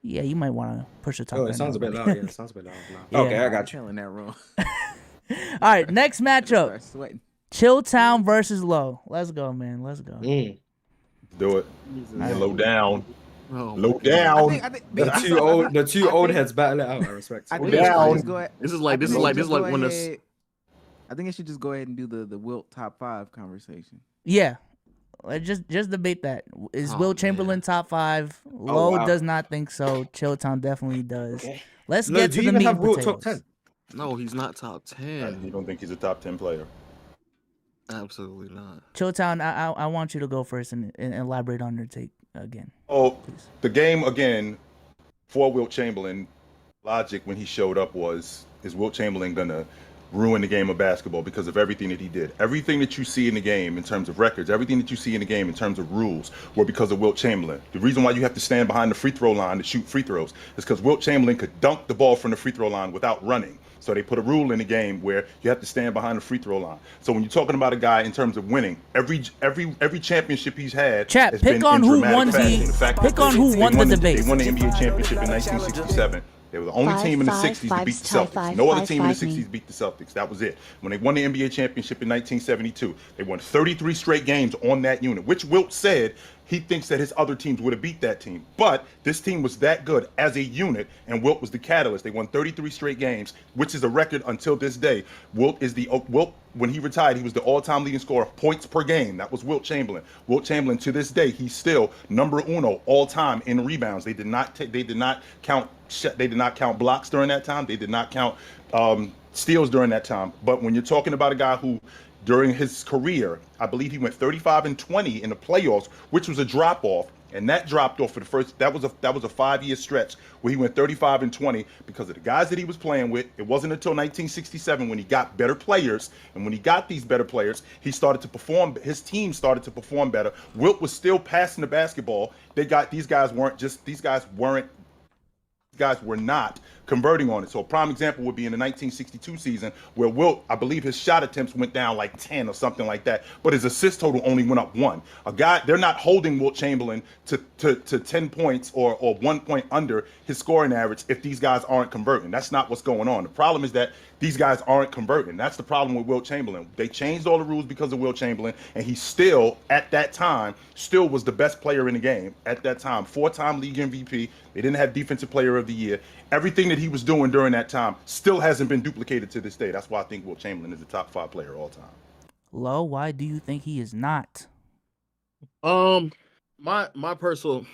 yeah, you might want to push the top. Oh, it sounds a bit loud. Yeah, it sounds a bit loud. Yeah. Okay, I got you. In that room. All right, next matchup. Chilltown versus Low. Let's go, man. Let's go. Do it. Low down. Low down. I think The two old heads battle it out. I respect. I Low think down. this is like when this. I think I should just go ahead and do the Wilt top 5 conversation. Yeah. Just debate that. Is Wilt Chamberlain top 5? Low does not think so. Chilltown definitely does. Okay. Let's get to the meat and potatoes. Top 10? No, he's not top 10. You don't think he's a top 10 player? Absolutely not. Chilltown, I want you to go first and elaborate on your take again. Oh, please. The game again for Wilt Chamberlain, logic when he showed up is Wilt Chamberlain gonna ruin the game of basketball because of everything that he did? Everything that you see in the game in terms of records, everything that you see in the game in terms of rules were because of Wilt Chamberlain. The reason why you have to stand behind the free throw line to shoot free throws is because Wilt Chamberlain could dunk the ball from the free throw line without running. So they put a rule in the game where you have to stand behind the free throw line. So when you're talking about a guy in terms of winning, every championship he's had has been in dramatic fashion. Pick on who won the debate. They won the NBA championship in 1967. They were the only team in the 60s to beat the Celtics. No other team in the 60s beat the Celtics. That was it. When they won the NBA championship in 1972, they won 33 straight games on that unit, which Wilt said he thinks that his other teams would have beat that team. But this team was that good as a unit, and Wilt was the catalyst. They won 33 straight games, which is a record until this day. Wilt, when he retired, he was the all-time leading scorer of points per game. That was Wilt Chamberlain. Wilt Chamberlain, to this day, he's still number uno all-time in rebounds. They did not count blocks during that time. They did not count steals during that time. But when you're talking about a guy who, during his career, I believe he went 35-20 in the playoffs, which was a drop-off, and that dropped off for the first. That was a 5-year stretch where he went 35-20 because of the guys that he was playing with. It wasn't until 1967 when he got better players, and when he got these better players, he started to perform. His team started to perform better. Wilt was still passing the basketball. These guys were not converting on it. So a prime example would be in the 1962 season where Wilt, I believe his shot attempts went down like 10 or something like that, but his assist total only went up 1. They're not holding Wilt Chamberlain to 10 points or 1 point under his scoring average if these guys aren't converting. That's not what's going on. The problem is that these guys aren't converting. That's the problem with Wilt Chamberlain. They changed all the rules because of Wilt Chamberlain, and he still, at that time, was the best player in the game at that time. 4-time league MVP. They didn't have Defensive Player of the Year. Everything that he was doing during that time still hasn't been duplicated to this day. That's why I think Wilt Chamberlain is a top 5 player all time. Lo, why do you think he is not? My personal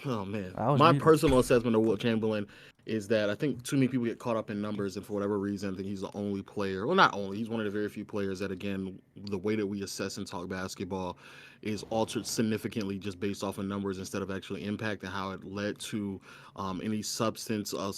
personal assessment of Wilt Chamberlain is that I think too many people get caught up in numbers, and for whatever reason, I think he's the only player. Well, not only, he's one of the very few players that, again, the way that we assess and talk basketball is altered significantly just based off of numbers instead of actually impact and how it led to any substance of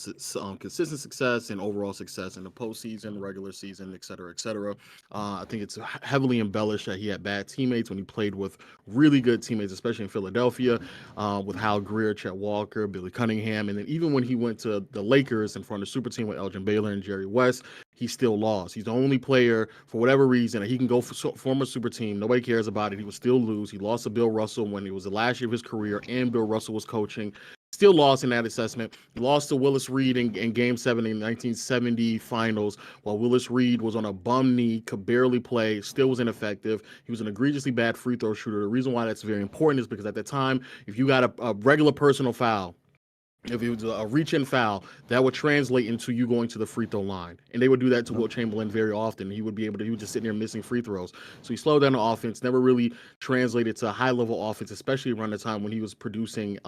consistent success and overall success in the postseason, regular season, et cetera, et cetera. I think it's heavily embellished that he had bad teammates when he played with really good teammates, especially in Philadelphia, with Hal Greer, Chet Walker, Billy Cunningham. And then even when he went to the Lakers and formed a super team with Elgin Baylor and Jerry West, he still lost. He's the only player, for whatever reason, that he can go form a super team. Nobody cares about it. He would still lose. He lost to Bill Russell when it was the last year of his career and Bill Russell was coaching. Still lost in that assessment. He lost to Willis Reed in Game 7 in the 1970 finals while Willis Reed was on a bum knee, could barely play, still was ineffective. He was an egregiously bad free throw shooter. The reason why that's very important is because at the time, if you got a regular personal foul, if it was a reach-in foul, that would translate into you going to the free throw line. And they would do that to Wilt Chamberlain very often. He would just sit there missing free throws. So he slowed down the offense, never really translated to a high-level offense, especially around the time when he was producing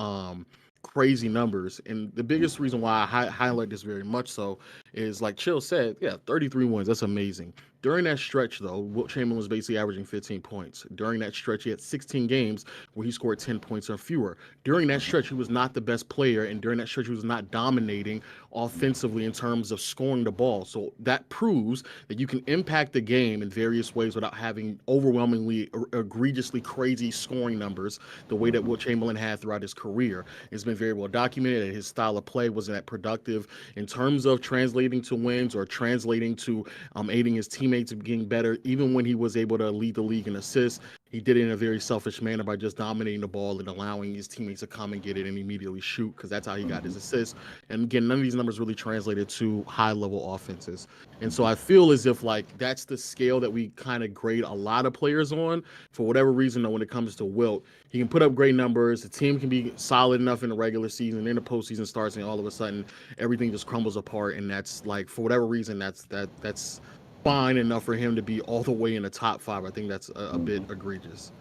crazy numbers. And the biggest reason why I highlight this very much so is, like Chill said, 33 wins. That's amazing. During that stretch, though, Wilt Chamberlain was basically averaging 15 points. During that stretch, he had 16 games where he scored 10 points or fewer. During that stretch, he was not the best player, and during that stretch, he was not dominating offensively in terms of scoring the ball. So that proves that you can impact the game in various ways without having overwhelmingly, egregiously crazy scoring numbers the way that Wilt Chamberlain had throughout his career. It's been very well documented that his style of play wasn't that productive in terms of translating to wins or translating to aiding his teammates teammates getting better. Even when he was able to lead the league in assists, he did it in a very selfish manner by just dominating the ball and allowing his teammates to come and get it and immediately shoot, because that's how he got his assists. And again, none of these numbers really translated to high-level offenses. And so I feel as if like that's the scale that we kind of grade a lot of players on. For whatever reason, though, when it comes to Wilt, he can put up great numbers. The team can be solid enough in the regular season. Then the postseason starts, and all of a sudden, everything just crumbles apart. And that's like, for whatever reason, that's fine enough for him to be all the way in the top 5. I think that's a bit egregious.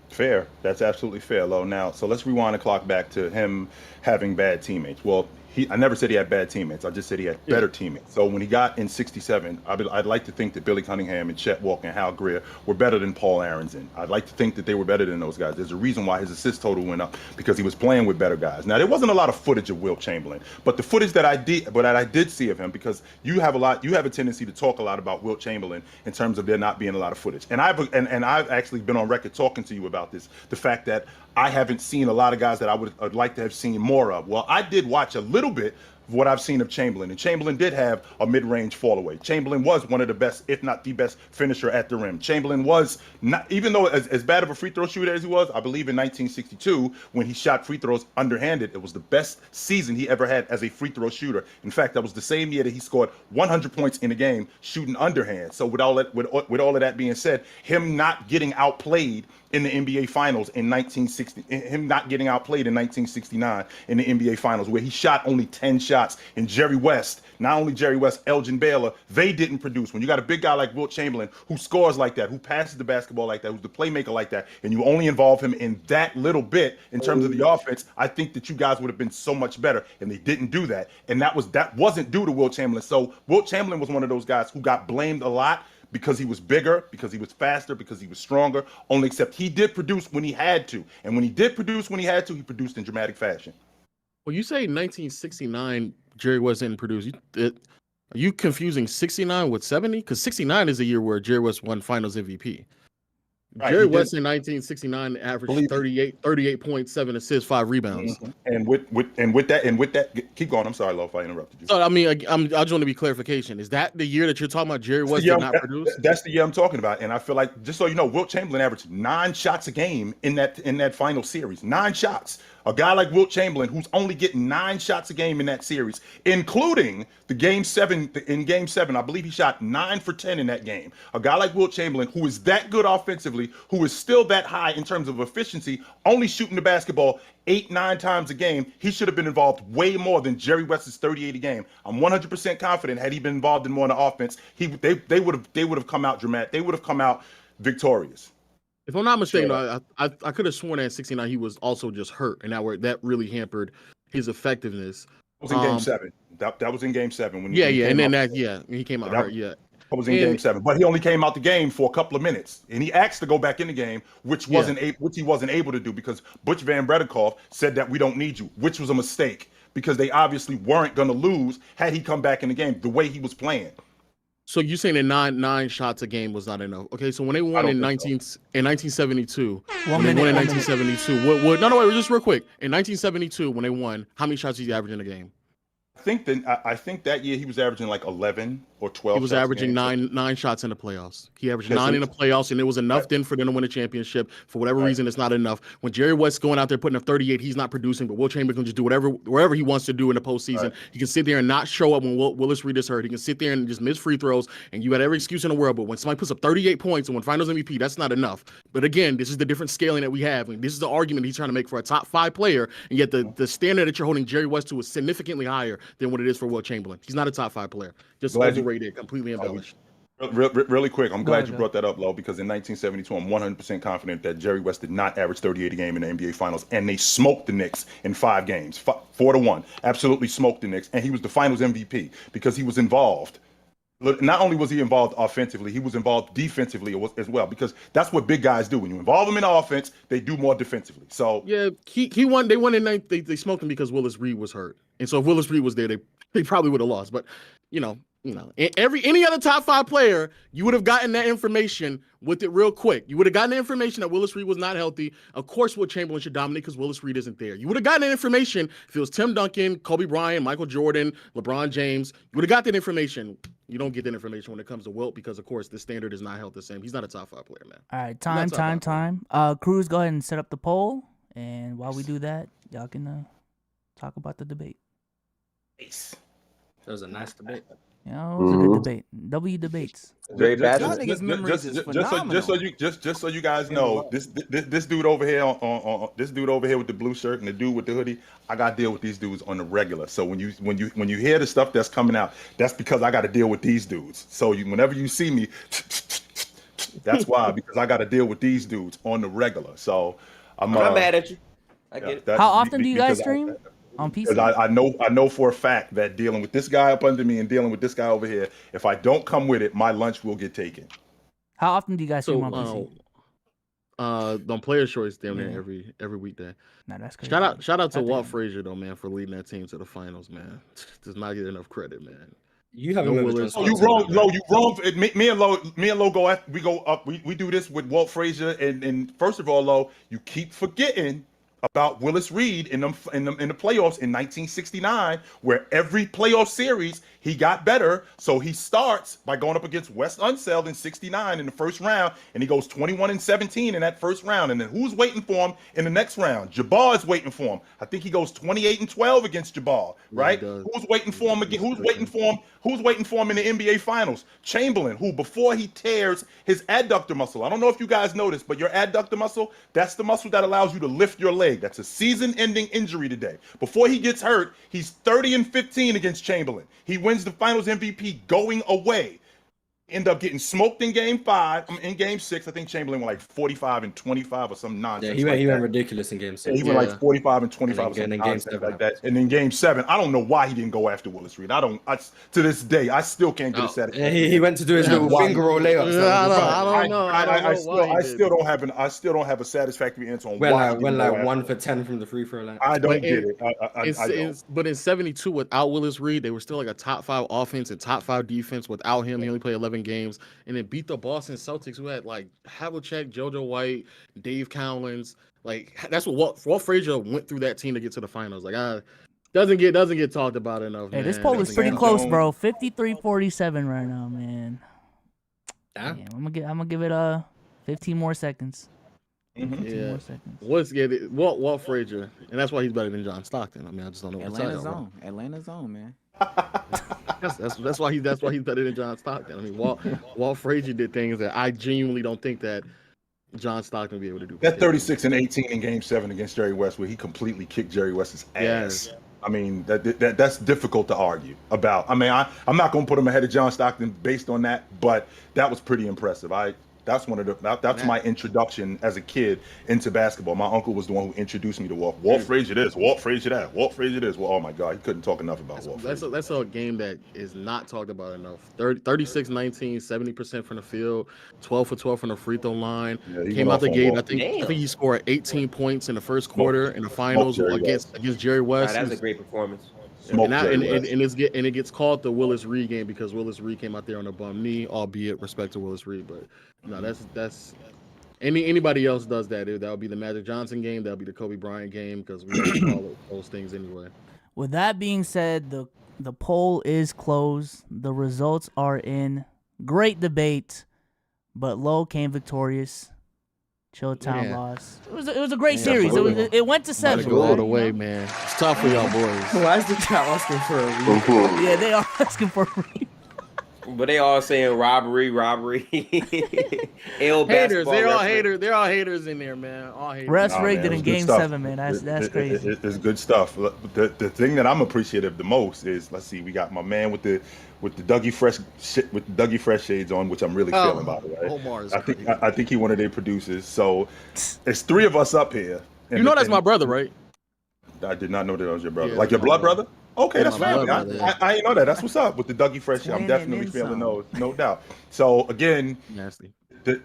Fair. That's absolutely fair, Lo. Now, so let's rewind the clock back to him having bad teammates. Well, I never said he had bad teammates. I just said he had better teammates. So when he got in 67, I'd like to think that Billy Cunningham and Chet Walker and Hal Greer were better than Paul Aronson. I'd like to think that they were better than those guys. There's a reason why his assist total went up, because he was playing with better guys. Now, there wasn't a lot of footage of Wilt Chamberlain, but the footage that I did see of him, because you have a tendency to talk a lot about Wilt Chamberlain in terms of there not being a lot of footage. And I've actually been on record talking to you about this, the fact that I haven't seen a lot of guys that I'd like to have seen more of. Well, I did watch a little bit of what I've seen of Chamberlain, and Chamberlain did have a mid-range fall away. Chamberlain was one of the best, if not the best, finisher at the rim. Chamberlain was not, even though as bad of a free throw shooter as he was, I believe in 1962 when he shot free throws underhanded, it was the best season he ever had as a free throw shooter. In fact, that was the same year that he scored 100 points in a game shooting underhand. So with all of that being said, him not getting outplayed in the NBA Finals in 1960, him not getting outplayed in 1969 in the NBA Finals, where he shot only 10 shots, and Jerry West, not only Jerry West, Elgin Baylor, they didn't produce. When you got a big guy like Wilt Chamberlain who scores like that, who passes the basketball like that, who's the playmaker like that, and you only involve him in that little bit in terms of the offense, I think that you guys would have been so much better, and they didn't do that. And that wasn't due to Wilt Chamberlain. So Wilt Chamberlain was one of those guys who got blamed a lot because he was bigger, because he was faster, because he was stronger, only except he did produce when he had to. And when he did produce when he had to, he produced in dramatic fashion. Well, you say 1969, Jerry West didn't produce. Are you confusing 69 with 70? Because 69 is the year where Jerry West won Finals MVP. Right, Jerry West in 1969 averaged 38.7 assists, 5 rebounds. Mm-hmm. And with that, keep going. I'm sorry, Lo, if I interrupted you. So I mean, I just want to be clarification. Is that the year that you're talking about? Jerry West did not produce. That's the year I'm talking about. And I feel like, just so you know, Wilt Chamberlain averaged 9 shots a game in that final series. 9 shots. A guy like Wilt Chamberlain, who's only getting 9 shots a game in that series, including the Game 7. In Game 7, I believe he shot 9 for 10 in that game. A guy like Wilt Chamberlain, who is that good offensively, who is still that high in terms of efficiency, only shooting the basketball 8-9 times a game, he should have been involved way more than Jerry West's 38 a game. I'm 100% confident had he been involved in more in the offense, they would have come out dramatic. They would have come out victorious. If I'm not mistaken, I could have sworn that in 69 he was also just hurt, and that really hampered his effectiveness. That was in Game 7. That was in Game 7 when he came out hurt. Yeah, that was in Game 7, but he only came out the game for a couple of minutes, and he asked to go back in the game, which he wasn't able to do because Butch Van Bredekoff said that we don't need you, which was a mistake because they obviously weren't going to lose had he come back in the game the way he was playing. So you're saying that nine shots a game was not enough? Okay, so when they won in 1972, just real quick, in 1972 when they won, how many shots did he average in a game? I think that year he was averaging like 11 or 12. He was averaging nine shots in the playoffs. He averaged 9 in the playoffs, and it was enough then for them to win a championship. For whatever reason, it's not enough. When Jerry West's going out there putting up 38, he's not producing, but Wilt Chamberlain can just do wherever he wants to do in the postseason. Right. He can sit there and not show up when Willis Reed is hurt. He can sit there and just miss free throws, and you got every excuse in the world. But when somebody puts up 38 points and win Finals MVP, that's not enough. But again, this is the different scaling that we have. And this is the argument he's trying to make for a top 5 player, and yet the standard that you're holding Jerry West to is significantly higher than what it is for Wilt Chamberlain. He's not a top 5 player. Just overrated, completely embellished. Really quick, I'm glad you brought that up, Lo, because in 1972, I'm 100% confident that Jerry West did not average 38 a game in the NBA Finals, and they smoked the Knicks in 5 games, 4-1. Absolutely smoked the Knicks, and he was the Finals MVP because he was involved. Not only was he involved offensively, he was involved defensively as well, because that's what big guys do. When you involve them in offense, they do more defensively. So yeah, he won. They won in 9. They smoked him because Willis Reed was hurt, and so if Willis Reed was there, they probably would have lost. But any other top 5 player, you would have gotten that information with it real quick. You would have gotten the information that Willis Reed was not healthy. Of course, Wilt Chamberlain should dominate because Willis Reed isn't there. You would have gotten that information if it was Tim Duncan, Kobe Bryant, Michael Jordan, LeBron James. You would have got that information You don't get that information when it comes to Wilt because, of course, the standard is not held the same. He's not a top 5 player, man. All right, time. Cruz, go ahead and set up the poll, and while we do that, y'all can talk about the debate. That was a nice debate. You know, it was a good debate. W debates. Just so you guys know, this dude over here on this dude over here with the blue shirt and the dude with the hoodie, I got to deal with these dudes on the regular. So when you hear the stuff that's coming out, that's because I got to deal with these dudes. So whenever you see me, that's why, because I got to deal with these dudes on the regular. So I'm not mad at you. I get it. How often do you guys stream? On PC? Because I know for a fact that dealing with this guy up under me and dealing with this guy over here, if I don't come with it, my lunch will get taken. How often do you guys stream on PC? On Player's Choice down there every weekday. Nah, that's crazy. Shout out to Walt Frazier though, man, for leading that team to the finals, man. Does not get enough credit, man. You haven't. You wrong, Lo. You wrong. Me and Lo go up. We go up. We do this with Walt Frazier, and first of all, Lo, you keep forgetting about Willis Reed in the playoffs in 1969, where every playoff series he got better. So he starts by going up against Wes Unseld in 69 in the first round, and he goes 21-17 in that first round. And then who's waiting for him in the next round? Jabbar is waiting for him. I think he goes 28-12 against Jabbar, right? Who's waiting for him again? Who's waiting for him? Who's waiting for him in the NBA Finals? Chamberlain, who before he tears his adductor muscle. I don't know if you guys know this, but your adductor muscle, that's the muscle that allows you to lift your leg. That's a season-ending injury today. Before he gets hurt, he's 30-15 against Chamberlain. He wins the Finals MVP going away. End up getting smoked in Game 5. In Game 6, I think Chamberlain went like 45-25 or some nonsense. Yeah, he went ridiculous in Game 6. He went like 45-25 and then Game 7 like that. And in Game 7, I don't know why he didn't go after Willis Reed. To this day, I still can't get a satisfaction. He went to do his little finger roll layups. I don't know. I still don't have a satisfactory answer on why. Went like 1 for 10 from the free throw line. I don't get it. But in 72, without Willis Reed, they were still like a top 5 offense and top 5 defense. Without him, he only played 11 games, and then beat the Boston Celtics, who had like Havlicek, JoJo White, Dave Cowlins. Like that's what Walt Frazier went through that team to get to the finals. Like doesn't get talked about enough. Hey, man. this poll is pretty close, bro. 53-47 right now, man. Damn. Yeah, I'm gonna give it 15 more seconds. 15 more seconds. Walt Frazier, and that's why he's better than John Stockton. I mean, I just don't know what to tell you. Atlanta zone, man. That's why he's better than John Stockton. I mean, Walt Frazier did things that I genuinely don't think that John Stockton would be able to do. That 36-18 in Game 7 against Jerry West, where he completely kicked Jerry West's ass. Yes. I mean, that's difficult to argue about. I mean, I'm not going to put him ahead of John Stockton based on that, but that was pretty impressive. That's my introduction as a kid into basketball. My uncle was the one who introduced me to Walt Frazier this, Walt Frazier that, Walt Frazier this. Well, oh my God, he couldn't talk enough about Walt Frazier. That's a game that is not talked about enough. 36-19, 70% from the field, 12 for 12 from the free throw line. Yeah, came out the gate. I think he scored 18 points in the first quarter in the finals against Jerry West. That was a great performance. And it gets called the Willis Reed game because Willis Reed came out there on a bum knee, albeit respect to Willis Reed. But no, that's anybody else does that. That would be the Magic Johnson game. That would be the Kobe Bryant game because we don't call those things anyway. With that being said, the poll is closed. The results are in. Great debate, but Low came victorious. Chilltown lost. It was a great series. It went to 7. Go all the way, man. It's tough for y'all boys. Why is the chat asking for a read? Yeah, they are asking for a read. But they all saying robbery. Haters, they're all haters. They're all haters in there, man. All haters. Rest rigged it in Game 7, man. That's crazy. It's good stuff. The thing that I'm appreciative the most is, let's see, we got my man with the Dougie Fresh shades on, which I'm really feeling, by the way. I think he one of their producers. So it's 3 of us up here. You know that's my brother, right? I did not know that was your brother. Like your blood brother? Okay, that's family. I didn't know that. That's what's up with the Dougie Fresh. I'm definitely feeling those, no doubt. So again, nasty. The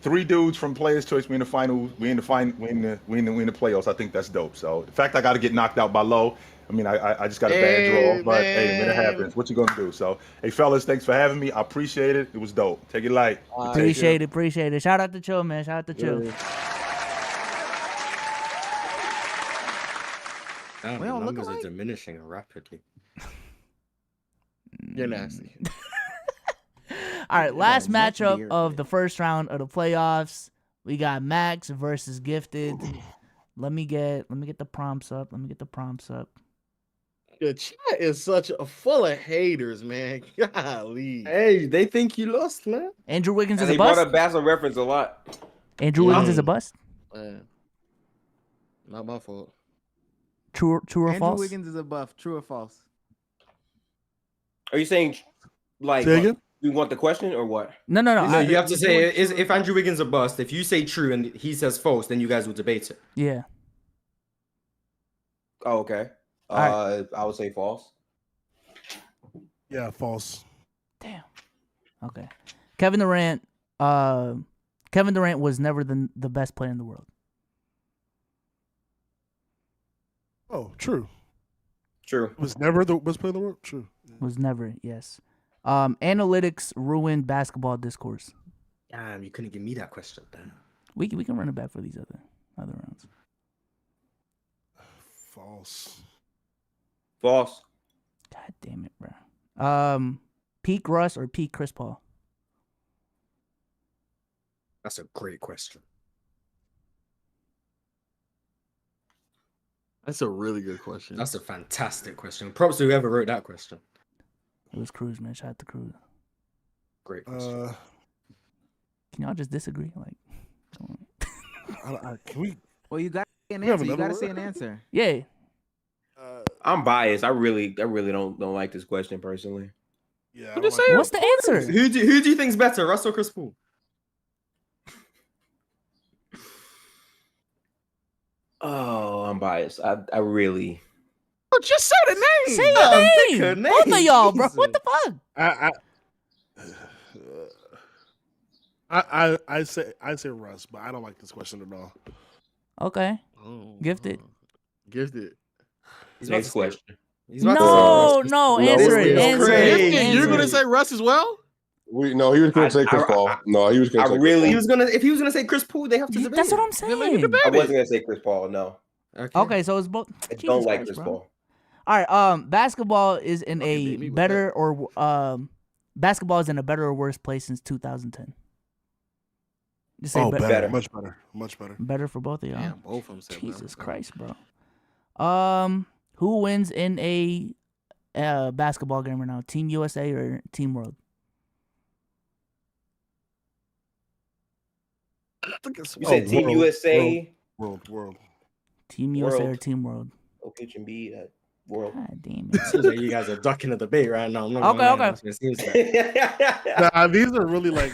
three dudes from Players' Choice. We in the finals. We in the playoffs. I think that's dope. So the fact I got to get knocked out by Low. I mean, I just got a bad draw, but hey, man, it happens. What you gonna do? So, hey, fellas, thanks for having me. I appreciate it. It was dope. Take it light. Appreciate it. Shout out to Chill, man. Shout out to Chill. The numbers are diminishing rapidly. You're nasty. All right, last matchup of the first round of the playoffs. We got Max versus Gifted. Let me get the prompts up. The chat is full of haters, man. Golly. Hey, they think you lost, man. Andrew Wiggins is They a brought bust. up Basil reference a lot. Andrew Wiggins is a bust. Man. Not my fault. True or Andrew false? Wiggins is a buff. True or false? Are you saying like Say again? you want the question or what? No. No, you have to say if Andrew Wiggins a bust. If you say true and he says false, then you guys will debate it. Yeah. Oh, okay. All I would say false. Yeah, false. Damn. Okay. Kevin Durant was never the best player in the world. Oh, true. True. Was never the best player in the world. True. Was never, yes. Analytics ruined basketball discourse. Damn, you couldn't give me that question. Damn. We can run it back for these other rounds. False. False. God damn it, bro. Peak Russ or peak Chris Paul? That's a great question. That's a really good question. That's a fantastic question. Props to whoever wrote that question. It was Cruz, man. Shout out to Cruz. Great question. Can y'all just disagree? Like, can we? Well, you got an We have answer. You another got to say one? an answer. Yeah. I'm biased. I really don't like this question personally. Yeah. I'm just saying. What's the answer? Who do you think's better, Russ or Chris Paul? Oh, I'm biased. I really. Oh, just say the name. Say your name. Both of y'all, bro. What the fuck? I say Russ, but I don't like this question at all. Okay. Gifted. Gifted. Next question. No, answer it. Answer it. You're gonna say Russ as well? He was going to say Chris Paul. No, he was going to say Chris Paul. If he was gonna say Chris Paul, they have to debate. That's what I'm it. saying. I wasn't gonna say Chris Paul. No. Okay, so it's both. I Jesus don't like Christ, Chris bro. Paul. All right. Basketball is in a better or basketball is in a better or worse place since 2010. Just say better. Much better. Much better. Better for both of y'all. Damn, both of them said Jesus Christ, bro. Who wins in a basketball game right now? Team USA or Team World? You said Team World, USA. World. Team USA or World. Team World? Jokic and Embiid at World. God damn It seems like you guys are ducking the debate right now. I'm not Okay, gonna lie, okay. that's what it seems like. Nah, these are really like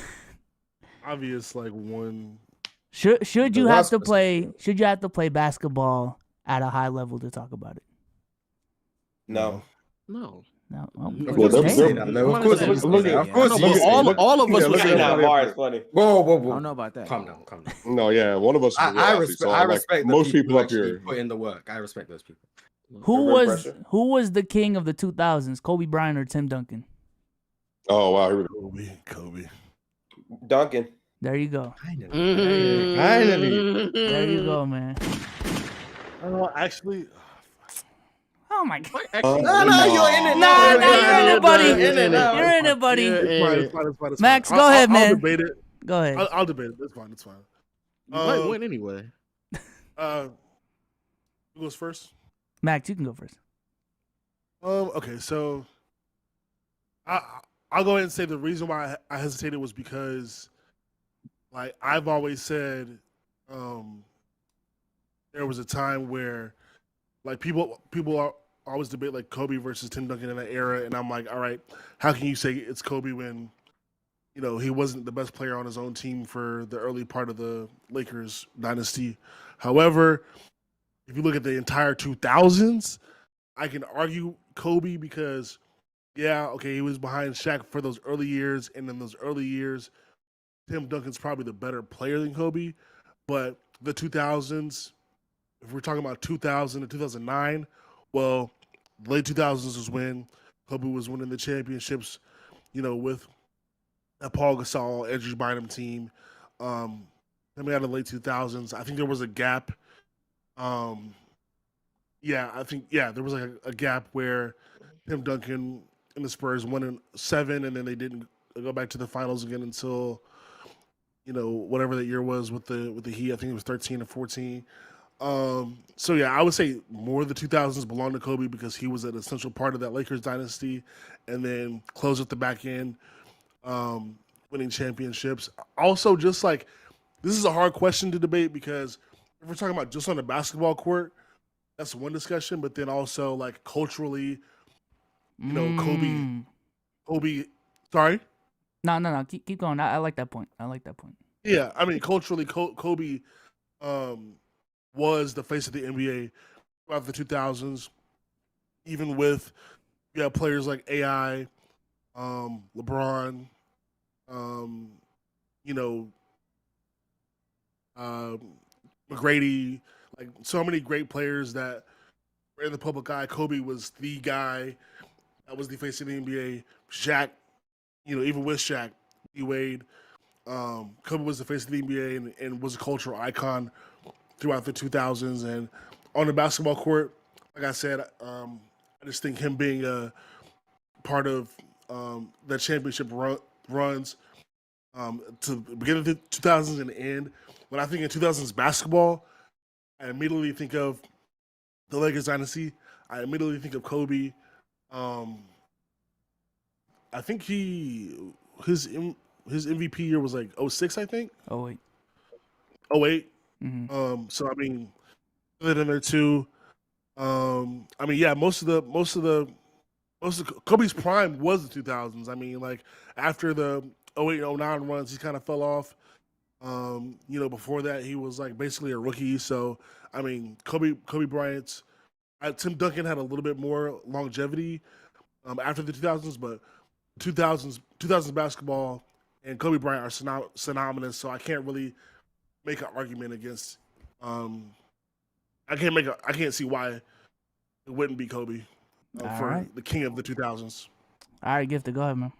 obvious. Like one. Should you have to play? Should you have to play basketball at a high level to talk about it? No. No. No. Of course, all of us would say Nah, that. Bar is funny. Whoa. I don't know about that. Calm down. No, yeah, one of us. I respect the most people who up actually here. put in the work. I respect those people. Who was the king of the 2000s? Kobe Bryant or Tim Duncan? Oh wow, here we go. Kobe. Duncan. There you go. Finally. There you go, man. Actually. Oh my god. No, you're in it. Nah, You're you're in it, buddy. now. You're in it, buddy. It's fine. Max, go ahead, man. I'll debate it. Go ahead. I'll debate it. It's fine. You might win anyway. Who goes first? Max, you can go first. Okay, so I'll go ahead and say the reason why I hesitated was because, like, I've always said, there was a time where, like, people always debate like Kobe versus Tim Duncan in that era, and I'm like, all right, how can you say it's Kobe when, you know, he wasn't the best player on his own team for the early part of the Lakers dynasty? However, if you look at the entire 2000s, I can argue Kobe because, yeah, okay, he was behind Shaq for those early years, and in those early years, Tim Duncan's probably the better player than Kobe. But the 2000s, if we're talking about 2000 to 2009, well, the late 2000s was when Kobe was winning the championships, you know, with a Paul Gasol, Andrew Bynum team. Coming out of the late 2000s, I think there was a gap. There was like a gap where Tim Duncan and the Spurs won in 7, and then they didn't go back to the finals again until, whatever that year was with the Heat. I think it was 13 or 14. So yeah, I would say more of the 2000s belong to Kobe because he was an essential part of that Lakers dynasty, and then close at the back end, winning championships. Also, just like this is a hard question to debate because if we're talking about just on the basketball court, that's one discussion. But then also like culturally, Kobe. Sorry. No. Keep going. I like that point. Yeah, I mean culturally, Kobe was the face of the NBA throughout the 2000s, even with players like AI, LeBron, McGrady, like so many great players that were in the public eye. Kobe was the guy that was the face of the NBA. Shaq, even with Shaq, D-Wade, Kobe was the face of the NBA and was a cultural icon throughout the 2000s. And on the basketball court, like I said, I just think him being a part of the championship runs to the beginning of the 2000s and end. When I think in 2000s basketball, I immediately think of the Lakers dynasty. I immediately think of Kobe. I think his MVP year was like 06, I think. 08. 08. Mm-hmm. So I mean, other than there too. I mean, yeah, most of Kobe's prime was the 2000s. I mean, like after the 08 and 09 runs, he kind of fell off. Before that, he was like basically a rookie. So I mean, Kobe Bryant's. Tim Duncan had a little bit more longevity after the 2000s, but 2000s basketball and Kobe Bryant are synonymous. So I can't really make an argument against. I can't see why it wouldn't be Kobe for the king of the 2000s. All right, Gifted, go ahead, man.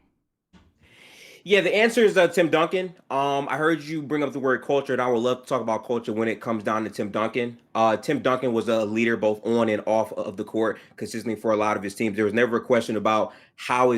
Yeah, the answer is Tim Duncan. I heard you bring up the word culture, and I would love to talk about culture when it comes down to Tim Duncan. Tim Duncan was a leader both on and off of the court consistently for a lot of his teams. There was never a question about how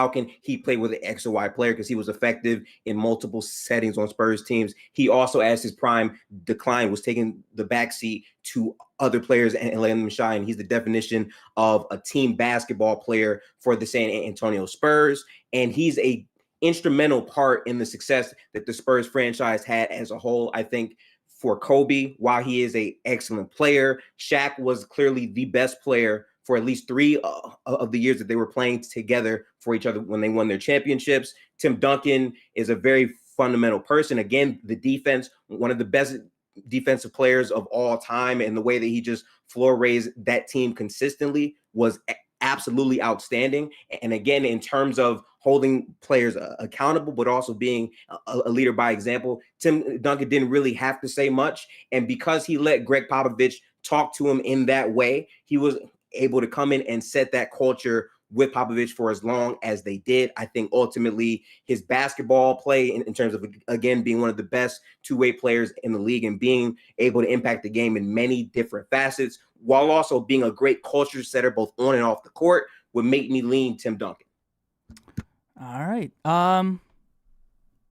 can he play with an X or Y player because he was effective in multiple settings on Spurs teams. He also, as his prime decline, was taking the backseat to other players and letting them shine. He's the definition of a team basketball player for the San Antonio Spurs, and he's a instrumental part in the success that the Spurs franchise had as a whole. I think for Kobe, while he is an excellent player, Shaq was clearly the best player for at least 3 of the years that they were playing together for each other when they won their championships. Tim Duncan is a very fundamental person. Again, the defense, one of the best defensive players of all time, and the way that he just floor raised that team consistently was absolutely outstanding. And again, in terms of holding players accountable, but also being a leader by example, Tim Duncan didn't really have to say much. And because he let Greg Popovich talk to him in that way, he was able to come in and set that culture with Popovich for as long as they did. I think ultimately his basketball play in terms of, again, being one of the best two-way players in the league and being able to impact the game in many different facets, while also being a great culture setter both on and off the court, would make me lean Tim Duncan. All right.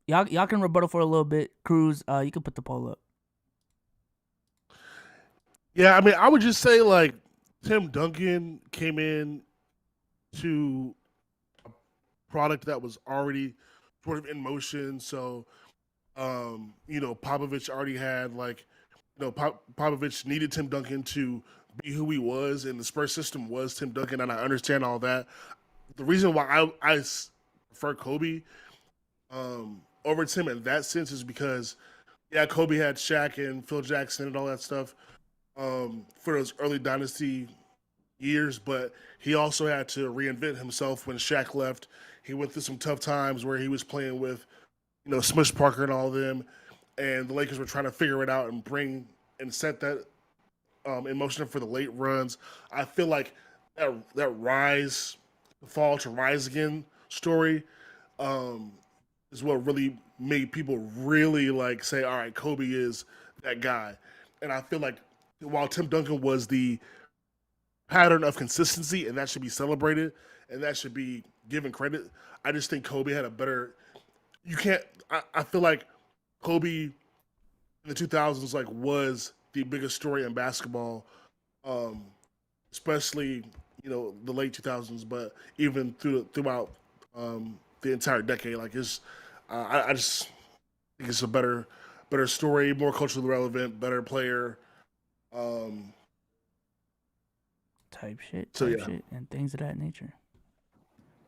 Y'all can rebuttal for a little bit. Cruz, you can put the poll up. Yeah, I mean, I would just say like Tim Duncan came in to a product that was already sort of in motion. So, Popovich already had Popovich needed Tim Duncan to be who he was, and the Spurs system was Tim Duncan, and I understand all that. The reason why I prefer Kobe over Tim in that sense is because, Kobe had Shaq and Phil Jackson and all that stuff for those early dynasty years, but he also had to reinvent himself when Shaq left. He went through some tough times where he was playing with, Smush Parker and all of them, and the Lakers were trying to figure it out and bring and set that in motion for the late runs. I feel like that rise, fall to rise again story is what really made people really say, all right, Kobe is that guy. And I feel like while Tim Duncan was the pattern of consistency, and that should be celebrated, and that should be given credit. I just think Kobe had a better. You can't. I feel like Kobe in the 2000s was the biggest story in basketball, especially the late 2000s, but even throughout the entire decade. I just think it's a better story, more culturally relevant, better player. Type shit, shit, and things of that nature.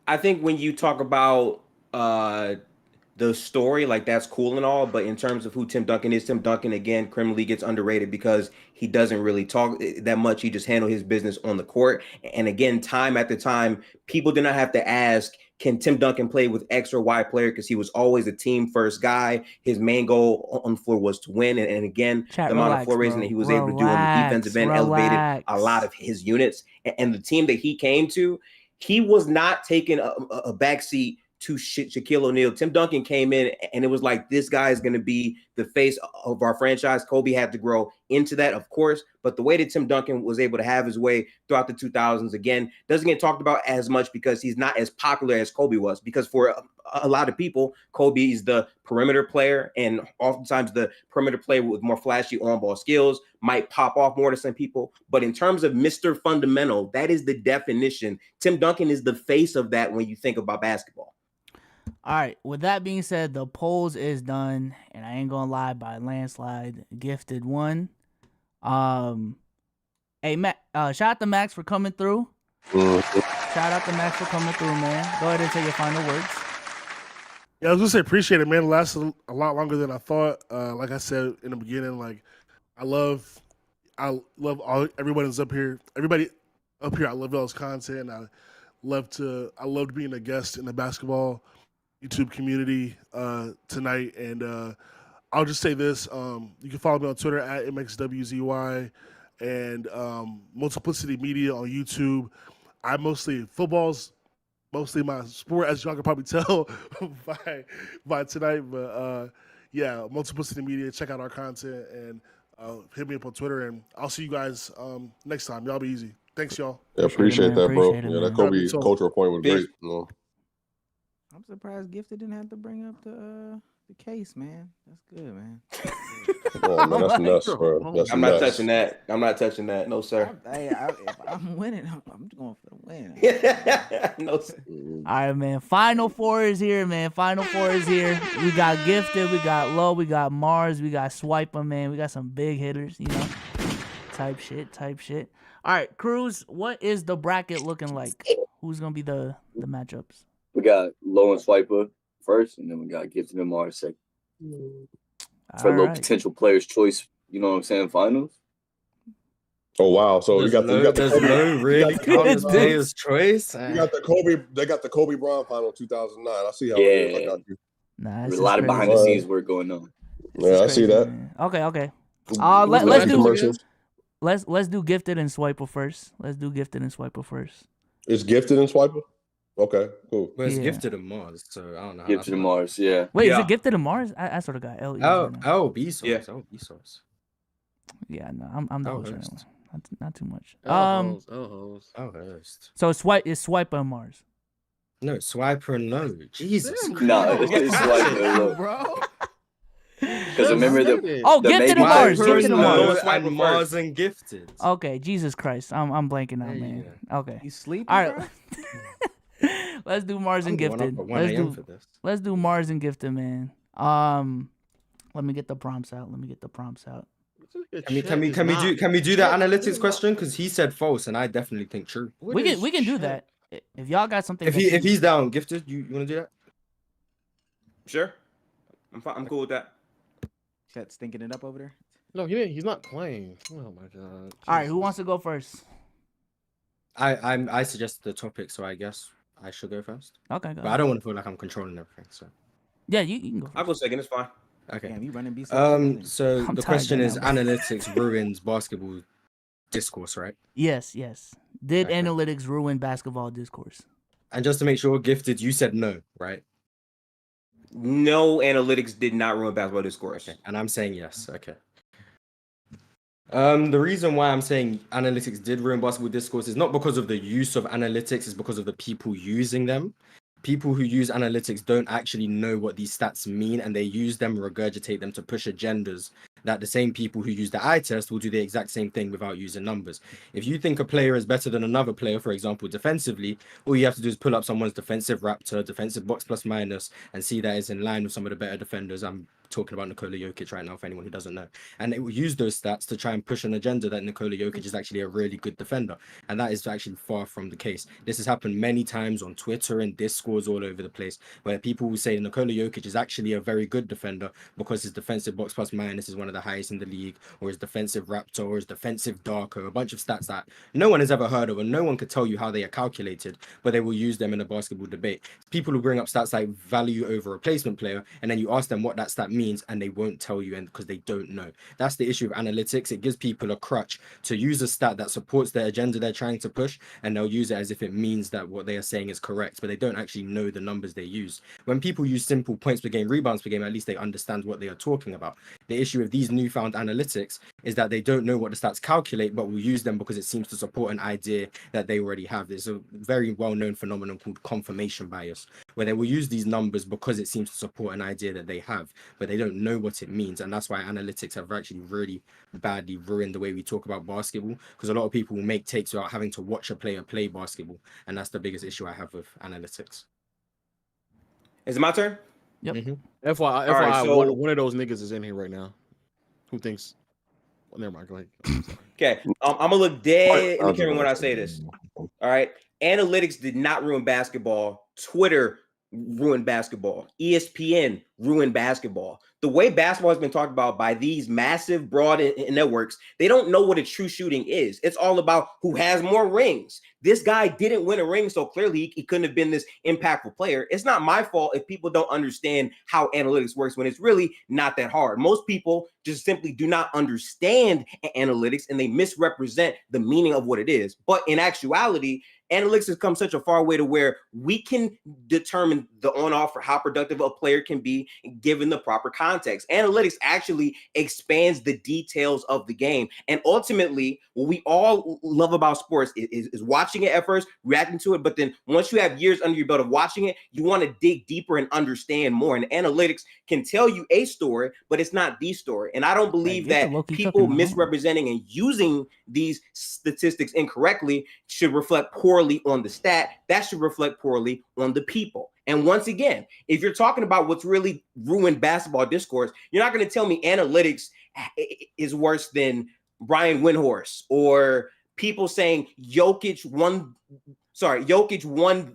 I think when you talk about the story, that's cool and all, but in terms of who Tim Duncan is, Tim Duncan, again, criminally gets underrated because he doesn't really talk that much. He just handled his business on the court. And again, time after time, people did not have to ask, can Tim Duncan play with X or Y player? Because he was always a team first guy. His main goal on the floor was to win. And again, the amount of floor raising that he was able to do on the defensive end elevated a lot of his units. And the team that he came to, he was not taking a backseat to Shaquille O'Neal. Tim Duncan came in and it was like, this guy is going to be the face of our franchise. Kobe had to grow into that, of course, but the way that Tim Duncan was able to have his way throughout the 2000s, again, doesn't get talked about as much because he's not as popular as Kobe was, because for a lot of people, Kobe is the perimeter player, and oftentimes the perimeter player with more flashy on-ball skills might pop off more to some people. But in terms of Mr. Fundamental, that is the definition. Tim Duncan is the face of that when you think about basketball. All right. With that being said, the polls is done, and I ain't gonna lie, by landslide, Gifted won. Hey, shout out to Max for coming through. Shout out to Max for coming through, man. Go ahead and say your final words. Yeah, I was gonna say appreciate it, man. It lasted a lot longer than I thought. Like I said in the beginning, I love everybody that's up here. Everybody up here, I love y'all's content. I loved being a guest in the basketball YouTube community tonight. And I'll just say this: you can follow me on Twitter at MXWZY and Multiplicity Media on YouTube. Football's mostly my sport, as y'all can probably tell by tonight. But yeah, Multiplicity Media. Check out our content and hit me up on Twitter. And I'll see you guys next time. Y'all be easy. Thanks, y'all. Yeah, appreciate that, bro. Yeah, that Kobe cultural point was great. I'm surprised Gifted didn't have to bring up the case, man. That's good, man. Oh, man, that's nuts, bro. That's I'm not touching that. I'm not touching that. No, sir. If I'm winning, I'm going for the win. No, sir. All right, man. Final four is here, man. Final four is here. We got Gifted, we got Low, we got Mars, we got Swiper, man. We got some big hitters, type shit. All right, Cruz, what is the bracket looking like? Who's gonna be the matchups? We got Low and Swiper first, and then we got Gifted and Mars second. For low potential players' choice, you know what I'm saying? Finals. Oh wow! So you got the Kobe, really count players' choice. You got the Kobe. They got the Kobe Bryant final 2009. I see how it is. I got you. There's a lot of behind the scenes work going on. Yeah, I see that. Man. Okay. Let's do Gifted and Swiper first. It's Gifted and Swiper. Okay, cool. Well, it's Gifted and Mars, so I don't know. Gifted and Mars, yeah. Wait, is it Gifted and Mars? I sort of got B source. Yeah. Oh, B source. Yeah, no, I'm the host right now. Not too much. Host. So it's Swiper and Mars. No, Swiper and Low. Jesus. No, it's Swiper and Low, bro. Because remember Gifted and Mars. Gifted and Mars. And Mars and Gifted. Okay, Jesus Christ, I'm blanking out, man. Okay, you sleeping? All right. Let's do Mars and Gifted. Let's do Mars and Gifted, man. Let me get the prompts out. Can we do that analytics question? Because he said false, and I definitely think true. We can do that. If y'all got something. If he's down, Gifted, you want to do that? Sure. I'm cool with that. Chet stinking it up over there. No, he's not playing. Oh my god. Jesus. All right, who wants to go first? I suggested the topic, so I guess I should go first. Okay, go. But I don't want to feel like I'm controlling everything. So. Yeah, you can go first. I'll go second. It's fine. Okay. Damn, you running B. So the question is, analytics ruins basketball discourse, right? Yes. Did analytics ruin basketball discourse? And just to make sure, Gifted, you said no, right? No, analytics did not ruin basketball discourse. Okay. And I'm saying yes. Okay. The reason why I'm saying analytics did ruin basketball discourse is not because of the use of analytics, it's because of the people using them. People who use analytics don't actually know what these stats mean, and they use them, regurgitate them to push agendas that the same people who use the eye test will do the exact same thing without using numbers. If you think a player is better than another player, for example, defensively, all you have to do is pull up someone's defensive raptor, defensive box plus minus, and see that it's in line with some of the better defenders. I'm talking about Nikola Jokic right now, for anyone who doesn't know. And they will use those stats to try and push an agenda that Nikola Jokic is actually a really good defender. And that is actually far from the case. This has happened many times on Twitter and Discords all over the place, where people will say Nikola Jokic is actually a very good defender because his defensive box plus minus is one of the highest in the league, or his defensive raptor, or his defensive darker, a bunch of stats that no one has ever heard of and no one could tell you how they are calculated, but they will use them in a basketball debate. People who bring up stats like value over replacement player, and then you ask them what that stat means and they won't tell you, and because they don't know. That's the issue of analytics. It gives people a crutch to use a stat that supports their agenda they're trying to push, and they'll use it as if it means that what they are saying is correct, but they don't actually know the numbers they use. When people use simple points per game, rebounds per game, at least they understand what they are talking about. The issue with these newfound analytics is that they don't know what the stats calculate, but will use them because it seems to support an idea that they already have. There's a very well-known phenomenon called confirmation bias, where they will use these numbers because it seems to support an idea that they have, but they don't know what it means. And that's why analytics have actually really badly ruined the way we talk about basketball, because a lot of people will make takes without having to watch a player play basketball, and that's the biggest issue I have with analytics. Is it my turn? Yep. FYI, right, so- one of those niggas is in here right now. Who thinks? Well, never mind. Go ahead. Okay, I'm gonna look dead in the camera when I say this. All right, analytics did not ruin basketball. Twitter ruined basketball. ESPN ruined basketball. The way basketball has been talked about by these massive broad networks, they don't know what a true shooting is. It's all about who has more rings. This guy didn't win a ring, so clearly he couldn't have been this impactful player. It's not my fault if people don't understand how analytics works when it's really not that hard. Most people just simply do not understand analytics, and they misrepresent the meaning of what it is. But in actuality, analytics has come such a far way to where we can determine the on-off or how productive a player can be given the proper context. Analytics actually expands the details of the game. And ultimately, what we all love about sports is watching it at first, reacting to it, but then once you have years under your belt of watching it, you want to dig deeper and understand more. And analytics can tell you a story, but it's not the story. And I don't believe that people misrepresenting and using these statistics incorrectly should reflect poorly on the stat. That should reflect poorly on the people. And once again, if you're talking about what's really ruined basketball discourse, you're not going to tell me analytics is worse than Brian Windhorst or people saying Jokic won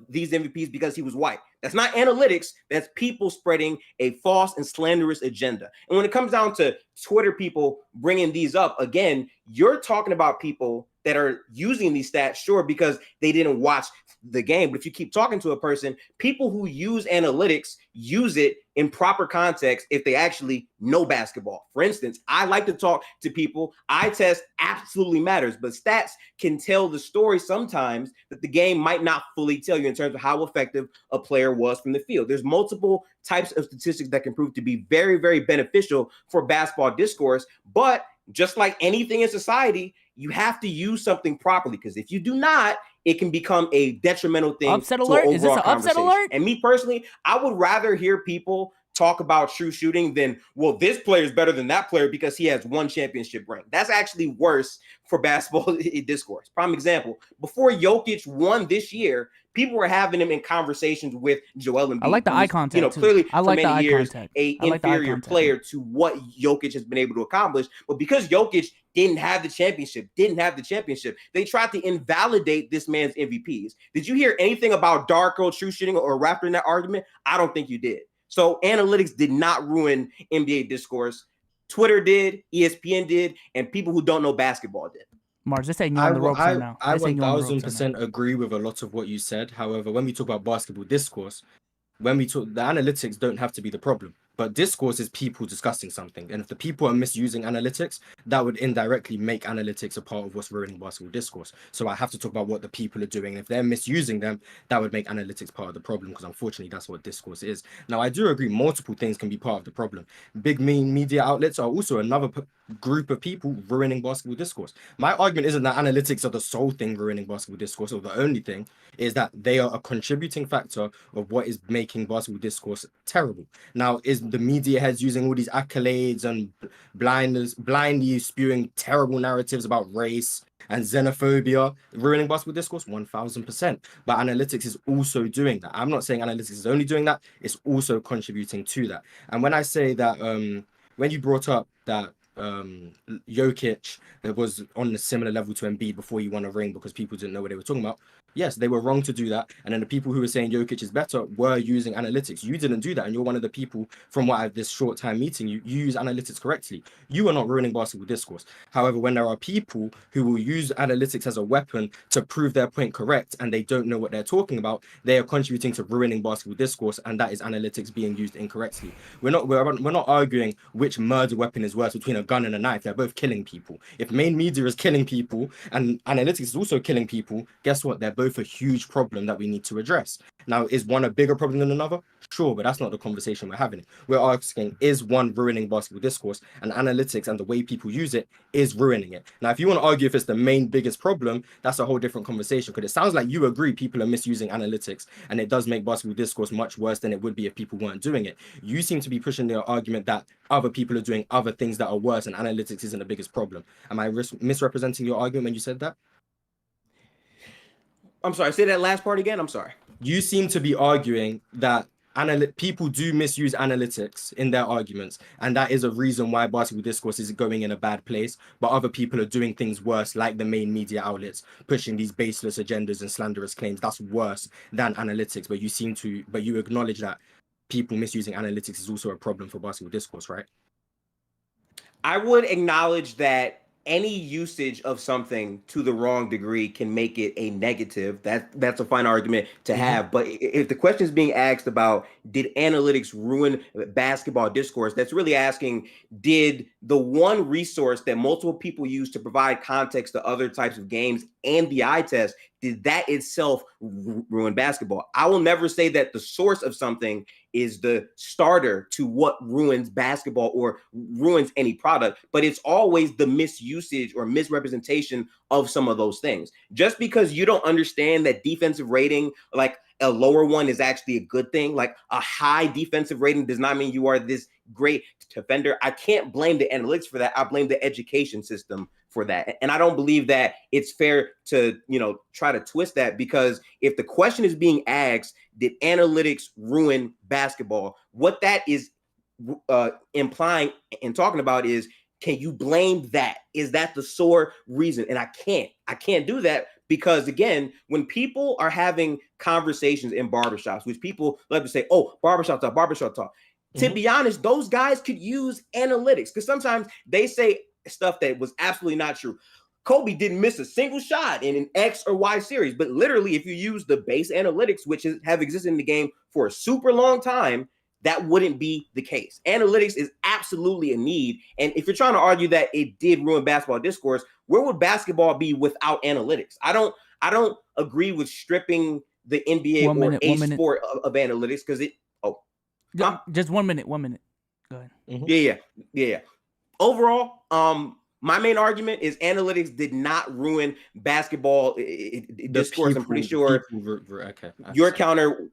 these MVPs because he was white. That's not analytics. That's people spreading a false and slanderous agenda. And when it comes down to Twitter people bringing these up, again, you're talking about people that are using these stats, sure, because they didn't watch the game. But if you keep talking to a person, people who use analytics use it in proper context if they actually know basketball. For instance, I like to talk to people. Eye test absolutely matters, but stats can tell the story sometimes that the game might not fully tell you in terms of how effective a player was from the field. There's multiple types of statistics that can prove to be very, very beneficial for basketball discourse. But just like anything in society, you have to use something properly, because if you do not, it can become a detrimental thing. Upset alert? Is this an upset alert? And me personally, I would rather hear people talk about true shooting than, well, this player is better than that player because he has one championship ring. That's actually worse for basketball discourse. Prime example, before Jokic won this year, people were having him in conversations with Joel Embiid. I like the eye contact. You know, clearly I like for many the eye years, contact. a I like the eye inferior contact. player to what Jokic has been able to accomplish. But because Jokic didn't have the championship, they tried to invalidate this man's MVPs. Did you hear anything about Darko, true shooting, or Raptor in that argument? I don't think you did. So analytics did not ruin NBA discourse. Twitter did, ESPN did, and people who don't know basketball did. Mars, they're saying you're on the ropes right now. I They're saying you're on the ropes right now. 1000% agree with a lot of what you said. However, when we talk about basketball discourse, the analytics don't have to be the problem. But discourse is people discussing something. And if the people are misusing analytics, that would indirectly make analytics a part of what's ruining basketball discourse. So I have to talk about what the people are doing. And if they're misusing them, that would make analytics part of the problem, because unfortunately, that's what discourse is. Now, I do agree multiple things can be part of the problem. Big media outlets are also another group of people ruining basketball discourse. My argument isn't that analytics are the sole thing ruining basketball discourse, or the only thing. Is that they are a contributing factor of what is making basketball discourse terrible. Now, is the media heads using all these accolades and blindly spewing terrible narratives about race and xenophobia ruining basketball discourse? 1000%. But analytics is also doing that. I'm not saying analytics is only doing that, it's also contributing to that. And when I say that, when you brought up that Jokic that was on a similar level to Embiid before he won a ring because people didn't know what they were talking about. Yes, they were wrong to do that. And then the people who were saying Jokic is better were using analytics. You didn't do that. And you're one of the people from what I've this short time meeting, you use analytics correctly. You are not ruining basketball discourse. However, when there are people who will use analytics as a weapon to prove their point correct and they don't know what they're talking about, they are contributing to ruining basketball discourse, and that is analytics being used incorrectly. We're not arguing which murder weapon is worse between a gun and a knife. They're both killing people. If main media is killing people and analytics is also killing people, guess what? They're both a huge problem that we need to address. Now, is one a bigger problem than another? Sure, but that's not the conversation we're having. We're asking, is one ruining basketball discourse, and analytics and the way people use it is ruining it? Now, if you want to argue if it's the main biggest problem, that's a whole different conversation, because it sounds like you agree people are misusing analytics, and it does make basketball discourse much worse than it would be if people weren't doing it. You seem to be pushing the argument that other people are doing other things that are worse, and analytics isn't the biggest problem. Am I misrepresenting your argument when you said that? I'm sorry, say that last part again. I'm sorry. You seem to be arguing that people do misuse analytics in their arguments, and that is a reason why basketball discourse is going in a bad place, but other people are doing things worse, like the main media outlets pushing these baseless agendas and slanderous claims. That's worse than analytics, but you acknowledge that people misusing analytics is also a problem for basketball discourse, right? I would acknowledge that any usage of something to the wrong degree can make it a negative. That's a fine argument to have. But if the question is being asked about, did analytics ruin basketball discourse, that's really asking, did the one resource that multiple people use to provide context to other types of games and the eye test, did that itself ruin basketball? I will never say that the source of something is the starter to what ruins basketball or ruins any product, but it's always the misusage or misrepresentation of some of those things. Just because you don't understand that defensive rating, like a lower one, is actually a good thing, like a high defensive rating does not mean you are this great defender. I can't blame the analytics for that. I blame the education system for that. And I don't believe that it's fair to, try to twist that, because if the question is being asked, did analytics ruin basketball? What that is implying and talking about is, can you blame that? Is that the sole reason? And I can't do that, because again, when people are having conversations in barbershops, which people love to say, oh, barbershop talk. To be honest, those guys could use analytics, because sometimes they say stuff that was absolutely not true. Kobe didn't miss a single shot in an X or Y series, but literally, if you use the base analytics, which have existed in the game for a super long time, that wouldn't be the case. Analytics is absolutely a need. And if you're trying to argue that it did ruin basketball discourse, where would basketball be without analytics? I don't agree with stripping the NBA or sport of analytics, because just 1 minute. Go ahead. Yeah. Overall, my main argument is analytics did not ruin basketball discourse. I'm pretty sure your counter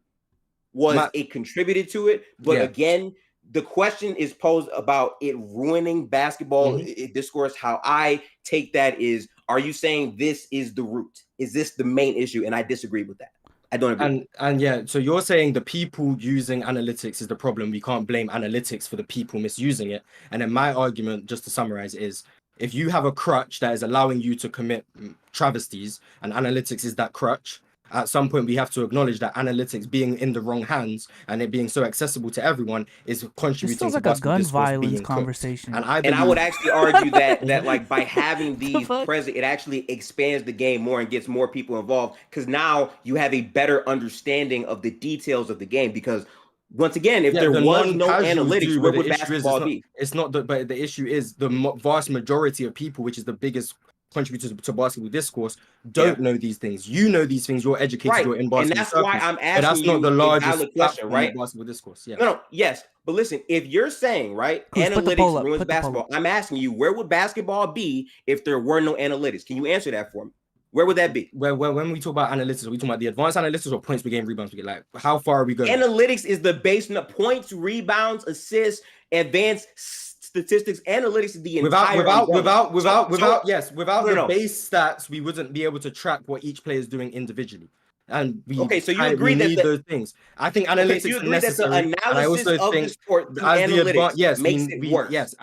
was it contributed to it. But again, the question is posed about it ruining basketball discourse. How I take that is, are you saying this is the root? Is this the main issue? And I disagree with that. I don't agree. And yeah, so you're saying the people using analytics is the problem. We can't blame analytics for the people misusing it. And then my argument, just to summarize, is if you have a crutch that is allowing you to commit travesties, and analytics is that crutch, at some point we have to acknowledge that analytics being in the wrong hands and it being so accessible to everyone is contributing to like a gun violence conversation. And I would actually argue that like by having these present, it actually expands the game more and gets more people involved, because now you have a better understanding of the details of the game. Because once again, if there was no analytics, where would basketball be? It's not, but the issue is the vast majority of people, which is the biggest contributors to basketball discourse don't know these things. You know these things. You're educated. You're in basketball. And that's circles, why I'm but asking that's not you the a largest valid question, platform right? of basketball discourse. Yeah. No, yes. But listen, if you're saying, right, analytics ruins basketball, I'm asking you, where would basketball be if there were no analytics? Can you answer that for me? Where would that be? When we talk about analytics, are we talking about the advanced analytics or points per game, rebounds per game? Like, how far are we going? Analytics is the base, points, rebounds, assists, advanced statistics. Analytics is the entire without the base stats, we wouldn't be able to track what each player is doing individually. And so you agree that those things. I think analytics are necessary. That the analysis of the sport through analytics makes it worse. Yes,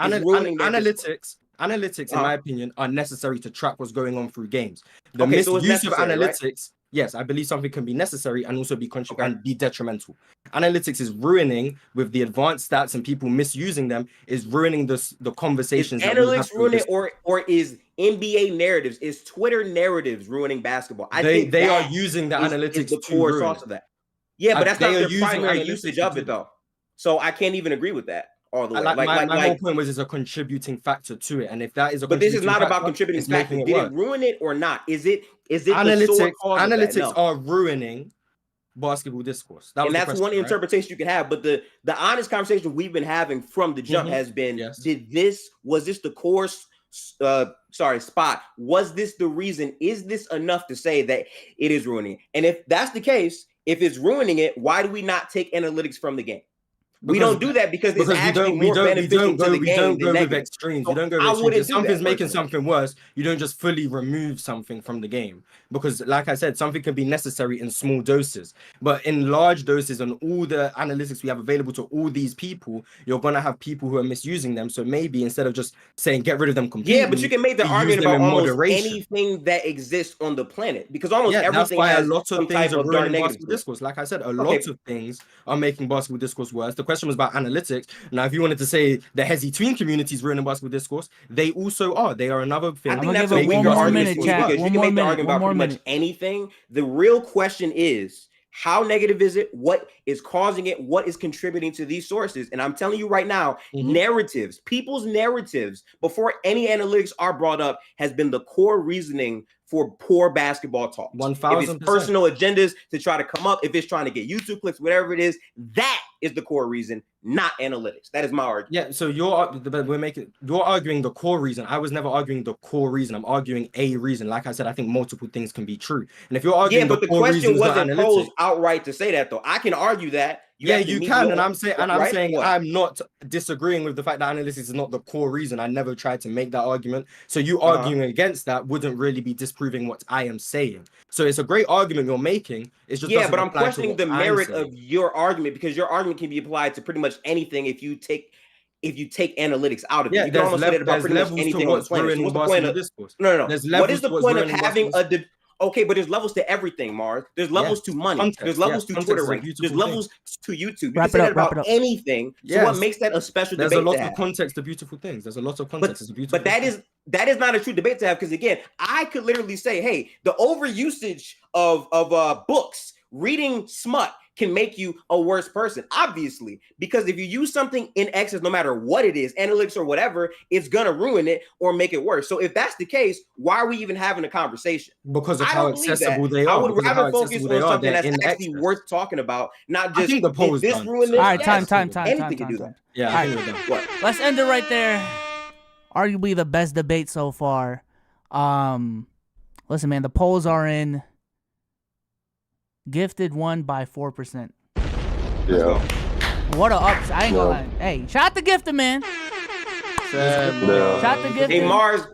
analytics, in my opinion, are necessary to track what's going on through games. The misuse of analytics, yes, I believe something can be necessary and also be and be detrimental. Analytics is ruining, with the advanced stats and people misusing them, is ruining the conversations. Is analytics ruining, or is NBA narratives, is Twitter narratives ruining basketball? I think they are using the analytics is the core source of that. Yeah, but that's not their primary usage of it, though. So I can't even agree with that. All the way. My whole point was, it's a contributing factor to it, and if that is a but this is not about contributing factor. Did it ruin it or not? Is it analytics? Analytics are ruining basketball discourse, and that's one interpretation you can have. But the honest conversation we've been having from the jump has been: was this the core spot? Was this the reason? Is this enough to say that it is ruining it? And if that's the case, if it's ruining it, why do we not take analytics from the game? We don't do that because it's actually more beneficial to the game. We don't go with extremes. We don't go with extremes. If something's making something worse, you don't just fully remove something from the game. Because, like I said, something can be necessary in small doses. But in large doses, and all the analytics we have available to all these people, you're going to have people who are misusing them. So maybe instead of just saying get rid of them completely. Yeah, but you can make the argument about almost anything that exists on the planet. Because almost everything has a lot of things are ruining basketball discourse. Like I said, a lot of things are making basketball discourse worse. The question was about analytics. Now, if you wanted to say the Hezzy tween community is ruining basketball discourse, they also are. They are another thing. I think that's a weaker argument because you can make the argument about pretty much anything. The real question is, how negative is it? What is causing it? What is contributing to these sources? And I'm telling you right now, narratives, people's narratives, before any analytics are brought up, has been the core reasoning for poor basketball talk. 1000%. If it's personal agendas to try to come up, if it's trying to get YouTube clicks, whatever it is, that is the core reason, not analytics. That is my argument. Yeah, so you're arguing the core reason. I was never arguing the core reason. I'm arguing a reason. Like I said, I think multiple things can be true. And if you're arguing but the question wasn't posed outright to say that, though. I can argue that. You can, and I'm saying I'm not disagreeing with the fact that analytics is not the core reason. I never tried to make that argument. So you arguing against that wouldn't really be disproving what I am saying. So it's a great argument you're making. It's just but I'm questioning the merit of your argument, because your argument can be applied to pretty much anything if you take analytics out of it. You can almost say that about pretty much anything on the planet. So what's the point of no? What is the point of having a Okay, but there's levels to everything, Mars. There's levels to money. Context, there's levels to Twitter rank. There's levels to YouTube. You Wrap can say it that up, about anything. So what makes that a special There's debate? There's a lot of context to beautiful things. There's a lot of context. It's a beautiful but that is not a true debate to have, because again, I could literally say, hey, the overusage of books, reading smut, can make you a worse person, obviously, because if you use something in excess, no matter what it is, analytics or whatever, it's gonna ruin it or make it worse. So if that's the case, why are we even having a conversation? Because of how accessible they are. I would rather focus on something that's actually worth talking about, not just this ruin this. All right, time. Anything can do that. Yeah, I think we're done. What? Let's end it right there. Arguably the best debate so far. Listen, man, the polls are in. Gifted won by 4%. Yeah. What a ups! I ain't gonna lie. Hey, shout out to Gifted, man. Shout out to Gifted. Hey, Mars,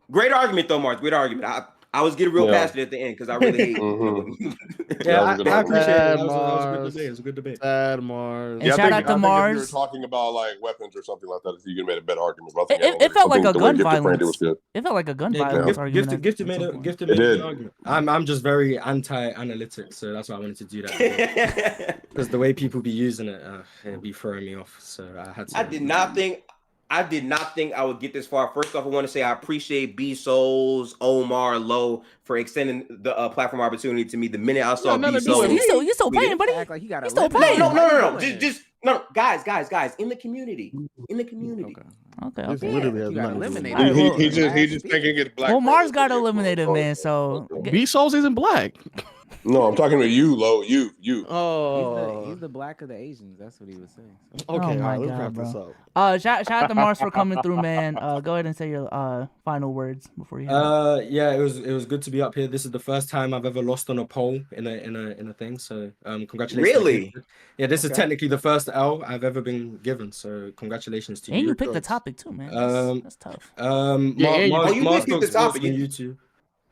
great argument though, Mars. Great argument. I was getting real passionate at the end because I really hate. I appreciate it. That was a good debate. It was a good debate. And shout out to Mars. If you were talking about like weapons or something like that, you could have made a better argument. It felt like a gun violence. It felt like a gun violence argument. Gifted made an argument. I'm just very anti-analytics, so that's why I wanted to do that. Because the way people be using it, it'd be throwing me off. So I had to. I did not think I would get this far. First off, I want to say I appreciate B Souls, Omar, Low for extending the platform opportunity to me. The minute I saw B Souls, you still playing, buddy? Act like he got still playing? No. No, guys, in the community. Okay. This literally has nothing to do with it. He just thinking it's black. Well, Mars got eliminated, man. So B-Souls isn't black. No, I'm talking about you, Lo. You. Oh, he's the black of the Asians. That's what he was saying. Okay, oh all my right, let's God, wrap bro. this up. Shout out to Mars for coming through, man. Go ahead and say your final words before you. Yeah, it was good to be up here. This is the first time I've ever lost on a poll in a thing. So congratulations. Really? Yeah, this is technically the first L I've ever been given. So congratulations to you. And you picked the topic too, man. That's tough. you picked the topic on YouTube.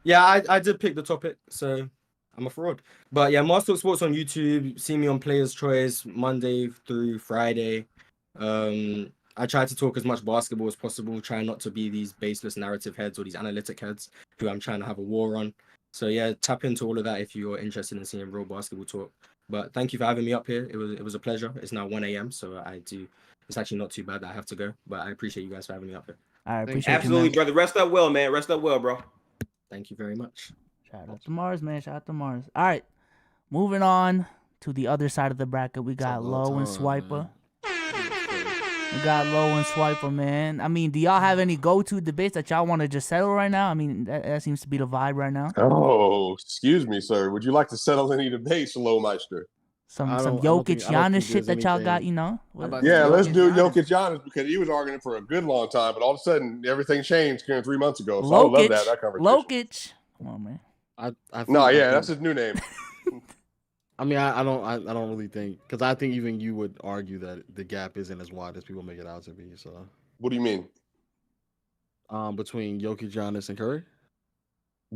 Yeah, I did pick the topic, so I'm a fraud. But yeah, Mars Talk Sports on YouTube. See me on Players Choice Monday through Friday. I try to talk as much basketball as possible, try not to be these baseless narrative heads or these analytic heads who I'm trying to have a war on. So yeah, tap into all of that if you're interested in seeing real basketball talk. But thank you for having me up here. It was a pleasure. It's now 1 a.m. so it's actually not too bad that I have to go, but I appreciate you guys for having me up here. I appreciate Absolutely, you, brother. Rest up well, man. Rest up well, bro. Thank you very much. Shout out to Mars, man. Shout out to Mars. All right, moving on to the other side of the bracket. We got Low and Swiper. We got Low and Swiper, man. I mean, do y'all have any go-to debates that y'all want to just settle right now? I mean, that seems to be the vibe right now. Oh, excuse me, sir. Would you like to settle any debates, Low Meister? Some Jokic Giannis shit that y'all got, you know? Yeah, let's do Jokic Giannis because he was arguing for a good long time, but all of a sudden everything changed 3 months ago. So I love that conversation. Lokic. Come on, man. That's his new name. I mean, I don't really think, because I think even you would argue that the gap isn't as wide as people make it out to be. So, what do you mean? Between Jokic, Giannis, and Curry?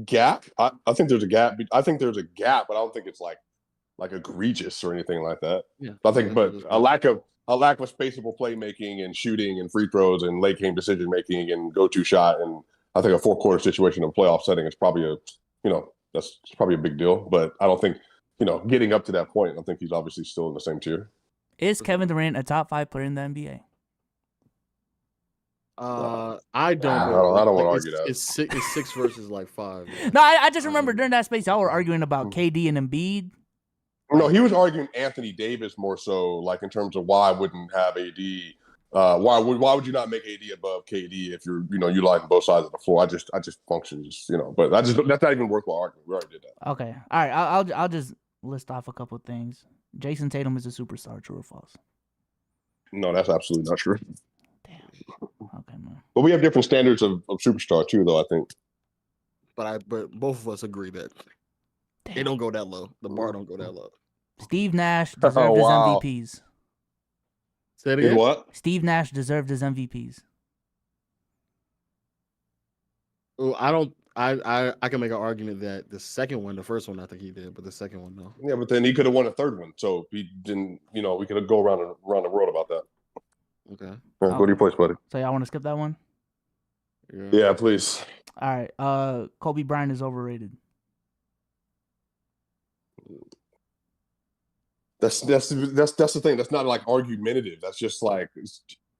Gap? I think there's a gap. I think there's a gap, but I don't think it's like egregious or anything like that. Yeah. I think, but a lack of spaceable playmaking and shooting and free throws and late game decision making and go-to shot, and I think a 4-quarter situation in a playoff setting is probably that's probably a big deal. But I don't think. Getting up to that point, I think he's obviously still in the same tier. Is Kevin Durant a top 5 player in the NBA? I don't want to argue that. It's 6 versus 5. Yeah. No, I just remember during that space, y'all were arguing about KD and Embiid. No, he was arguing Anthony Davis more so, in terms of why I wouldn't have AD. Why would you not make AD above KD if you're utilizing both sides of the floor? I just function but that's not even worthwhile arguing. We already did that. Okay, all right. I'll just list off a couple of things. Jason Tatum is a superstar. True or false? No, that's absolutely not true. Damn. Okay, man. But we have different standards of superstar too, though. I think. But both of us agree that they don't go that low. The bar don't go that low. Steve Nash deserved his MVPs. Say it again. What? Steve Nash deserved his MVPs. Oh, I don't. I can make an argument that the second one, the first one, I think he did, but the second one, no. Yeah, but then he could have won a third one, so he didn't. We could go around the world about that. Okay. What do you place, buddy? So y'all want to skip that one? Yeah, please. All right. Kobe Bryant is overrated. That's the thing. That's not argumentative. That's just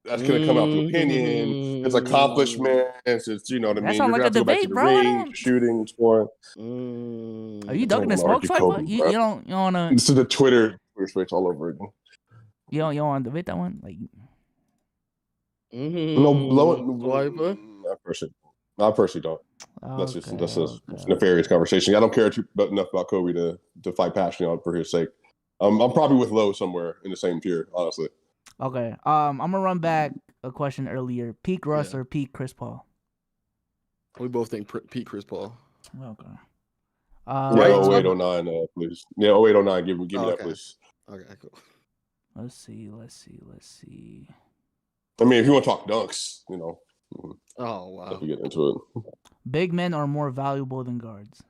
that's gonna come out to opinion. It's accomplishments. It's what I mean. That sounds like a debate, bro. Range, shooting, scoring. Are you ducking the smoke, Swiper? You don't wanna. This is the Twitter space all over again. You don't want to debate that one, Swiper. I personally don't. That's just a nefarious conversation. I don't care enough about Kobe to fight passionately for his sake. I'm probably with Lowe somewhere in the same tier, honestly. Okay. I'm gonna run back a question earlier. Peak Russ or peak Chris Paul? We both think peak Chris Paul. Okay. 0809, please. Yeah, 0809. Give me that, please. Okay, cool. Let's see. I mean, if you want to talk dunks, Oh wow. If we get into it. Big men are more valuable than guards.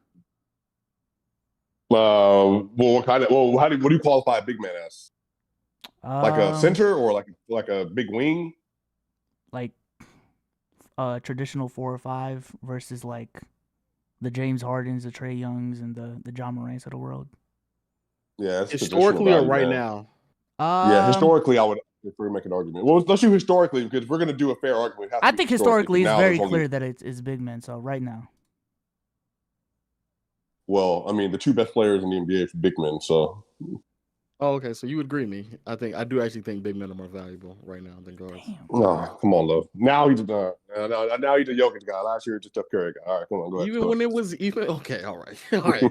What do you qualify a big man as? Like a center or like a big wing? Like traditional 4 or 5 versus the James Hardens, the Trae Youngs, and the John Morants of the world. Yeah, historically or right now? Yeah, historically, I would if we make an argument. Well, let's do historically because if we're going to do a fair argument. I think historically it's very clear that it's big men. So right now. Well, I mean, the 2 best players in the NBA are big men, so. Oh, okay. So you would agree with me? I do actually think big men are more valuable right now than guards. No, come on, Lo. Now he's now he's a Jokic guy. Last year, just a Curry guy. All right, come on, go ahead. Even when it was okay, all right, all right.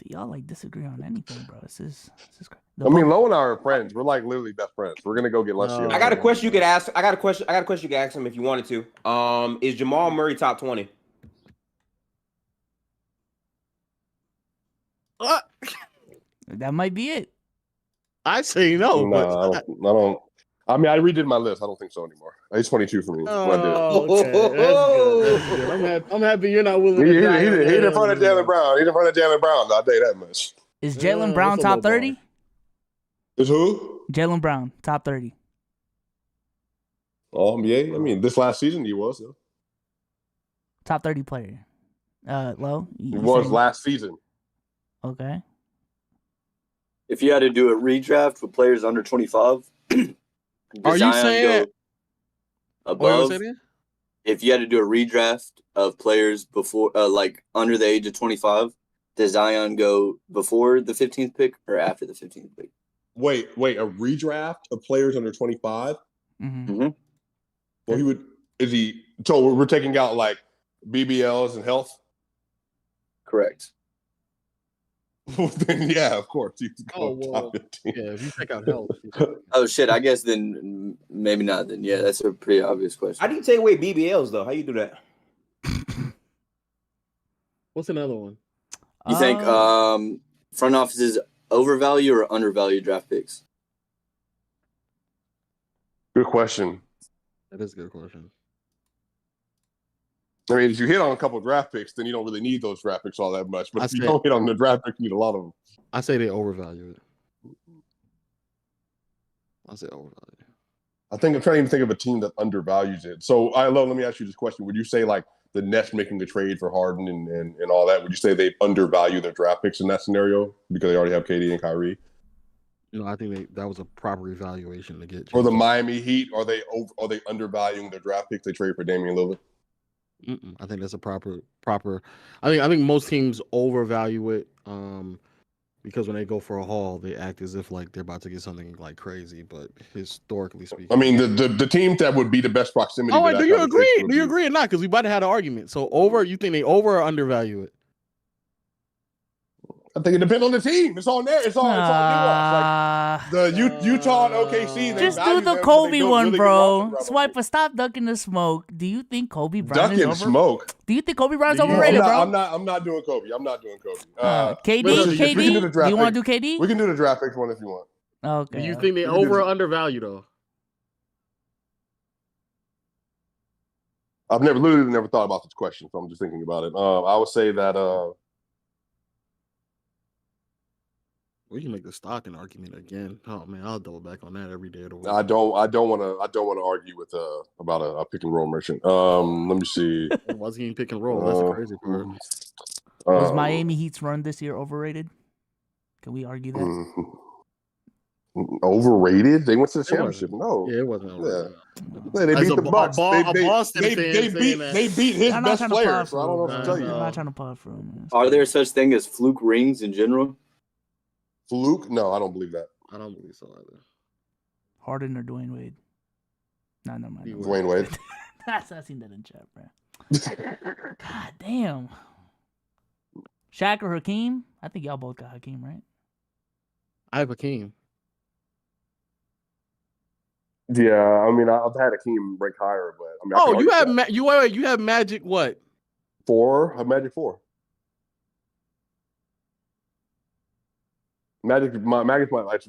Y'all like disagree on anything, bro. This is great. I mean, Lo and I are friends. We're like literally best friends. We're gonna go get lunch. I got a question you could ask. I got a question you could ask him if you wanted to. Is Jamal Murray top 20? That might be it. I say no. No, I don't. I mean, I redid my list. I don't think so anymore. He's 22 for me. Okay. That's good. I'm happy you're not willing. He in front of Jaylen Brown. He's in front of Jaylen Brown. I'll tell you that much. Is Jaylen Brown top 30? Is who? Jaylen Brown top 30. Yeah. I mean, this last season he was. Though. Top 30 player. Lo? He was last season. Okay. If you had to do a redraft with players under 25, are you saying above? If you had to do a redraft of players before, like under the age of 25, does Zion go before the 15th pick or after the 15th pick? Wait, a redraft of players under 25? Mm-hmm. Well, he would. Is he? So we're taking out like BBLs and health. Correct. Then yeah, of course. You top 15. Yeah, if you take out health. Oh shit! I guess then maybe not. Then yeah, that's a pretty obvious question. How do you take away BBLs though? How you do that? What's another one? You think front offices overvalue or undervalue draft picks? Good question. That is a good question. I mean, if you hit on a couple of draft picks, then you don't really need those draft picks all that much. But if you don't hit on the draft picks, you need a lot of them. I say they overvalue it. I say overvalue. I think I'm trying to even think of a team that undervalues it. So, let me ask you this question. Would you say like the Nets making the trade for Harden and all that, would you say they undervalue their draft picks in that scenario because they already have KD and Kyrie? I think that was a proper evaluation to get. Or the Miami Heat, are they undervaluing their draft picks they trade for Damian Lillard? I think that's a proper. I think most teams overvalue it because when they go for a haul, they act as if like they're about to get something like crazy. But historically speaking, I mean the team that would be the best proximity. Oh, do you agree? Do you agree or not? Because we about to have an argument. So you think they over or undervalue it? I think it depends on the team. It's on there. It's on nuance. Like the Utah and OKC. Just do the Kobe one, really bro. Swiper, stop ducking the smoke. Do you think Kobe Bryant is overrated? Smoke. Do you think Kobe Bryant's overrated, bro? I'm not doing Kobe. KD. Do you want to do KD? We can do the draft picks one if you want. Okay. Do you think they over or undervalue though? I've literally never thought about this question, so I'm just thinking about it. I would say that. We can make the Stockton argument again. Oh man, I'll double back on that every day of the week. I don't want to argue with about a pick and roll merchant. Let me see. Why's he pick and roll? That's the crazy part. Was Miami Heat's run this year overrated? Can we argue that? Overrated? They went to the championship. No, yeah, it wasn't overrated. Yeah. They beat the Bucks. They beat his I'm best player. So I don't know what to tell you. I'm not trying to pod for him. Are there such thing as fluke rings in general? Fluke? No, I don't believe that. I don't believe so either. Harden or Dwayne Wade? No, never mind. Dwayne Wade. I seen that in chat, bro. God damn. Shaq or Hakeem? I think y'all both got Hakeem, right? I have Hakeem. Yeah, I mean, I've had Hakeem rank higher, but I mean, you have Magic what? 4? I have Magic 4. Magic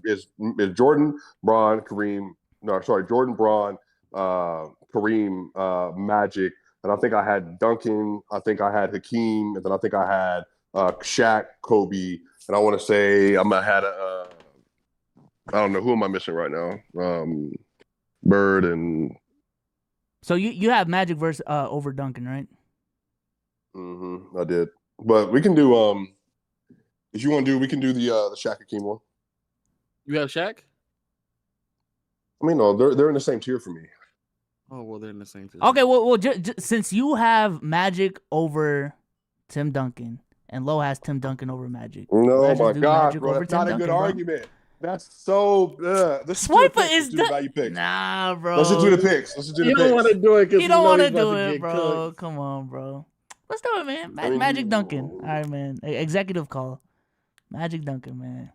is Jordan, Braun, Kareem. No, sorry, Jordan, Braun, Kareem, Magic, and I think I had Duncan. I think I had Hakeem, and then I think I had Shaq, Kobe, and I want to say I had I don't know who am I missing right now. Bird and. So you have Magic versus over Duncan, right? I did, but we can do if you want to do, we can do the Shaq Hakeem one. You have Shaq? I mean, no, they're in the same tier for me. Oh well, they're in the same tier. Okay, well, since you have Magic over Tim Duncan and Low has Tim Duncan over Magic. No, Let's just my do God, Magic bro. over That's Tim not a Duncan, good bro. argument. That's so. Swiper is value picks. Nah, bro. Let's just do the picks. Let's just do the You picks. don't want to do it because You don't want want to do it, bro. Come on, bro. Let's do it, man. Magic Duncan. All right, man. Executive call. Magic Duncan, man.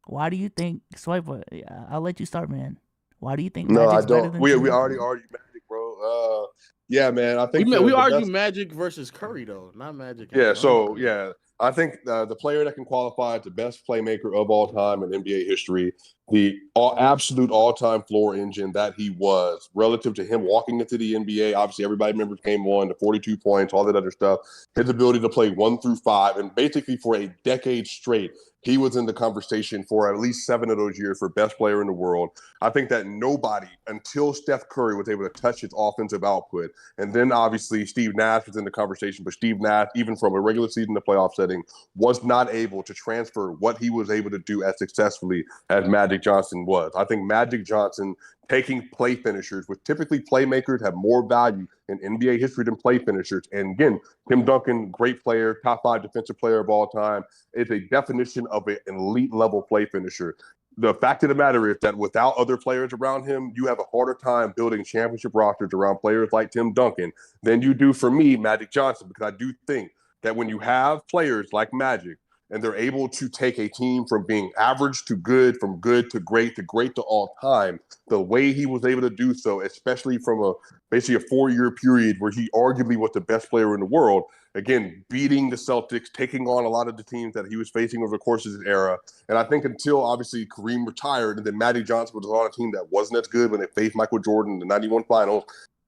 Why do you think Swiper? I'll let you start, man. Why do you think No, I Magic's better don't. than We Tim Duncan? already argued Magic, bro. Yeah, man. I think we the argue best- Magic versus Curry though, not Magic. Yeah, so yeah, I think the player that can qualify as the best playmaker of all time in NBA history, the absolute all-time floor engine that he was, relative to him walking into the NBA. Obviously, everybody remembers Game 1, the 42 points, all that other stuff. His ability to play 1 through 5, and basically for a decade straight, he was in the conversation for at least 7 of those years for best player in the world. I think that nobody, until Steph Curry, was able to touch his offensive output. And then obviously Steve Nash was in the conversation, but Steve Nash, even from a regular season to playoff setting, was not able to transfer what he was able to do as successfully as Magic Johnson was. I think Magic Johnson taking play finishers, which typically playmakers have more value in NBA history than play finishers. And again, Tim Duncan, great player, top 5 defensive player of all time, is a definition of an elite level play finisher. The fact of the matter is that without other players around him, you have a harder time building championship rosters around players like Tim Duncan than you do for me, Magic Johnson, because I do think that when you have players like Magic, and they're able to take a team from being average to good, from good to great to all time, the way he was able to do so, especially from basically a 4-year period where he arguably was the best player in the world, again, beating the Celtics, taking on a lot of the teams that he was facing over the course of his era. And I think until obviously Kareem retired and then Magic Johnson was on a team that wasn't as good when they faced Michael Jordan in the 91 finals,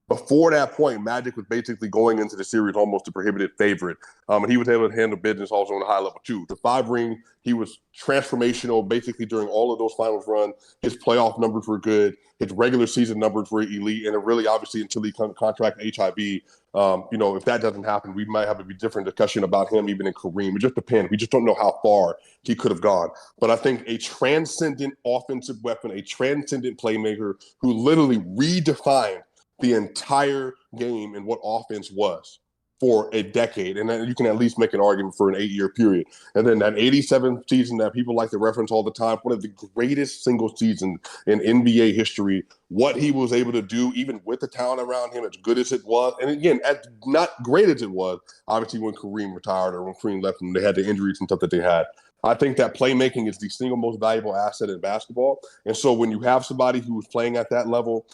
before that point, Magic was basically going into the series almost a prohibited favorite. And he was able to handle business also on a high level too. The 5 ring, he was transformational basically during all of those finals runs. His playoff numbers were good. His regular season numbers were elite. And it really, obviously, until he contracted HIV, if that doesn't happen, we might have a different discussion about him even in Kareem. It just depends. We just don't know how far he could have gone. But I think a transcendent offensive weapon, a transcendent playmaker who literally redefined the entire game and what offense was for a decade. And then you can at least make an argument for an 8-year period. And then that 87 season that people like to reference all the time, one of the greatest single seasons in NBA history, what he was able to do, even with the talent around him, as good as it was. And again, as not great as it was, obviously when Kareem retired or when Kareem left and they had the injuries and stuff that they had. I think that playmaking is the single most valuable asset in basketball. And so when you have somebody who is playing at that level,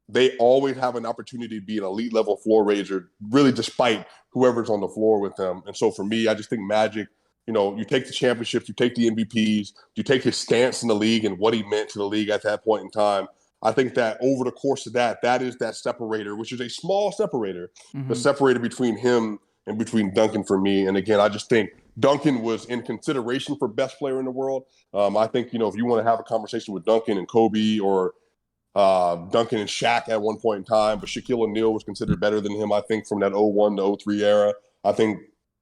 they always have an opportunity to be an elite level floor raiser, really despite whoever's on the floor with them. And so for me, I just think Magic, you take the championships, you take the MVPs, you take his stance in the league and what he meant to the league at that point in time. I think that over the course of that is that separator, which is a small separator, the separator between him and between Duncan for me. And again, I just think Duncan was in consideration for best player in the world. I think, if you want to have a conversation with Duncan and Kobe or Duncan and Shaq at one point in time, but Shaquille O'Neal was considered better than him, I think, from that 01 to 03 era. I think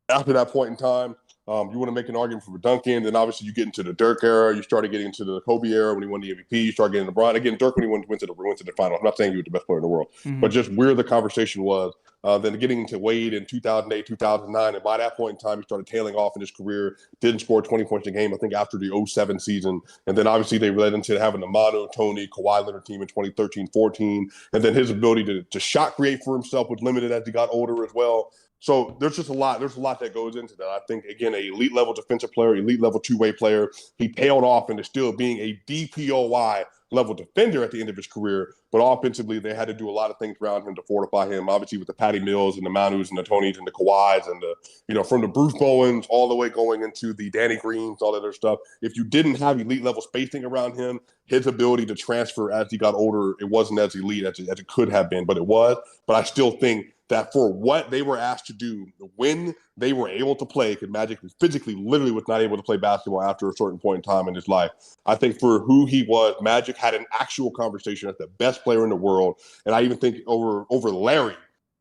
after that point in time, you want to make an argument for Duncan, then obviously you get into the Dirk era, you started getting into the Kobe era when he won the MVP, you start getting LeBron. Again, Dirk when he went to the final. I'm not saying he was the best player in the world, but just where the conversation was. Then getting into Wade in 2008, 2009, and by that point in time, he started tailing off in his career, didn't score 20 points a game, I think, after the 07 season. And then obviously they led into having the Manu, Tony, Kawhi Leonard team in 2013-14. And then his ability to shot create for himself was limited as he got older as well. So there's just a lot. There's a lot that goes into that. I think, again, an elite level defensive player, elite level two-way player. He tailed off into still being a DPOY level defender at the end of his career, but offensively they had to do a lot of things around him to fortify him. Obviously with the Patty Mills and the Manus and the Tonys and the Kawhis and the, from the Bruce Bowens all the way going into the Danny Greens, all that other stuff. If you didn't have elite level spacing around him, his ability to transfer as he got older, it wasn't as elite as it could have been, but it was. But I still think that for what they were asked to do, when they were able to play, because Magic physically literally was not able to play basketball after a certain point in time in his life. I think for who he was, Magic had an actual conversation as the best player in the world. And I even think over Larry,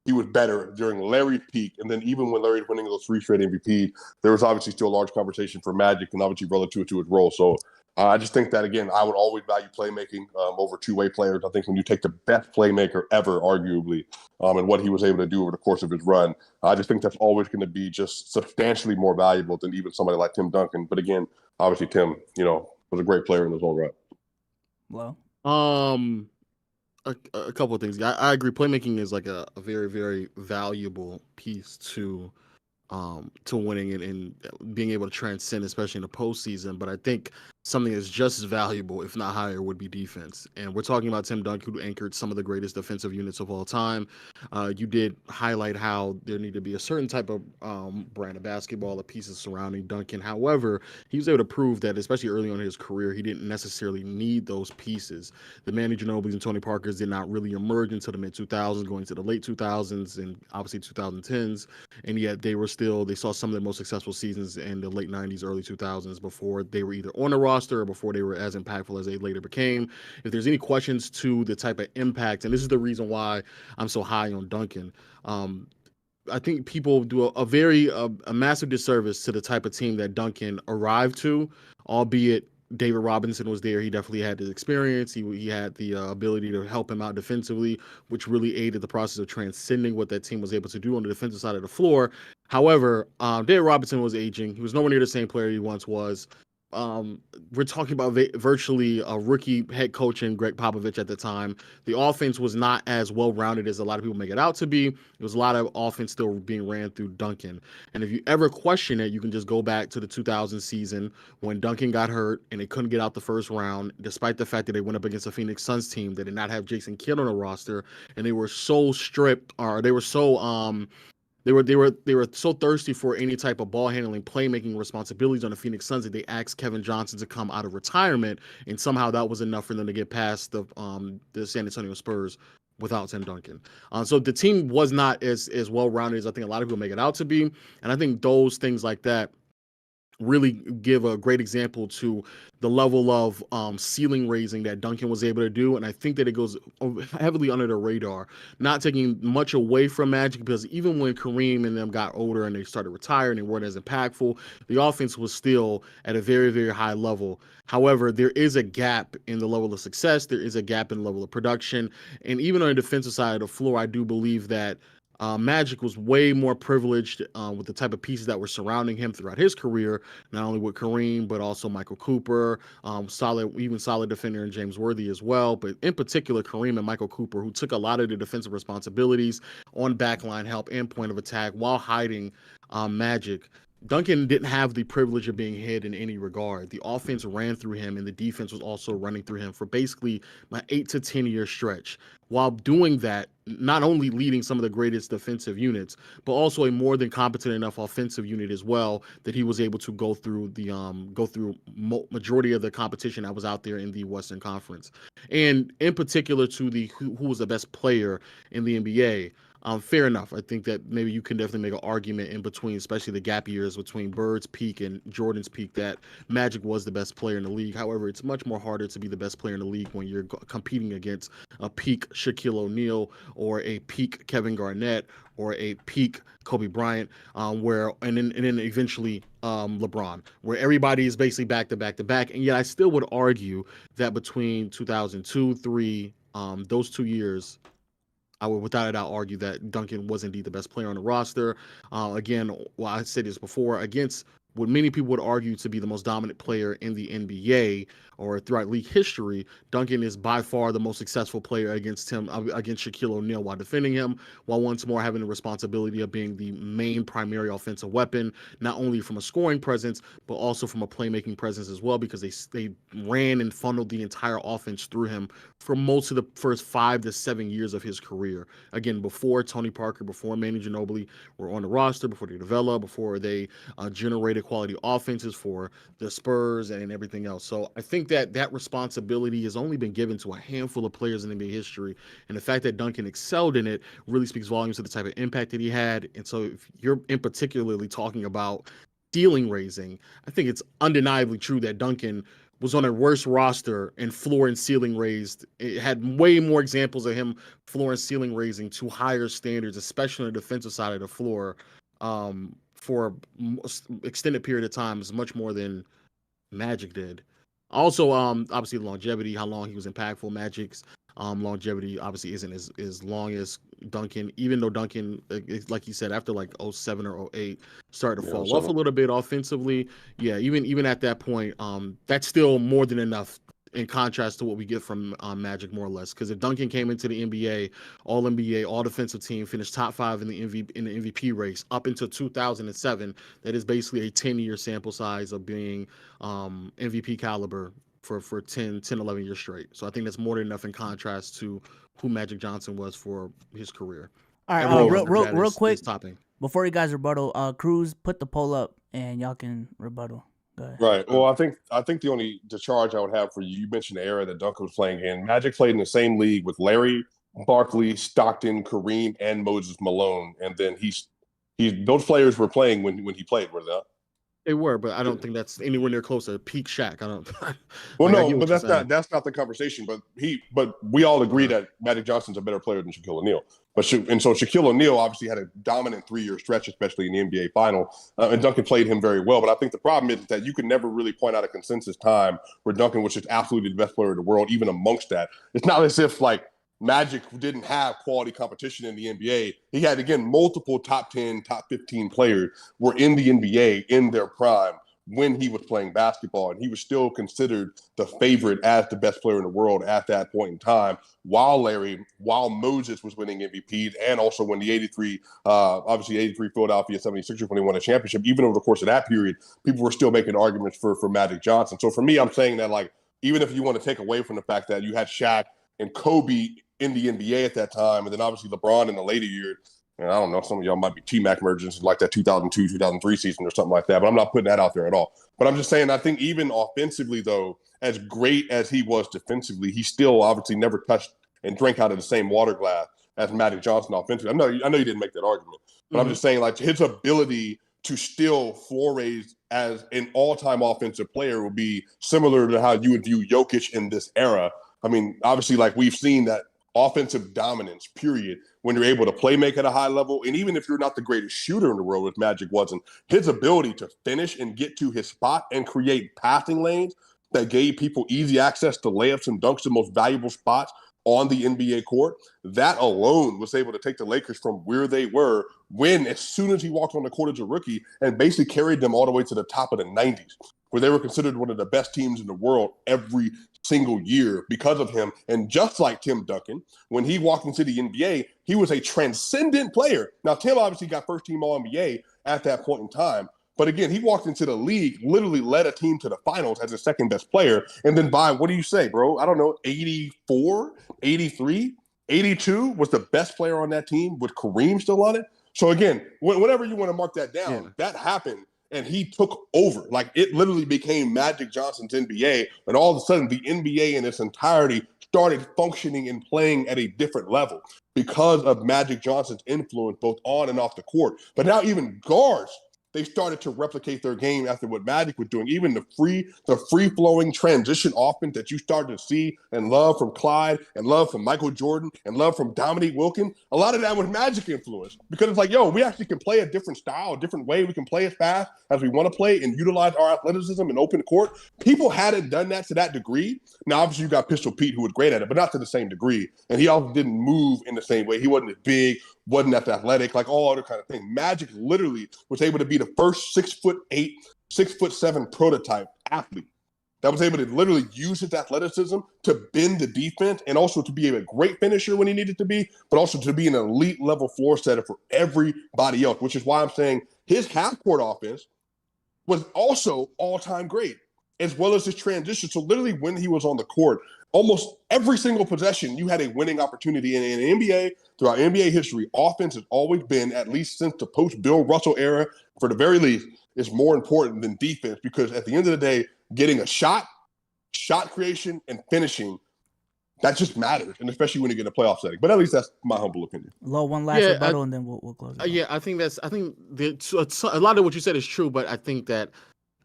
he was better during Larry's peak. And then even when Larry was winning those 3 straight MVPs, there was obviously still a large conversation for Magic and obviously relative to his role. So I just think that, again, I would always value playmaking over two-way players. I think when you take the best playmaker ever, arguably, and what he was able to do over the course of his run, I just think that's always going to be just substantially more valuable than even somebody like Tim Duncan. But again, obviously Tim, was a great player in his own right. Well, a couple of things. I agree. Playmaking is like a very, very valuable piece to winning and being able to transcend, especially in the postseason. But I think something that's just as valuable, if not higher, would be defense. And we're talking about Tim Duncan, who anchored some of the greatest defensive units of all time. You did highlight how there need to be a certain type of brand of basketball, the pieces surrounding Duncan. However, he was able to prove that, especially early on in his career, he didn't necessarily need those pieces. The Manu Ginobilis and Tony Parkers did not really emerge until the mid-2000s, going to the late 2000s and obviously 2010s. And yet they saw some of the most successful seasons in the late 90s, early 2000s before they were either on the roster or before they were as impactful as they later became. If there's any questions to the type of impact, and this is the reason why I'm so high on Duncan, I think people do a massive disservice to the type of team that Duncan arrived to, albeit David Robinson was there. He definitely had the experience. He had the ability to help him out defensively, which really aided the process of transcending what that team was able to do on the defensive side of the floor. However, David Robinson was aging. He was nowhere near the same player he once was. We're talking about virtually a rookie head coach in Greg Popovich at the time. The offense was not as well-rounded as a lot of people make it out to be. There was a lot of offense still being ran through Duncan. And if you ever question it, you can just go back to the 2000 season when Duncan got hurt and they couldn't get out the first round, despite the fact that they went up against a Phoenix Suns team that did not have Jason Kidd on the roster, and they were so stripped, or they were so they were so thirsty for any type of ball handling, playmaking responsibilities on the Phoenix Suns that they asked Kevin Johnson to come out of retirement, and somehow that was enough for them to get past the San Antonio Spurs without Tim Duncan. So the team was not as well-rounded as I think a lot of people make it out to be, and I think those things like that really give a great example to the level of ceiling raising that Duncan was able to do. And I think that it goes heavily under the radar, not taking much away from Magic, because even when Kareem and them got older and they started retiring and weren't as impactful, the offense was still at a very, very high level. However, there is a gap in the level of success. There is a gap in the level of production. And even on the defensive side of the floor, I do believe that Magic was way more privileged with the type of pieces that were surrounding him throughout his career, not only with Kareem, but also Michael Cooper, solid defender, and James Worthy as well. But in particular, Kareem and Michael Cooper, who took a lot of the defensive responsibilities on backline help and point of attack while hiding Magic. Duncan didn't have the privilege of being hid in any regard. The offense ran through him, and the defense was also running through him for basically an 8 to 10 year stretch. While doing that, not only leading some of the greatest defensive units, but also a more than competent enough offensive unit as well that he was able to go through majority of the competition that was out there in the Western Conference. And in particular to who was the best player in the NBA. Fair enough. I think that maybe you can definitely make an argument in between, especially the gap years between Bird's peak and Jordan's peak, that Magic was the best player in the league. However, it's much more harder to be the best player in the league when you're competing against a peak Shaquille O'Neal or a peak Kevin Garnett or a peak Kobe Bryant, and then eventually LeBron, where everybody is basically back to back to back. And yet I still would argue that between 2002, 3, those 2 years, I would without a doubt argue that Duncan was indeed the best player on the roster. Again, well, I said this before, against what many people would argue to be the most dominant player in the NBA or throughout league history, Duncan is by far the most successful player against Shaquille O'Neal while defending him, while once more having the responsibility of being the main primary offensive weapon, not only from a scoring presence, but also from a playmaking presence as well, because they ran and funneled the entire offense through him for most of the first 5 to 7 years of his career. Again, before Tony Parker, before Manu Ginobili were on the roster, before they developed, before they generated quality offenses for the Spurs and everything else. So I think that responsibility has only been given to a handful of players in NBA history. And the fact that Duncan excelled in it really speaks volumes to the type of impact that he had. And so if you're in particularly talking about ceiling raising, I think it's undeniably true that Duncan was on a worse roster and floor and ceiling raised. It had way more examples of him floor and ceiling raising to higher standards, especially on the defensive side of the floor, for extended period of time, is much more than Magic did. Also, obviously longevity, how long he was impactful. Magic's longevity obviously isn't as long as Duncan, even though Duncan, like you said, after like 07 or 08, started to fall off a little bit offensively. Yeah, even at that point, that's still more than enough in contrast to what we get from Magic, more or less. Because if Duncan came into the NBA, All NBA, All Defensive Team, finished top 5 in the MVP race up until 2007, that is basically a 10-year sample size of being MVP caliber for 10, 11 years straight. So I think that's more than enough in contrast to who Magic Johnson was for his career. All right, real quick, before you guys rebuttal, Cruz, put the poll up and y'all can rebuttal. Go ahead. Right. Well, I think the charge I would have for you, you mentioned the era that Duncan was playing in. Magic played in the same league with Larry, Barkley, Stockton, Kareem, and Moses Malone. And then those players were playing when he played, were they not? They were, but I don't think that's anywhere near close to peak Shaq. I don't. Well, no, but that's not the conversation. But we all agree that Magic Johnson's a better player than Shaquille O'Neal. So Shaquille O'Neal obviously had a dominant 3-year stretch, especially in the NBA final, and Duncan played him very well. But I think the problem is that you could never really point out a consensus time where Duncan was just absolutely the best player in the world, even amongst that. It's not as if like Magic didn't have quality competition in the NBA. He had, again, multiple top 10, top 15 players were in the NBA in their prime when he was playing basketball, and he was still considered the favorite as the best player in the world at that point in time, while Moses was winning MVPs, and also when the 83 Philadelphia 76ers, when they won a championship. Even over the course of that period, people were still making arguments for Magic Johnson. So for me, I'm saying that, like, even if you want to take away from the fact that you had Shaq and Kobe in the NBA at that time, and then obviously LeBron in the later years. And I don't know, some of y'all might be T-Mac mergers like that 2002, 2003 season or something like that, but I'm not putting that out there at all. But I'm just saying, I think even offensively, though, as great as he was defensively, he still obviously never touched and drank out of the same water glass as Magic Johnson offensively. I know you didn't make that argument, but I'm just saying, like, his ability to still floor raise as an all-time offensive player will be similar to how you would view Jokic in this era. I mean, obviously, like, we've seen that offensive dominance, period, when you're able to play make at a high level. And even if you're not the greatest shooter in the world, which Magic wasn't, his ability to finish and get to his spot and create passing lanes that gave people easy access to layups and dunks, the most valuable spots on the NBA court, that alone was able to take the Lakers from where they were when, as soon as he walked on the court as a rookie, and basically carried them all the way to the top of the 90s, where they were considered one of the best teams in the world every single year because of him. And just like Tim Duncan, when he walked into the NBA, he was a transcendent player. Now, Tim obviously got first team All-NBA at that point in time. But again, he walked into the league, literally led a team to the finals as the second best player. And then by, what do you say, bro? I don't know, 84, 83, 82 was the best player on that team with Kareem still on it. So again, whenever you want to mark that down, that happened. And he took over. Like, it literally became Magic Johnson's NBA. And all of a sudden, the NBA in its entirety started functioning and playing at a different level because of Magic Johnson's influence both on and off the court. But now even guards, they started to replicate their game after what Magic was doing. Even the free-flowing transition offense that you started to see and love from Clyde and love from Michael Jordan and love from Dominique Wilkins, a lot of that was Magic influence. Because it's like, yo, we actually can play a different style, a different way. We can play as fast as we want to play and utilize our athleticism and open court. People hadn't done that to that degree. Now, obviously, you got Pistol Pete, who was great at it, but not to the same degree. And he also didn't move in the same way. He wasn't as big, wasn't that athletic, like all other kind of thing. Magic literally was able to be the first 6'8", 6'7" prototype athlete that was able to literally use his athleticism to bend the defense and also to be a great finisher when he needed to be, but also to be an elite level floor setter for everybody else, which is why I'm saying his half-court offense was also all-time great, as well as his transition. So literally when he was on the court, almost every single possession, you had a winning opportunity. In the NBA, throughout NBA history, offense has always been, at least since the post-Bill Russell era, for the very least, is more important than defense, because at the end of the day, getting a shot creation, and finishing, that just matters, and especially when you get a playoff setting. But at least that's my humble opinion. Low, one last rebuttal, and then we'll close it. Yeah, I think a lot of what you said is true, but I think that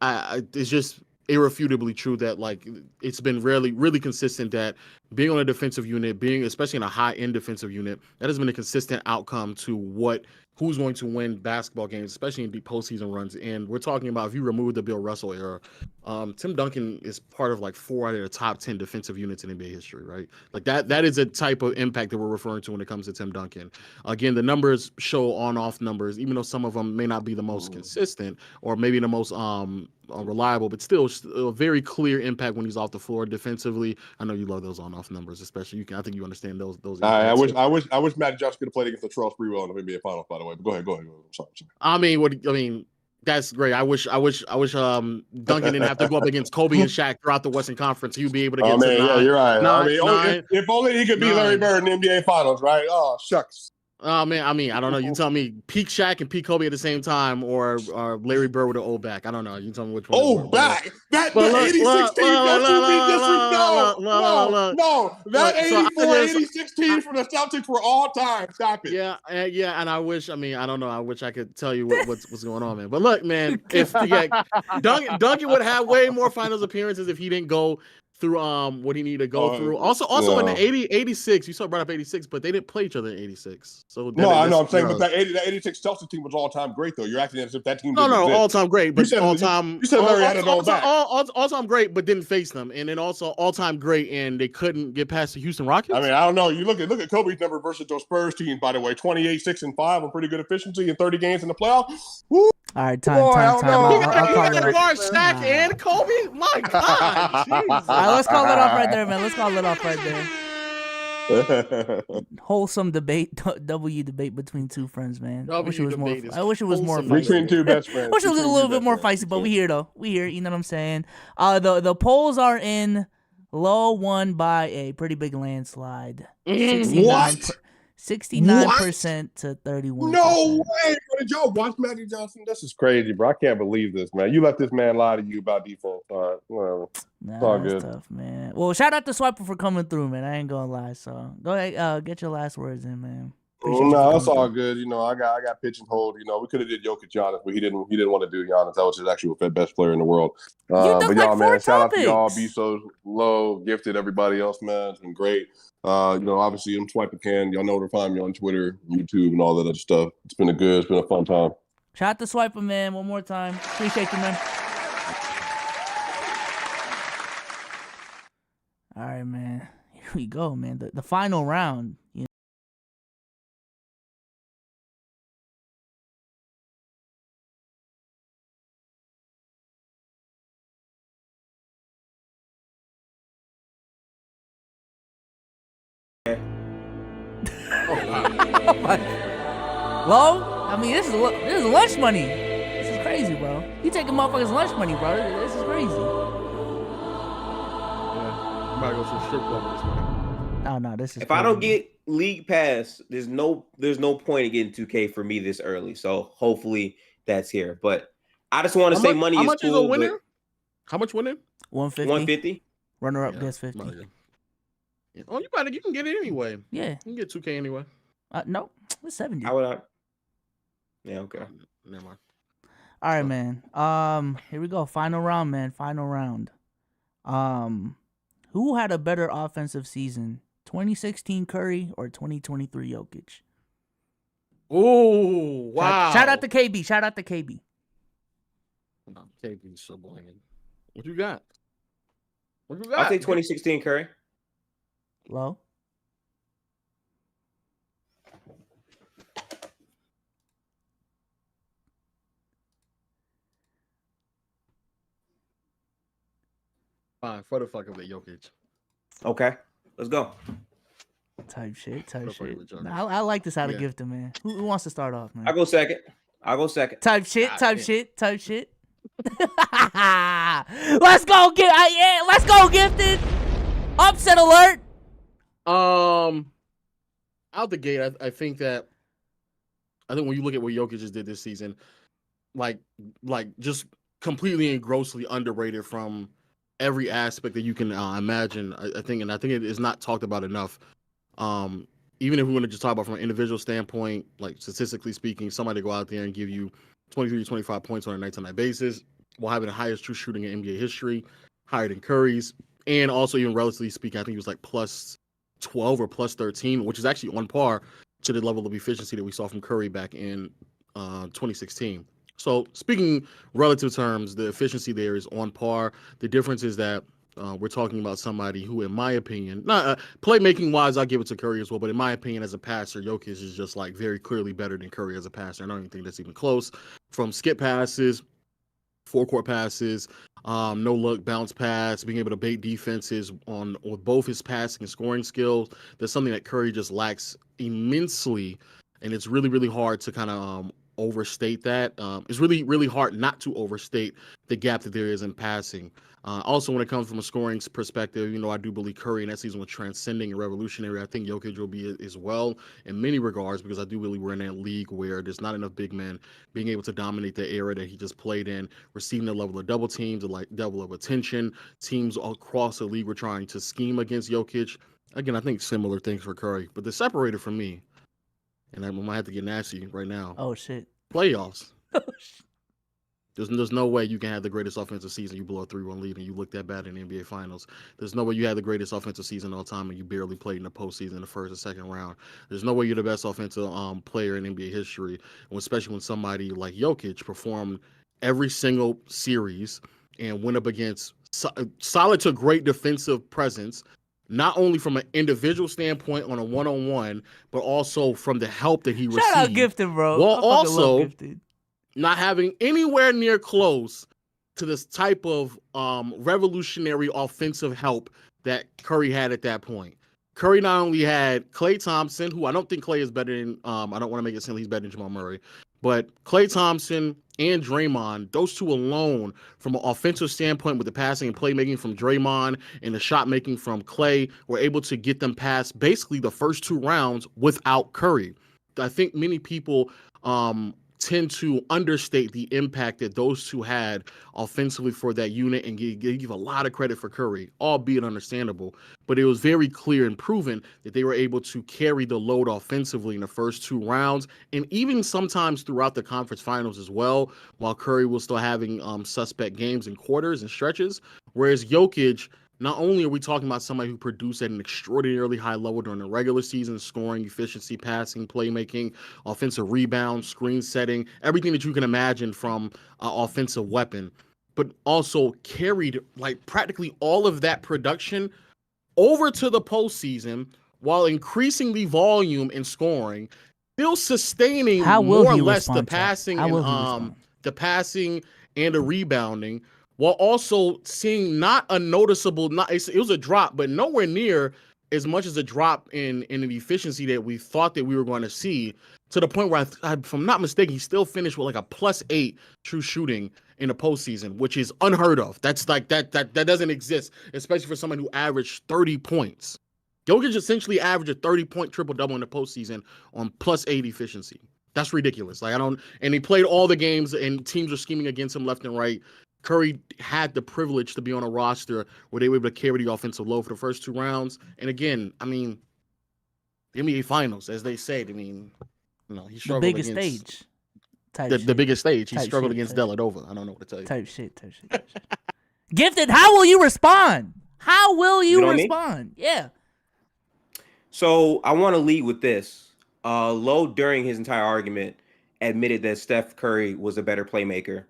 it's just irrefutably true that, like, it's been really consistent that being on a defensive unit, being especially in a high-end defensive unit, that has been a consistent outcome to what who's going to win basketball games, especially in deep postseason runs. And we're talking about if you remove the Bill Russell era, Tim Duncan is part of like 4 out of the top 10 defensive units in NBA history, right? Like that is a type of impact that we're referring to when it comes to Tim Duncan. Again, the numbers show on-off numbers, even though some of them may not be the most consistent or maybe the most reliable, but still a very clear impact when he's off the floor defensively. I know you love those on-off numbers, especially. I think you understand those. I wish Magic Johnson could have played against the Charles Sprewell in the NBA Finals. By the way, but go ahead. I'm sorry. That's great. I wish Duncan didn't have to go up against Kobe and Shaq throughout the Western Conference. He'd be able to get to 9. You're right. Nine, if only he could beat Larry Bird in the NBA Finals, right? Oh, shucks. I don't know. You tell me peak Shaq and peak Kobe at the same time, or Larry Bird with an old back. I don't know. You tell me which one. Oh, back. That 86 team. No. That 84-86 team from the Celtics were all time. Stop it. Yeah. And I wish. I don't know. I wish I could tell you what's going on, man. But look, man, if Duncan would have way more finals appearances if he didn't go through what he needed to go through. Also in the 86, you saw brought up 86, but they didn't play each other in 86. So I know I'm saying, but that 86 Celtics team was all-time great, though. You're acting as if that team didn't exist. All-time great, but all-time. You said Larry had it all back. All-time great, but didn't face them, and then also all-time great, and they couldn't get past the Houston Rockets. I don't know. You look at Kobe's number versus those Spurs teams. By the way, 28, 6-5 on pretty good efficiency in 30 games in the playoffs. Woo! All right, time. I'll call it off. Guard Shaq and Kobe? My God. All right, let's call it off right there, man. Let's call it off right there. Wholesome debate, debate between two friends, man. I wish it was more feisty. Between two best friends. I wish it was a little bit more feisty, but we here though. We here, you know what I'm saying? The polls are in. Low won by a pretty big landslide. 69% to 31%. No way! Did y'all watch Magic Johnson? This is crazy, bro. I can't believe this, man. You let this man lie to you about defense. All right, whatever. It's all good. Tough, man. Well, shout out to Swiper for coming through, man. I ain't gonna lie. So go ahead, get your last words in, man. No, that's all good. I got pigeonholed. We could have did Jokic Giannis, but he didn't want to do Giannis. That was his actual best player in the world. But y'all, man, shout out to y'all. Be so low, gifted, everybody else, man. It's been great. Obviously I'm Swiping Can. Y'all know where to find me on Twitter, YouTube, and all that other stuff. It's been a fun time. Shout out to Swiper, man. One more time. Appreciate you, man. All right, man. Here we go, man. The final round. Low? This is lunch money. This is crazy, bro. You taking motherfuckers' lunch money, bro. This is crazy. Yeah, I'm about to go to a strip club with this money. Oh no, this is. If crazy. I don't get League Pass, there's no point in getting 2K for me this early. So hopefully that's here. But I just want to say money is cool. How much is a winner? How much winner? 150. 150. Runner up gets 50. Yeah. Oh, you can get it anyway. Yeah, you can get 2K anyway. No, it's 70. How would I? Yeah, okay. Never mind. All right, man. Here we go. Final round, man. Final round. Who had a better offensive season? 2016 Curry or 2023 Jokic? Oh, wow. Shout out to KB. KB's so bland. What you got? I'll take 2016 Curry. Low. Fine, for the fuck of it, Jokic. Okay, let's go. Type shit. I like this out of Gifted, man. Who wants to start off, man? I'll go second. Type shit. Let's go, let's go, Gifted. Upset alert. Out the gate, I think when you look at what Jokic just did this season, like just completely and grossly underrated from every aspect that you can imagine. I think it is not talked about enough. Even if we want to just talk about from an individual standpoint, like statistically speaking, somebody go out there and give you 23 to 25 points on a night-to-night basis while having the highest true shooting in NBA history, higher than Curry's, and also even relatively speaking, I think he was like plus 12 or plus 13, which is actually on par to the level of efficiency that we saw from Curry back in 2016. So speaking relative terms, the efficiency there is on par. The difference is that we're talking about somebody who, in my opinion, not playmaking wise, I'll give it to Curry as well. But in my opinion, as a passer, Jokic is just like very clearly better than Curry as a passer. I don't even think that's even close. From skip passes, forecourt passes, no look bounce pass, being able to bait defenses with both his passing and scoring skills. That's something that Curry just lacks immensely, and it's really, really hard to kind of overstate that. It's really, really hard not to overstate the gap that there is in passing. Also, when it comes from a scoring perspective, I do believe Curry in that season was transcending and revolutionary. I think Jokic will be as well in many regards, because I do believe we're in that league where there's not enough big men being able to dominate the era that he just played in, receiving the level of double teams, the level of attention. Teams across the league were trying to scheme against Jokic. Again, I think similar things for Curry, but the separator for me, and I might have to get nasty right now. Oh shit! Playoffs. There's no way you can have the greatest offensive season, you blow a 3-1 lead, and you look that bad in the NBA Finals. There's no way you had the greatest offensive season all time and you barely played in the postseason in the first or second round. There's no way you're the best offensive player in NBA history, especially when somebody like Jokic performed every single series and went up against solid to great defensive presence, not only from an individual standpoint on a one-on-one, but also from the help that he received. Shout out Gifted, bro. Well, also not having anywhere near close to this type of revolutionary offensive help that Curry had at that point. Curry not only had Klay Thompson, who I don't think Klay is better than, I don't want to make it seem he's better than Jamal Murray, but Klay Thompson and Draymond, those two alone, from an offensive standpoint with the passing and playmaking from Draymond and the shot making from Klay, were able to get them past basically the first 2 rounds without Curry. I think many people tend to understate the impact that those two had offensively for that unit and give a lot of credit for Curry, albeit understandable. But it was very clear and proven that they were able to carry the load offensively in the first 2 rounds, and even sometimes throughout the conference finals as well, while Curry was still having suspect games and quarters and stretches. Whereas Jokic, not only are we talking about somebody who produced at an extraordinarily high level during the regular season, scoring, efficiency, passing, playmaking, offensive rebound, screen setting, everything that you can imagine from an offensive weapon, but also carried like practically all of that production over to the postseason while increasing the volume and scoring, still sustaining more or less the passing and the rebounding, while also seeing not a noticeable, it was a drop, but nowhere near as much as a drop in the efficiency that we thought that we were going to see, to the point where, if I'm not mistaken, he still finished with like a +8 true shooting in the postseason, which is unheard of. That's like, that doesn't exist, especially for someone who averaged 30 points. Jokic essentially averaged a 30-point triple-double in the postseason on +8 efficiency. That's ridiculous. And he played all the games, and teams were scheming against him left and right. Curry had the privilege to be on a roster where they were able to carry the offensive load for the first 2 rounds. And again, the NBA Finals, as they say, he struggled the biggest against stage. The biggest stage. He struggled against Dellavedova. I don't know what to tell you. Type shit. Gifted, how will you respond? How will you respond? Yeah. So I want to lead with this. Lowe, during his entire argument, admitted that Steph Curry was a better playmaker.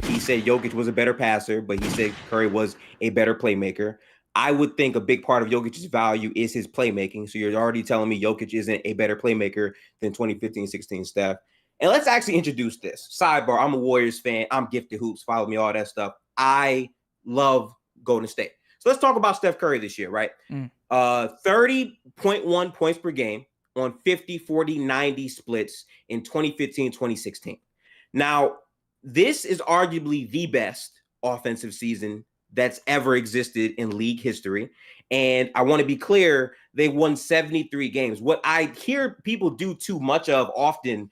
He said Jokic was a better passer, but he said Curry was a better playmaker. I would think a big part of Jokic's value is his playmaking. So you're already telling me Jokic isn't a better playmaker than 2015-16 Steph. And let's actually introduce this. Sidebar, I'm a Warriors fan. I'm Gifted Hoops. Follow me, all that stuff. I love Golden State. So let's talk about Steph Curry this year, right? 30.1 points per game on 50, 40, 90 splits in 2015-2016. Now, this is arguably the best offensive season that's ever existed in league history. And I want to be clear, they won 73 games. What I hear people do too much of often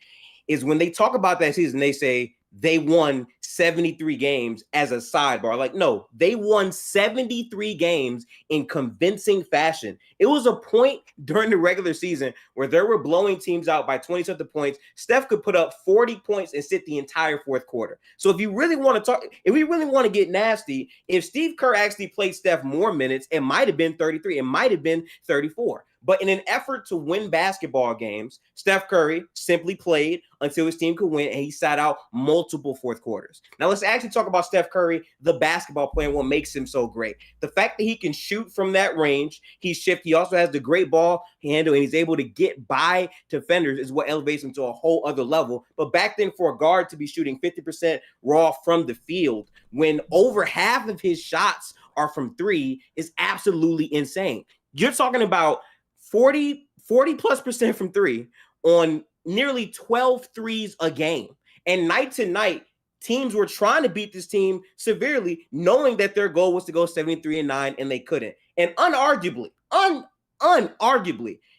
is when they talk about that season, they say they won 73 games as a sidebar. Like, no, they won 73 games in convincing fashion. It was a point during the regular season where they were blowing teams out by 20-something points. Steph could put up 40 points and sit the entire fourth quarter. So if you really want to talk, if we really want to get nasty, if Steve Kerr actually played Steph more minutes, it might have been 33. It might have been 34. But in an effort to win basketball games, Steph Curry simply played until his team could win, and he sat out multiple fourth quarters. Now let's actually talk about Steph Curry, the basketball player, and what makes him so great. The fact that he can shoot from that range, he's shifty, he also has the great ball handle, and he's able to get by defenders is what elevates him to a whole other level. But back then, for a guard to be shooting 50% raw from the field, when over half of his shots are from three, is absolutely insane. You're talking about 40+% from three on nearly 12 threes a game. And night to night, teams were trying to beat this team severely, knowing that their goal was to go 73-9, and they couldn't. And unarguably,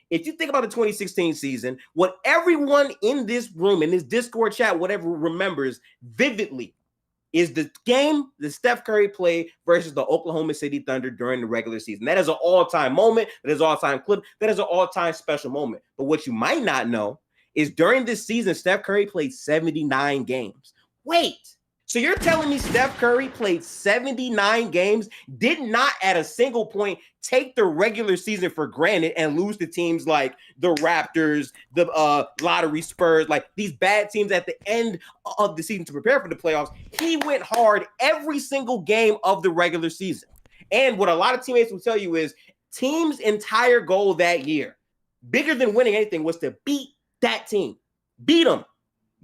if you think about the 2016 season, what everyone in this room, in this Discord chat, whatever, remembers vividly is the game that Steph Curry played versus the Oklahoma City Thunder during the regular season. That is an all-time moment. That is an all-time clip. That is an all-time special moment. But what you might not know is during this season, Steph Curry played 79 games. Wait, so you're telling me Steph Curry played 79 games, did not at a single point take the regular season for granted and lose to teams like the Raptors, the lottery Spurs, like these bad teams at the end of the season to prepare for the playoffs. He went hard every single game of the regular season. And what a lot of teammates will tell you is team's entire goal that year, bigger than winning anything, was to beat that team. Beat them.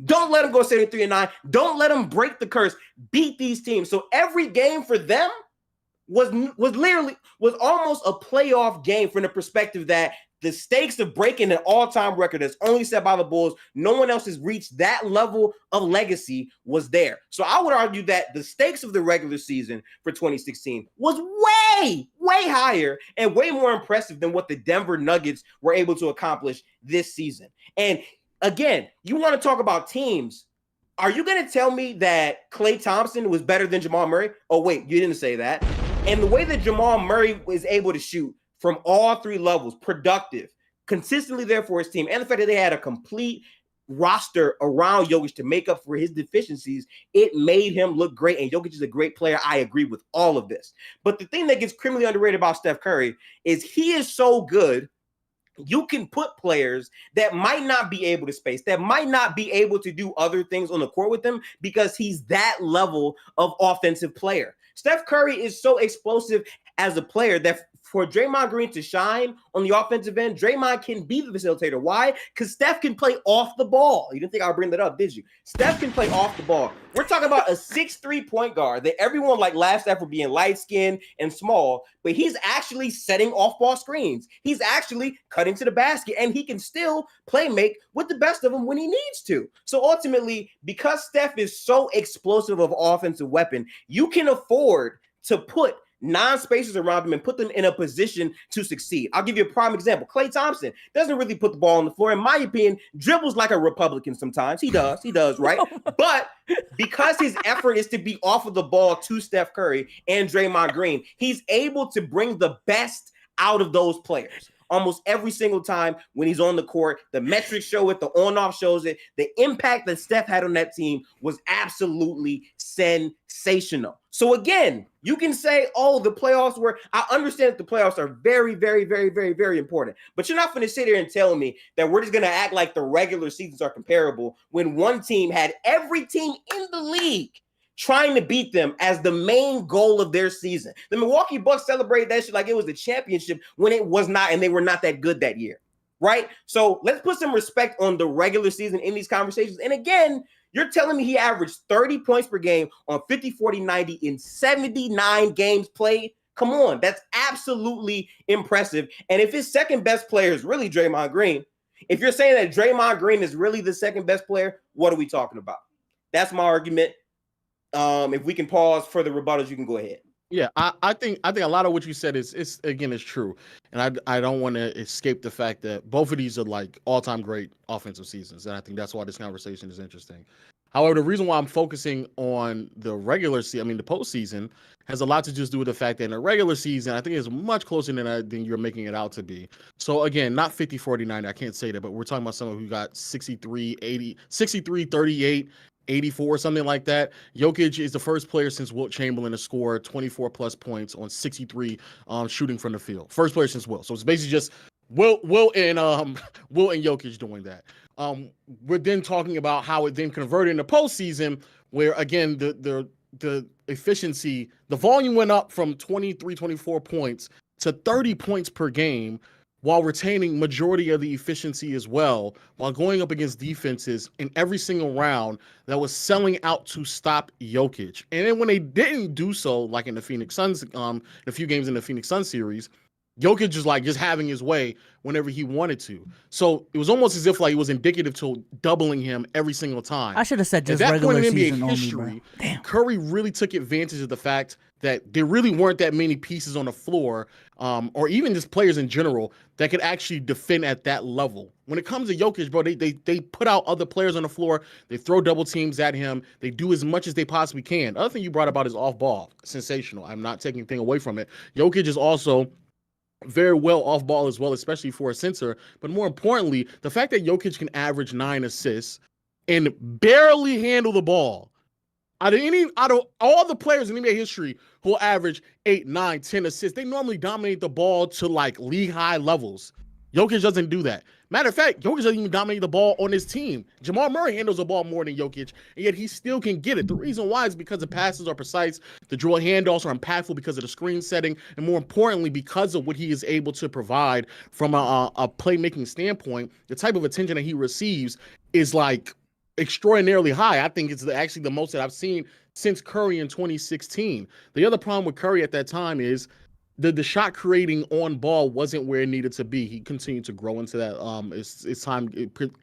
Don't let them go 73-9. Don't let them break the curse. Beat these teams. So every game for them was almost a playoff game from the perspective that the stakes of breaking an all-time record that's only set by the Bulls, no one else has reached that level of legacy, was there. So I would argue that the stakes of the regular season for 2016 was way, way higher and way more impressive than what the Denver Nuggets were able to accomplish this season. And again, you want to talk about teams. Are you going to tell me that Klay Thompson was better than Jamal Murray? Oh, wait, you didn't say that. And the way that Jamal Murray was able to shoot from all three levels, productive, consistently there for his team, and the fact that they had a complete roster around Jokic to make up for his deficiencies, it made him look great. And Jokic is a great player. I agree with all of this. But the thing that gets criminally underrated about Steph Curry is he is so good. You can put players that might not be able to space, that might not be able to do other things on the court with him because he's that level of offensive player. Steph Curry is so explosive as a player that for Draymond Green to shine on the offensive end, Draymond can be the facilitator. Why? Because Steph can play off the ball. You didn't think I would bring that up, did you? Steph can play off the ball. We're talking about a 6'3" point guard that everyone like laughs at for being light-skinned and small, but he's actually setting off-ball screens. He's actually cutting to the basket, and he can still play make with the best of them when he needs to. So ultimately, because Steph is so explosive of offensive weapon, you can afford to put non-spacers around them and put them in a position to succeed. I'll give you a prime example. Klay Thompson doesn't really put the ball on the floor. In my opinion, dribbles like a Republican sometimes. He does, right? But because his effort is to be off of the ball to Steph Curry and Draymond Green, he's able to bring the best out of those players. Almost every single time when he's on the court, the metrics show it, the on-off shows it. The impact that Steph had on that team was absolutely sensational. So again, you can say, oh, the playoffs were, I understand that the playoffs are very, very, very, very, very important, but you're not going to sit here and tell me that we're just going to act like the regular seasons are comparable when one team had every team in the league trying to beat them as the main goal of their season. The Milwaukee Bucks celebrated that shit like it was the championship when it was not, and they were not that good that year, right? So let's put some respect on the regular season in these conversations. And again, you're telling me he averaged 30 points per game on 50, 40, 90 in 79 games played? Come on, that's absolutely impressive. And if his second best player is really Draymond Green, if you're saying that Draymond Green is really the second best player, what are we talking about? That's my argument. If we can pause for the rebuttals, you can go ahead. Yeah, I think a lot of what you said is true, and I don't want to escape the fact that both of these are like all-time great offensive seasons, and I think that's why this conversation is interesting. However, the reason why I'm focusing on the regular season, the postseason, has a lot to just do with the fact that in the regular season, I think it's much closer than you're making it out to be. So again, not 50, 40, 90, I can't say that, but we're talking about someone who got 63, 80, 63, 38, 84, something like that. Jokic is the first player since Wilt Chamberlain to score 24 plus points on 63 shooting from the field. First player since Wilt. So it's basically just Will and Jokic doing that. We're then talking about how it then converted in the postseason, where again the efficiency, the volume went up from 23, 24 points to 30 points per game, while retaining majority of the efficiency as well, while going up against defenses in every single round that was selling out to stop Jokic. And then when they didn't do so, like in the Phoenix Suns, a few games in the Phoenix Suns series, Jokic is like just having his way whenever he wanted to. So it was almost as if like it was indicative to doubling him every single time. I should have said just At that regular point in NBA season history, only, bro. Damn. Curry really took advantage of the fact that there really weren't that many pieces on the floor, or even just players in general, that could actually defend at that level. When it comes to Jokic, bro, they put out other players on the floor. They throw double teams at him. They do as much as they possibly can. Other thing you brought about is off ball. Sensational. I'm not taking anything away from it. Jokic is also very well off ball as well, especially for a center. But more importantly, the fact that Jokic can average 9 assists and barely handle the ball. Out of all the players in NBA history who average 8, 9, 10 assists, they normally dominate the ball to like league high levels. Jokic doesn't do that. Matter of fact, Jokic doesn't even dominate the ball on his team. Jamal Murray handles the ball more than Jokic, and yet he still can get it. The reason why is because the passes are precise, the drill handoffs are impactful because of the screen setting, and more importantly, because of what he is able to provide from a playmaking standpoint. The type of attention that he receives is like extraordinarily high. I think it's actually the most that I've seen since Curry in 2016. The other problem with Curry at that time is the shot creating on ball wasn't where it needed to be. He continued to grow into that. As time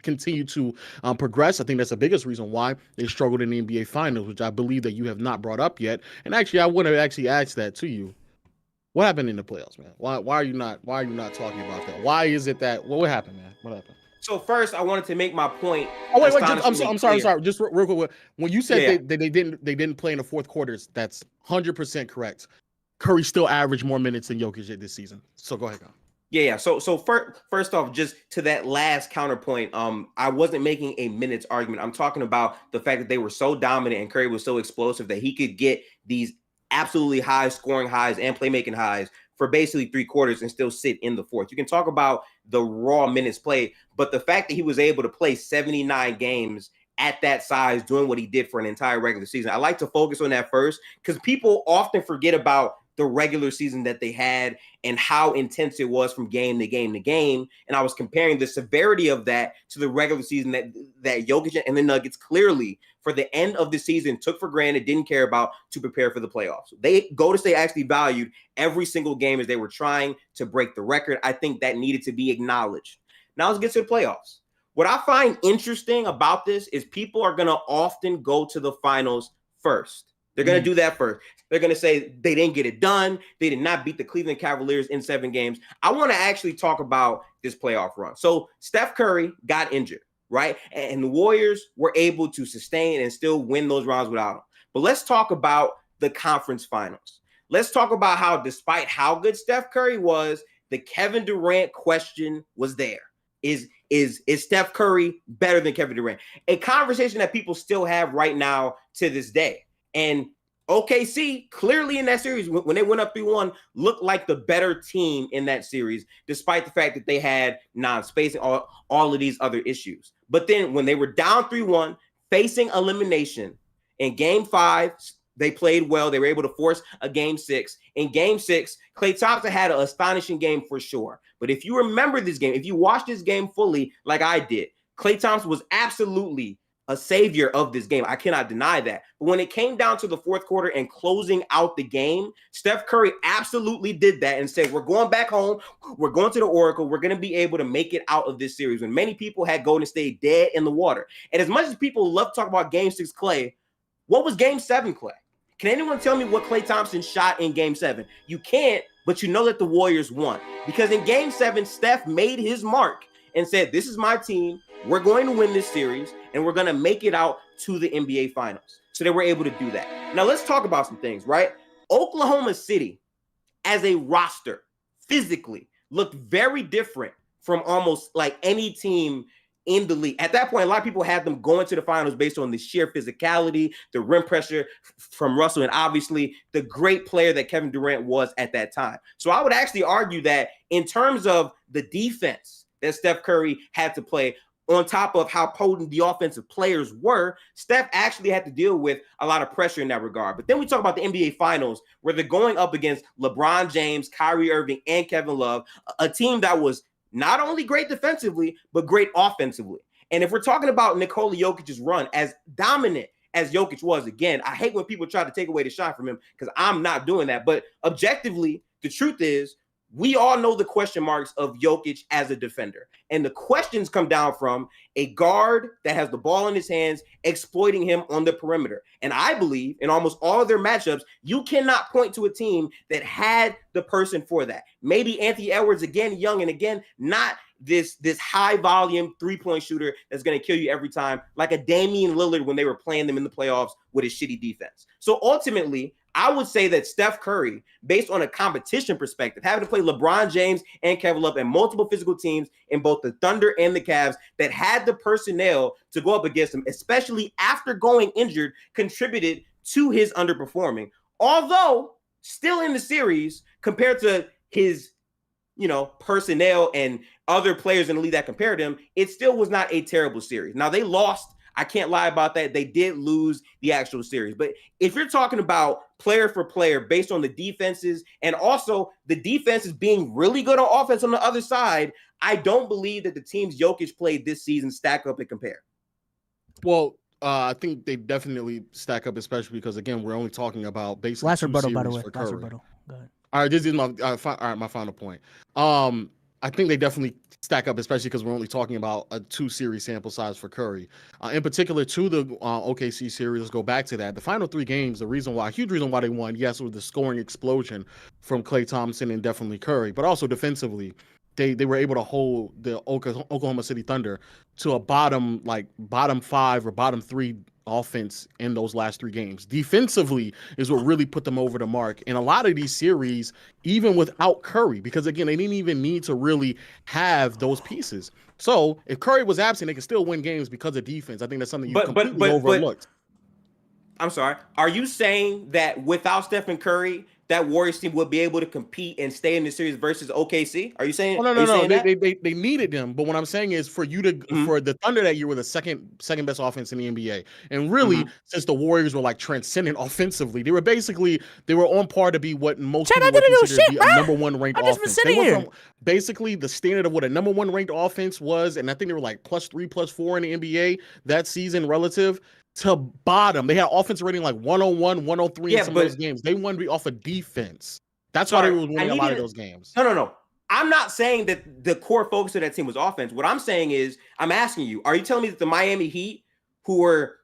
continued to progress. I think that's the biggest reason why they struggled in the NBA Finals, which I believe that you have not brought up yet. And actually, I would have actually asked that to you. What happened in the playoffs, man? Why are you not talking about that? Why is it that what happened, man? What happened? So first, I wanted to make my point. Oh wait, I'm sorry. Just real quick. When you said they didn't play in the fourth quarters, that's 100% correct. Curry still averaged more minutes than Jokic this season. So go ahead, Yeah. So first off, just to that last counterpoint, I wasn't making a minutes argument. I'm talking about the fact that they were so dominant and Curry was so explosive that he could get these absolutely high scoring highs and playmaking highs for basically 3 quarters and still sit in the fourth. You can talk about the raw minutes played, but the fact that he was able to play 79 games at that size, doing what he did for an entire regular season. I like to focus on that first because people often forget about the regular season that they had and how intense it was from game to game to game. And I was comparing the severity of that to the regular season that Jokic and the Nuggets clearly for the end of the season took for granted, didn't care about to prepare for the playoffs. Golden State actually valued every single game as they were trying to break the record. I think that needed to be acknowledged. Now let's get to the playoffs. What I find interesting about this is people are going to often go to the finals first. They're going to do that first. They're going to say they didn't get it done. They did not beat the Cleveland Cavaliers in 7 games. I want to actually talk about this playoff run. So Steph Curry got injured, right? And the Warriors were able to sustain and still win those rounds without him. But let's talk about the conference finals. Let's talk about how, despite how good Steph Curry was, the Kevin Durant question was there. Is Steph Curry better than Kevin Durant? A conversation that people still have right now to this day. And OKC, clearly in that series, when they went up 3-1, looked like the better team in that series, despite the fact that they had non-spacing, all of these other issues. But then when they were down 3-1, facing elimination in Game 5, they played well. They were able to force a Game 6. In Game 6, Klay Thompson had an astonishing game for sure. But if you remember this game, if you watched this game fully like I did, Klay Thompson was absolutely a savior of this game. I cannot deny that. But when it came down to the fourth quarter and closing out the game, Steph Curry absolutely did that and said, we're going back home. We're going to the Oracle. We're going to be able to make it out of this series. When many people had Golden State dead in the water. And as much as people love to talk about Game 6 Klay, what was Game 7 Klay? Can anyone tell me what Klay Thompson shot in Game 7? You can't, but you know that the Warriors won. Because in Game 7, Steph made his mark and said, this is my team. We're going to win this series, and we're going to make it out to the NBA Finals. So they were able to do that. Now, let's talk about some things, right? Oklahoma City, as a roster, physically, looked very different from almost like any team in the league. At that point, a lot of people had them going to the finals based on the sheer physicality, the rim pressure from Russell, and obviously the great player that Kevin Durant was at that time. So I would actually argue that in terms of the defense that Steph Curry had to play, on top of how potent the offensive players were, Steph actually had to deal with a lot of pressure in that regard. But then we talk about the NBA Finals, where they're going up against LeBron James, Kyrie Irving, and Kevin Love, a team that was not only great defensively, but great offensively. And if we're talking about Nikola Jokic's run, as dominant as Jokic was, again, I hate when people try to take away the shine from him because I'm not doing that. But objectively, the truth is, we all know the question marks of Jokic as a defender. And the questions come down from a guard that has the ball in his hands, exploiting him on the perimeter. And I believe in almost all of their matchups, you cannot point to a team that had the person for that. Maybe Anthony Edwards, again, young, and again, not this high volume 3-point shooter that's going to kill you every time, like a Damian Lillard when they were playing them in the playoffs with his shitty defense. So ultimately, I would say that Steph Curry, based on a competition perspective, having to play LeBron James and Kevin Love and multiple physical teams in both the Thunder and the Cavs that had the personnel to go up against him, especially after going injured, contributed to his underperforming. Although still in the series, compared to his, personnel and other players in the league that compared him, it still was not a terrible series. Now they lost. I can't lie about that. They did lose the actual series. But if you're talking about player for player based on the defenses and also the defenses being really good on offense on the other side, I don't believe that the teams Jokic played this season stack up and compare. Well, I think they definitely stack up, especially because, again, we're only talking about basically last two rebuttal, series by the way. for Last Curry. rebuttal. Go ahead. All right, this is my final point. I think they definitely stack up, especially because we're only talking about a 2-series sample size for Curry. In particular, to the OKC series, let's go back to that. The final 3 games, huge reason why they won, yes, was the scoring explosion from Klay Thompson and definitely Curry, but also defensively, they were able to hold the Oklahoma City Thunder to a bottom 5 or bottom 3 offense in those last 3 games. Defensively is what really put them over the mark. And a lot of these series, even without Curry, because again, they didn't even need to really have those pieces. So if Curry was absent, they could still win games because of defense. I think that's something you completely overlooked. I'm sorry. Are you saying that without Stephen Curry, that Warriors team would be able to compete and stay in the series versus OKC? Are you saying? No. They needed them, but what I'm saying is for you to for the Thunder that year were the second best offense in the NBA, and really since the Warriors were like transcendent offensively, they were on par to be what most people would consider to be a number 1 ranked offense. They were from basically the standard of what a number 1 ranked offense was, and I think they were like +3, +4 in the NBA that season relative to bottom. They had offensive rating like 101, 103 in some of those games. They wanted to be off of defense. That's why they were winning a lot of those games. No. I'm not saying that the core focus of that team was offense. What I'm saying is, I'm asking you, are you telling me that the Miami Heat, who were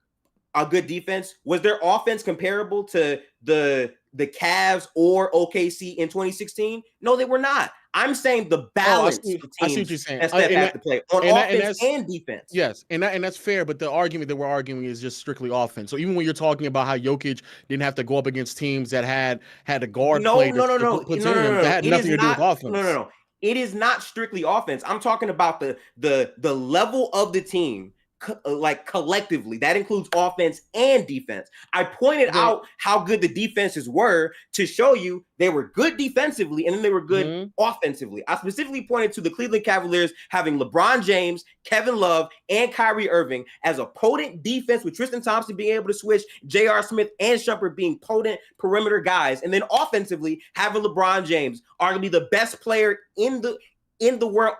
a good defense, was their offense comparable to the Cavs or OKC in 2016? No, they were not. I'm saying the balance of teams I see what you're saying. that Steph has to play on offense and defense. Yes, and that's fair, but the argument that we're arguing is just strictly offense. So even when you're talking about how Jokic didn't have to go up against teams that had a guard play that had nothing to do with offense. No. It is not strictly offense. I'm talking about the level of the team, like collectively. That includes offense and defense. I pointed out how good the defenses were to show you they were good defensively and then they were good offensively. I specifically pointed to the Cleveland Cavaliers having LeBron James, Kevin Love, and Kyrie Irving as a potent defense, with Tristan Thompson being able to switch, J.R. Smith and Shumpert being potent perimeter guys, and then offensively having LeBron James, arguably the best player in the world,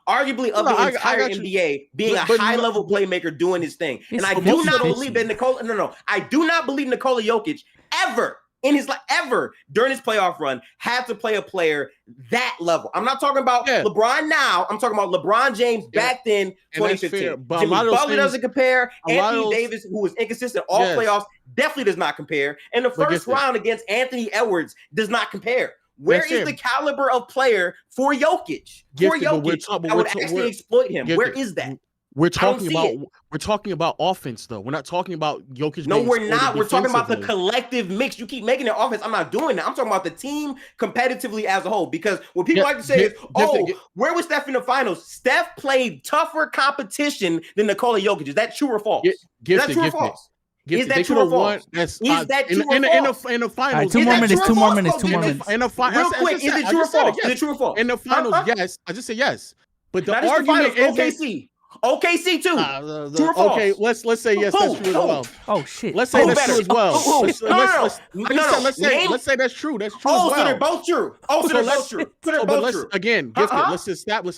arguably of the entire NBA, being a high-level playmaker doing his thing. And I do not believe that I do not believe Nikola Jokic ever in his life, ever during his playoff run, had to play a player that level. I'm not talking about LeBron now. I'm talking about LeBron James back then, 2015. Jimmy Butler doesn't compare. Anthony Davis, who was inconsistent all playoffs, definitely does not compare. And the first round against Anthony Edwards does not compare. Where is the caliber of player for Jokic? I would actually exploit him. Where is that? We're talking about offense, though. We're not talking about Jokic. No, we're not. We're talking about the collective mix. You keep making it offense. I'm not doing that. I'm talking about the team competitively as a whole. Because what people like to say is, where was Steph in the finals? Steph played tougher competition than Nikola Jokic. Is that true or false? Is that true or false? Is that true or false? Is that true or false? In the finals, right, 2 more minutes. 2 more minutes. 2 more minutes. In the finals, real quick, is it true or false? Is it true or false? In the finals, yes. I just said yes. But the now, argument is OKC too. True or false? Okay, let's say yes. That's true as well. Oh shit. Let's say that's true as well. Let's say that's true. That's true as well. So they're both true. So they're both true. So they're both true. Again, Gifted. Let's establish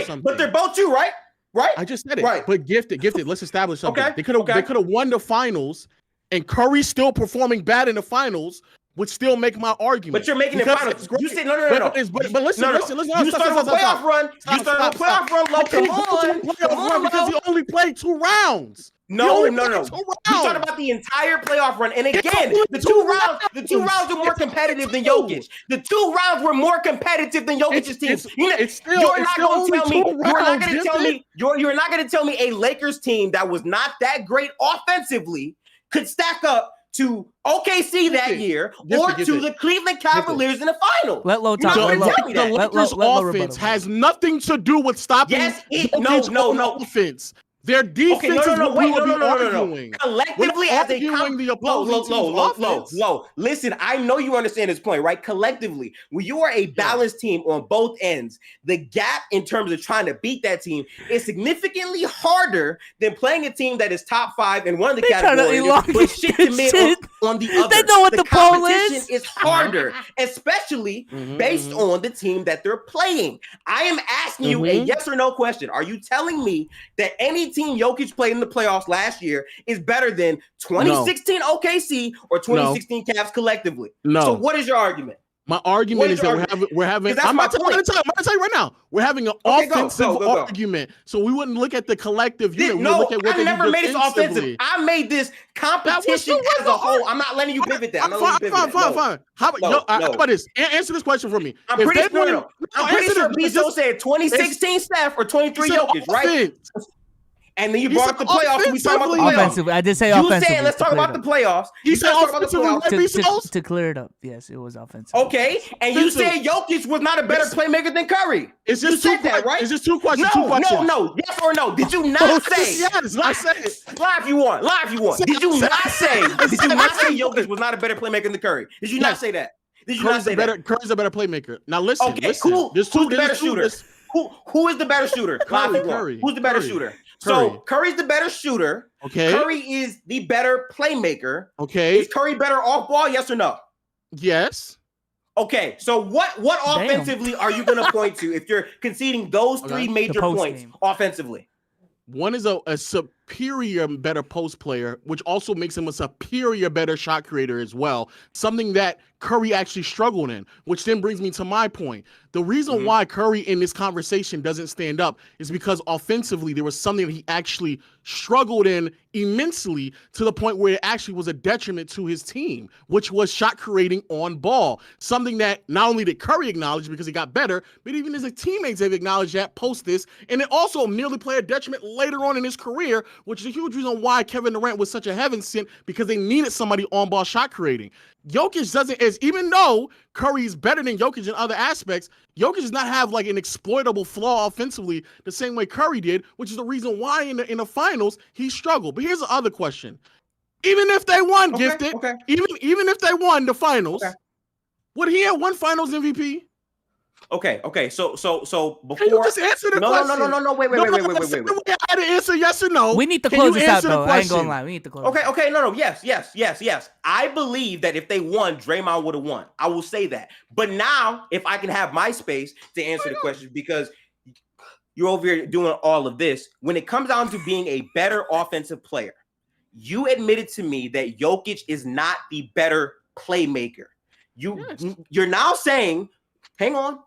something. But they're both true, right? Right. I just said it. Right. But Gifted. Let's establish something. Okay. They could have won the finals, and Curry still performing bad in the finals would still make my argument. But you're making it finals. You said no. But listen. You started a playoff run. You started a playoff run. Come on, because you only played 2 rounds. No. You talked about the entire playoff run, and again, the two rounds were more competitive than Jokic. The 2 rounds were more competitive than Jokic's team. You're not going to tell me a Lakers team that was not that great offensively could stack up to OKC that year or to the Cleveland Cavaliers in the finals. Let Low talk. The Lakers offense has nothing to do with stopping. No. Offense. Their defense is what we will be arguing. Collectively, as a low. Listen, I know you understand this point, right? Collectively, when you are a balanced team on both ends, the gap in terms of trying to beat that team is significantly harder than playing a team that is top 5 in one of the categories, but shit to mid on the other. They know what the poll is. It's harder, especially based on the team that they're playing. I am asking you a yes or no question. Are you telling me that any team Jokic played in the playoffs last year is better than 2016 OKC or 2016 Cavs collectively? No. So what is your argument? My argument is that we're having. I'm going to tell you right now. We're having an offensive argument, so we wouldn't look at the collective unit. I never made this offensive. I made this competition as a whole. I'm not letting you pivot that. Fine. How about this? Answer this question for me. I'm pretty sure Bezos said 2016 Steph or 23 Jokic, right? And then you brought up the playoffs. We talking about the playoffs. Offensively. I did say offensively. You said let's talk about the playoffs. You said offensively. To clear it up. Yes, it was offensive. Okay, and you said Jokic was not a better playmaker than Curry. It's just you said that, right? It's just 2 questions. No. Yes or no? Did you not say? Yes, I said it. Live you want. Did you not say? Did you not say Jokic was not a better playmaker than Curry? Did you not say that? Did you not say that? Curry's a better playmaker. Now listen. Okay, cool. Who's the better shooter? Who is the better shooter? Curry. Who's the better shooter? So Curry's the better shooter. Okay. Curry is the better playmaker. Okay. Is Curry better off ball? Yes or no? Yes. Okay. So what offensively are you going to point to if you're conceding those 3 major points offensively? One is a superior, better post player, which also makes him a superior, better shot creator as well. Something that Curry actually struggled in, which then brings me to my point. The reason why Curry in this conversation doesn't stand up is because offensively, there was something that he actually struggled in immensely to the point where it actually was a detriment to his team, which was shot creating on ball. Something that not only did Curry acknowledge because he got better, but even his teammates have acknowledged that post this. And it also nearly played a detriment later on in his career, which is a huge reason why Kevin Durant was such a heaven sent, because they needed somebody on ball shot creating. Jokic doesn't, even though Curry is better than Jokic in other aspects, Jokic does not have like an exploitable flaw offensively the same way Curry did, which is the reason why in the finals he struggled. But here's the other question: even if they won, Gifted, even if they won the finals, would he have won Finals MVP? Okay. So before Can you just answer the question? No. Wait. I had to answer yes or no. We need to close this out, though. I ain't gonna lie. We need to close. Okay. No. Yes. I believe that if they won, Draymond would have won. I will say that. But now, if I can have my space to answer the question, because you're over here doing all of this, when it comes down to being a better offensive player, you admitted to me that Jokic is not the better playmaker. You're now saying, hang on.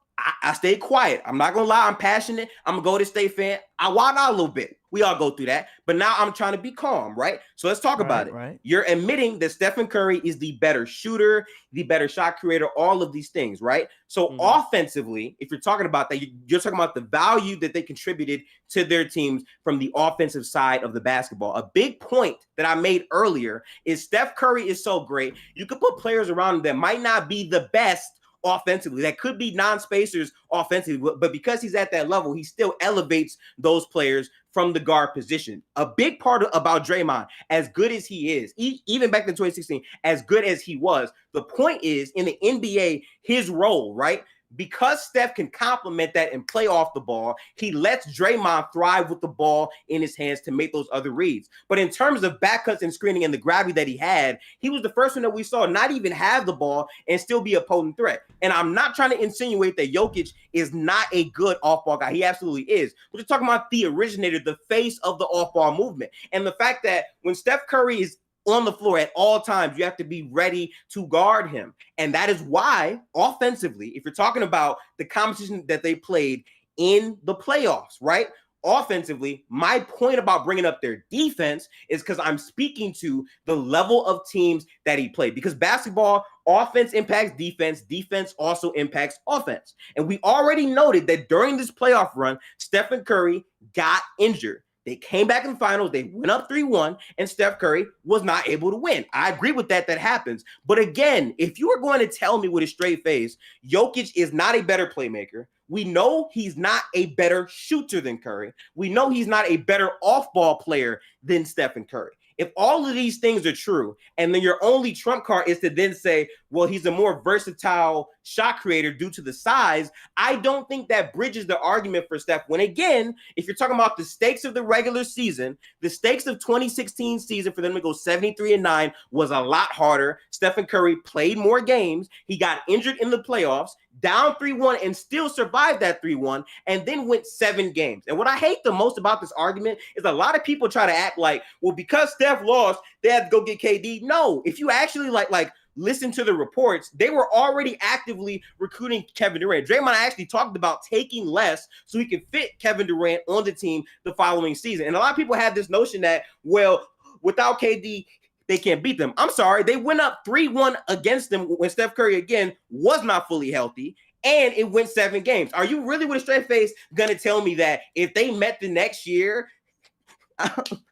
I stayed quiet. I'm not gonna lie, I'm passionate. I'm a Golden State fan. I wild out a little bit. We all go through that, but now I'm trying to be calm, right? So let's talk about it. Right. You're admitting that Stephen Curry is the better shooter, the better shot creator, all of these things, right? So offensively, if you're talking about that, you're talking about the value that they contributed to their teams from the offensive side of the basketball. A big point that I made earlier is Steph Curry is so great. You could put players around him that might not be the best offensively, that could be non-spacers offensively, but because he's at that level, he still elevates those players from the guard position. A big part about Draymond, as good as he is, even back in 2016, as good as he was, the point is in the NBA, his role, right? Because Steph can complement that and play off the ball, he lets Draymond thrive with the ball in his hands to make those other reads. But in terms of backcuts and screening and the gravity that he had, he was the first one that we saw not even have the ball and still be a potent threat. And I'm not trying to insinuate that Jokic is not a good off-ball guy. He absolutely is. We're just talking about the originator, the face of the off-ball movement. And the fact that when Steph Curry is on the floor at all times, you have to be ready to guard him. And that is why, offensively, if you're talking about the competition that they played in the playoffs, right? Offensively, my point about bringing up their defense is because I'm speaking to the level of teams that he played. Because basketball, offense impacts defense. Defense also impacts offense. And we already noted that during this playoff run, Stephen Curry got injured. They came back in the finals. They went up 3-1, and Steph Curry was not able to win. I agree with that. That happens. But again, if you are going to tell me with a straight face, Jokic is not a better playmaker, we know he's not a better shooter than Curry. We know he's not a better off-ball player than Stephen Curry. If all of these things are true, and then your only trump card is to then say, well, he's a more versatile shot creator due to the size, I don't think that bridges the argument for Steph. When again, if you're talking about the stakes of the regular season, the stakes of 2016 season for them to go 73-9 was a lot harder. Stephen Curry played more games. He got injured in the playoffs, down 3-1 and still survived that 3-1 and then went 7 games. And what I hate the most about this argument is a lot of people try to act like, well, because Steph lost, they had to go get KD. No, if you actually like listen to the reports, they were already actively recruiting Kevin Durant. Draymond actually talked about taking less so he could fit Kevin Durant on the team the following season. And a lot of people have this notion that, well, without KD, they can't beat them. I'm sorry. They went up 3-1 against them when Steph Curry, again, was not fully healthy, and it went 7 games. Are you really with a straight face going to tell me that if they met the next year,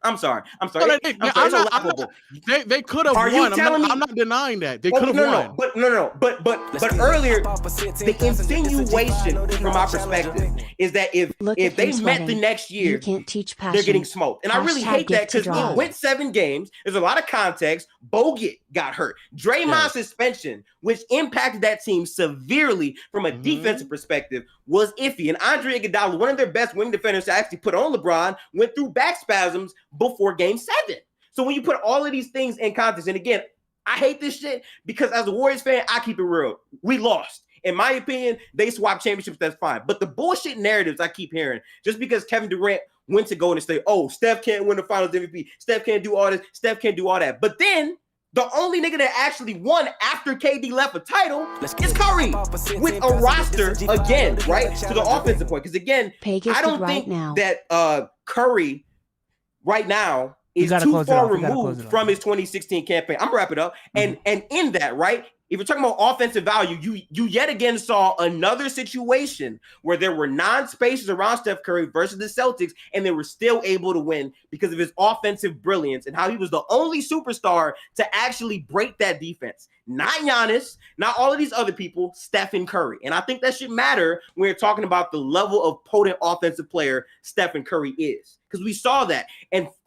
I'm sorry. No, they could have won. I'm not denying that. They could have won. But earlier, the insinuation from my perspective is that if they met the next year, they're getting smoked. And I really hate that because it went 7 games. There's a lot of context. Bogut got hurt. Draymond's suspension, which impacted that team severely from a defensive perspective, was iffy. And Andre Iguodala, one of their best wing defenders to actually put on LeBron, went through back spasms before game 7. So when you put all of these things in context, and again, I hate this shit because as a Warriors fan, I keep it real. We lost. In my opinion, they swapped championships, that's fine. But the bullshit narratives I keep hearing, just because Kevin Durant went to Golden State, oh, Steph can't win the finals MVP, Steph can't do all this, Steph can't do all that. But then the only nigga that actually won after KD left a title is Curry with a roster again, right? To the offensive point. Because again, I don't think that Curry right now is too far removed from his 2016 campaign. I'm gonna wrap it up. And in that, right? If you're talking about offensive value, you yet again saw another situation where there were non-spacers around Steph Curry versus the Celtics, and they were still able to win because of his offensive brilliance and how he was the only superstar to actually break that defense. Not Giannis, not all of these other people, Stephen Curry. And I think that should matter when you're talking about the level of potent offensive player Stephen Curry is. Because we saw that.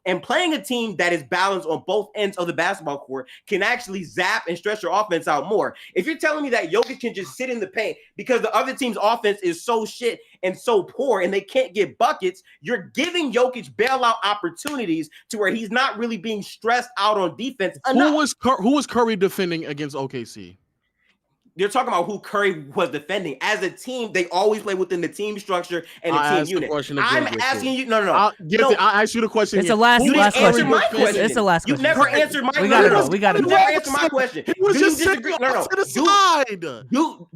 And playing a team that is balanced on both ends of the basketball court can actually zap and stretch your offense out more. If you're telling me that Jokic can just sit in the paint because the other team's offense is so shit and so poor and they can't get buckets, you're giving Jokic bailout opportunities to where he's not really being stressed out on defense enough. Who was Curry defending against OKC? You're talking about who Curry was defending. As a team, they always play within the team structure and the team unit. I'm asking you. No. I'll ask you the question. It's the last question. It's the last question. You never answered my question. We got to go. You never answered my question. He was just sitting to the side.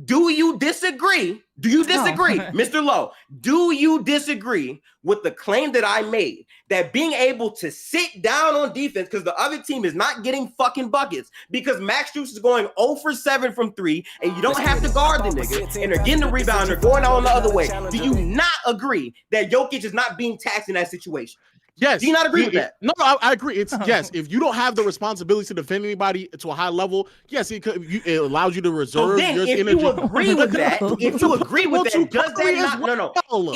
Do you disagree Do you disagree, Mr. Lowe? Do you disagree with the claim that I made that being able to sit down on defense because the other team is not getting fucking buckets because Max Strus is going 0 for 7 from 3 and you don't have to guard the niggas and they're getting the rebound, they're going on the other way. Do you not agree that Jokic is not being taxed in that situation? Yes. Do you not agree with that? No, I agree. It's yes. If you don't have the responsibility to defend anybody to a high level, yes, it allows you to reserve then your if energy. you agree with that, if you agree with that, does that not? No.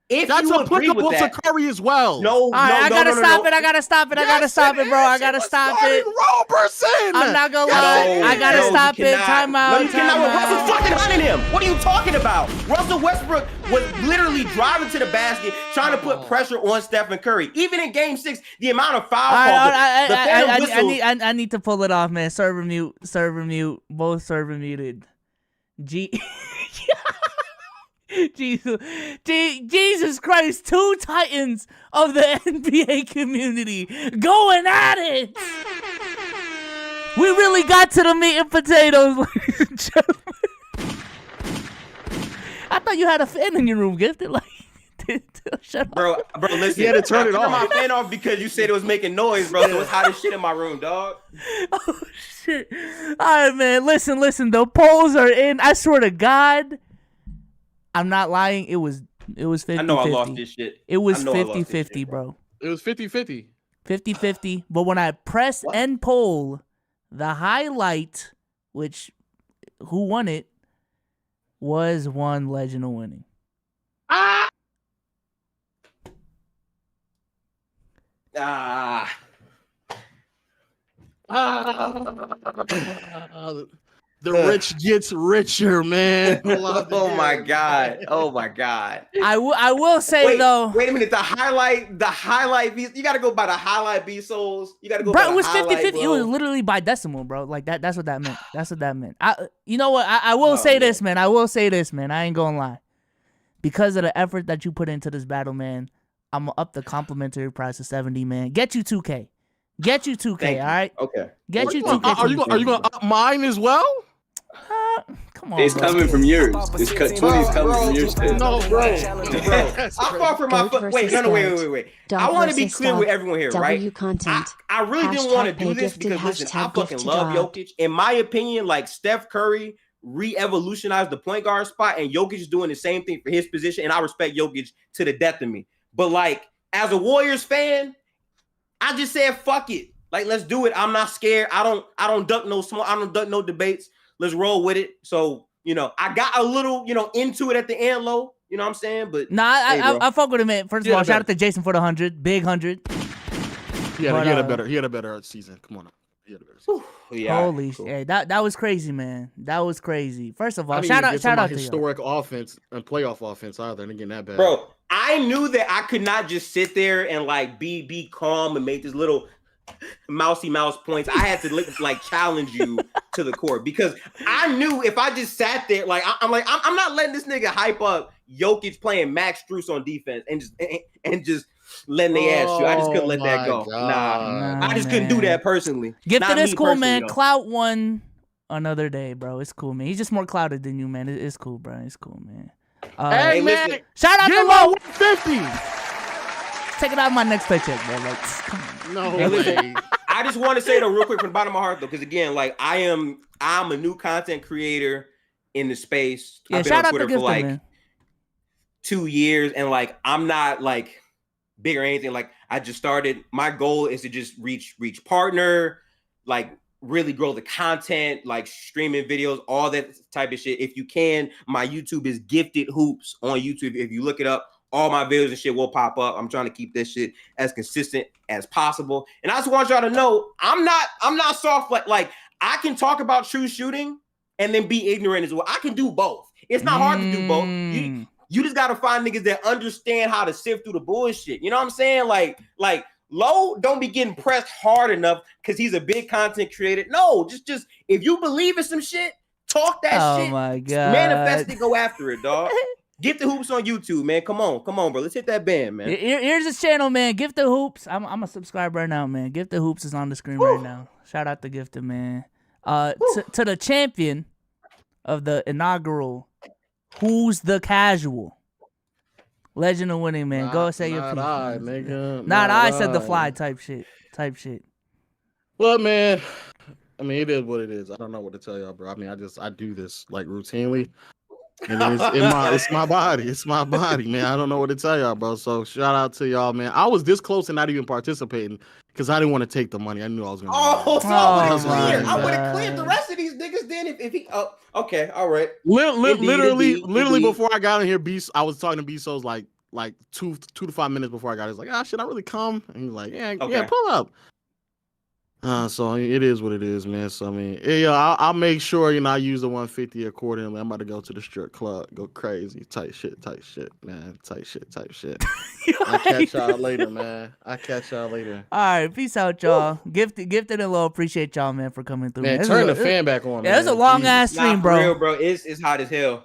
If that's you agree applicable with that, to Curry as well. No, I gotta stop it. I gotta stop it. I gotta stop it, bro. I gotta stop it. Roberson. I'm not gonna lie. I gotta stop it. Time out. No, you cannot. Russell's fucking hunting him. What are you talking about? Russell Westbrook was literally driving to the basket, trying to put pressure on Stephen Curry. Even in Game 6, the amount of foul calls. I need to pull it off, man. Server mute. Server mute. Both server muted. Jesus Christ, 2 titans of the NBA community going at it. We really got to the meat and potatoes, ladies and gentlemen. I thought you had a fan in your room, Gifted. Like, shut up. Bro, listen. You had to turn it off. I turned my fan off because you said it was making noise, bro. So it's hot as shit in my room, dog. Oh, shit. All right, man. Listen. The polls are in. I swear to God. I'm not lying. It was 50-50. I know I lost this shit. It was 50-50, bro. It was 50-50. 50-50. But when I press end poll, the highlight, which who won it, was one Legend of Winning. The rich gets richer, man. Oh my god. I will say though. Wait a minute. The highlight. You got to go by the highlight B souls. You got to go. Bro, by it was the highlight, 50-50. It was literally by decimal, bro. Like that. That's what that meant. You know what? I will say this, man. I ain't gonna lie. Because of the effort that you put into this battle, man, I'm gonna up the complimentary price to 70, man. Get you 2K. All right. Okay. Get you 2K. Are you gonna up mine as well? Come on, it's bro. coming from yours. It's 20 is coming from yours too. No, bro. I fought for my foot. Wait. I want to be clear with everyone here, right? I really didn't want to do this because listen, I fucking love Jokic. In my opinion, like Steph Curry re-evolutionized the point guard spot, and Jokic is doing the same thing for his position, and I respect Jokic to the death of me. But like, as a Warriors fan, I just said fuck it. Like, let's do it. I'm not scared. I don't duck no debates. Let's roll with it. So, I got a little, into it at the end, low. You know what I'm saying? But I fuck with him, man. First of all, shout out to Jason for the 100. Big 100. He had a better season. Come on. He had a better season. Yeah, holy cool. shit. That was crazy, man. That was crazy. First of all, shout out to historic offense and playoff offense either. And getting that bad. Bro, I knew that I could not just sit there and like be calm and make this little mousy mouse points. I had to like challenge you to the court because I knew if I just sat there, like I'm not letting this nigga hype up Jokic playing Max Strus on defense and just letting their ass shoot. I just couldn't let that go. Nah, I just couldn't do that personally. Gifted is cool, man. Clout won another day, bro. It's cool, man. He's just more clouded than you, man. It's cool, bro. It's cool, man. Hey, man. Listen, shout out to Low 150. Take it out of my next paycheck, bro. Like, come on. No hey, way. I just want to say though, real quick from the bottom of my heart though, because again, like I'm a new content creator in the space. Yeah, I've been shout on out Twitter to Gifted, for like man. 2 years, and like I'm not like big or anything. Like I just started. My goal is to just reach partner, like really grow the content, like streaming videos, all that type of shit. If you can, my YouTube is Gifted Hoops on YouTube. If you look it up, all my videos and shit will pop up. I'm trying to keep this shit as consistent as possible. And I just want y'all to know, I'm not soft. Like I can talk about true shooting and then be ignorant as well. I can do both. It's not hard to do both. You just got to find niggas that understand how to sift through the bullshit. You know what I'm saying? Like Low don't be getting pressed hard enough because he's a big content creator. No, just if you believe in some shit, talk that shit. Oh my God. Manifest it, go after it, dog. Gifted Hoops on YouTube, man. Come on, bro. Let's hit that band, man. Here's his channel, man. Gifted Hoops. I'm a subscriber right now, man. Gifted Hoops is on the screen right now. Shout out to Gifted, man. To the champion of the inaugural Who's the casual? Legend of winning, man. Go say your piece. Not I said the fly type shit. Well, man, I mean, it is what it is. I don't know what to tell y'all, bro. I mean, I do this like routinely. And then it's my body. It's my body, man. I don't know what to tell y'all, bro. So shout out to y'all, man. I was this close and not even participating because I didn't want to take the money. I knew I was gonna. I would have cleared the rest of these niggas then if he. Oh, okay, all right. Literally before I got in here, I was talking to Bezos like 2 to 5 minutes before I got. He's like, should I really come? And he's like, yeah, pull up. So it is what it is, man. So I mean, I'll make sure I use the 150 accordingly. I'm about to go to the strip club, go crazy, tight shit, man, tight shit. I'll catch y'all later, man. All right, peace out, y'all. Gifted and low, appreciate y'all, man, for coming through. Man, turn the fan back on. Yeah, it's a long ass stream, bro. Real, bro. It's hot as hell.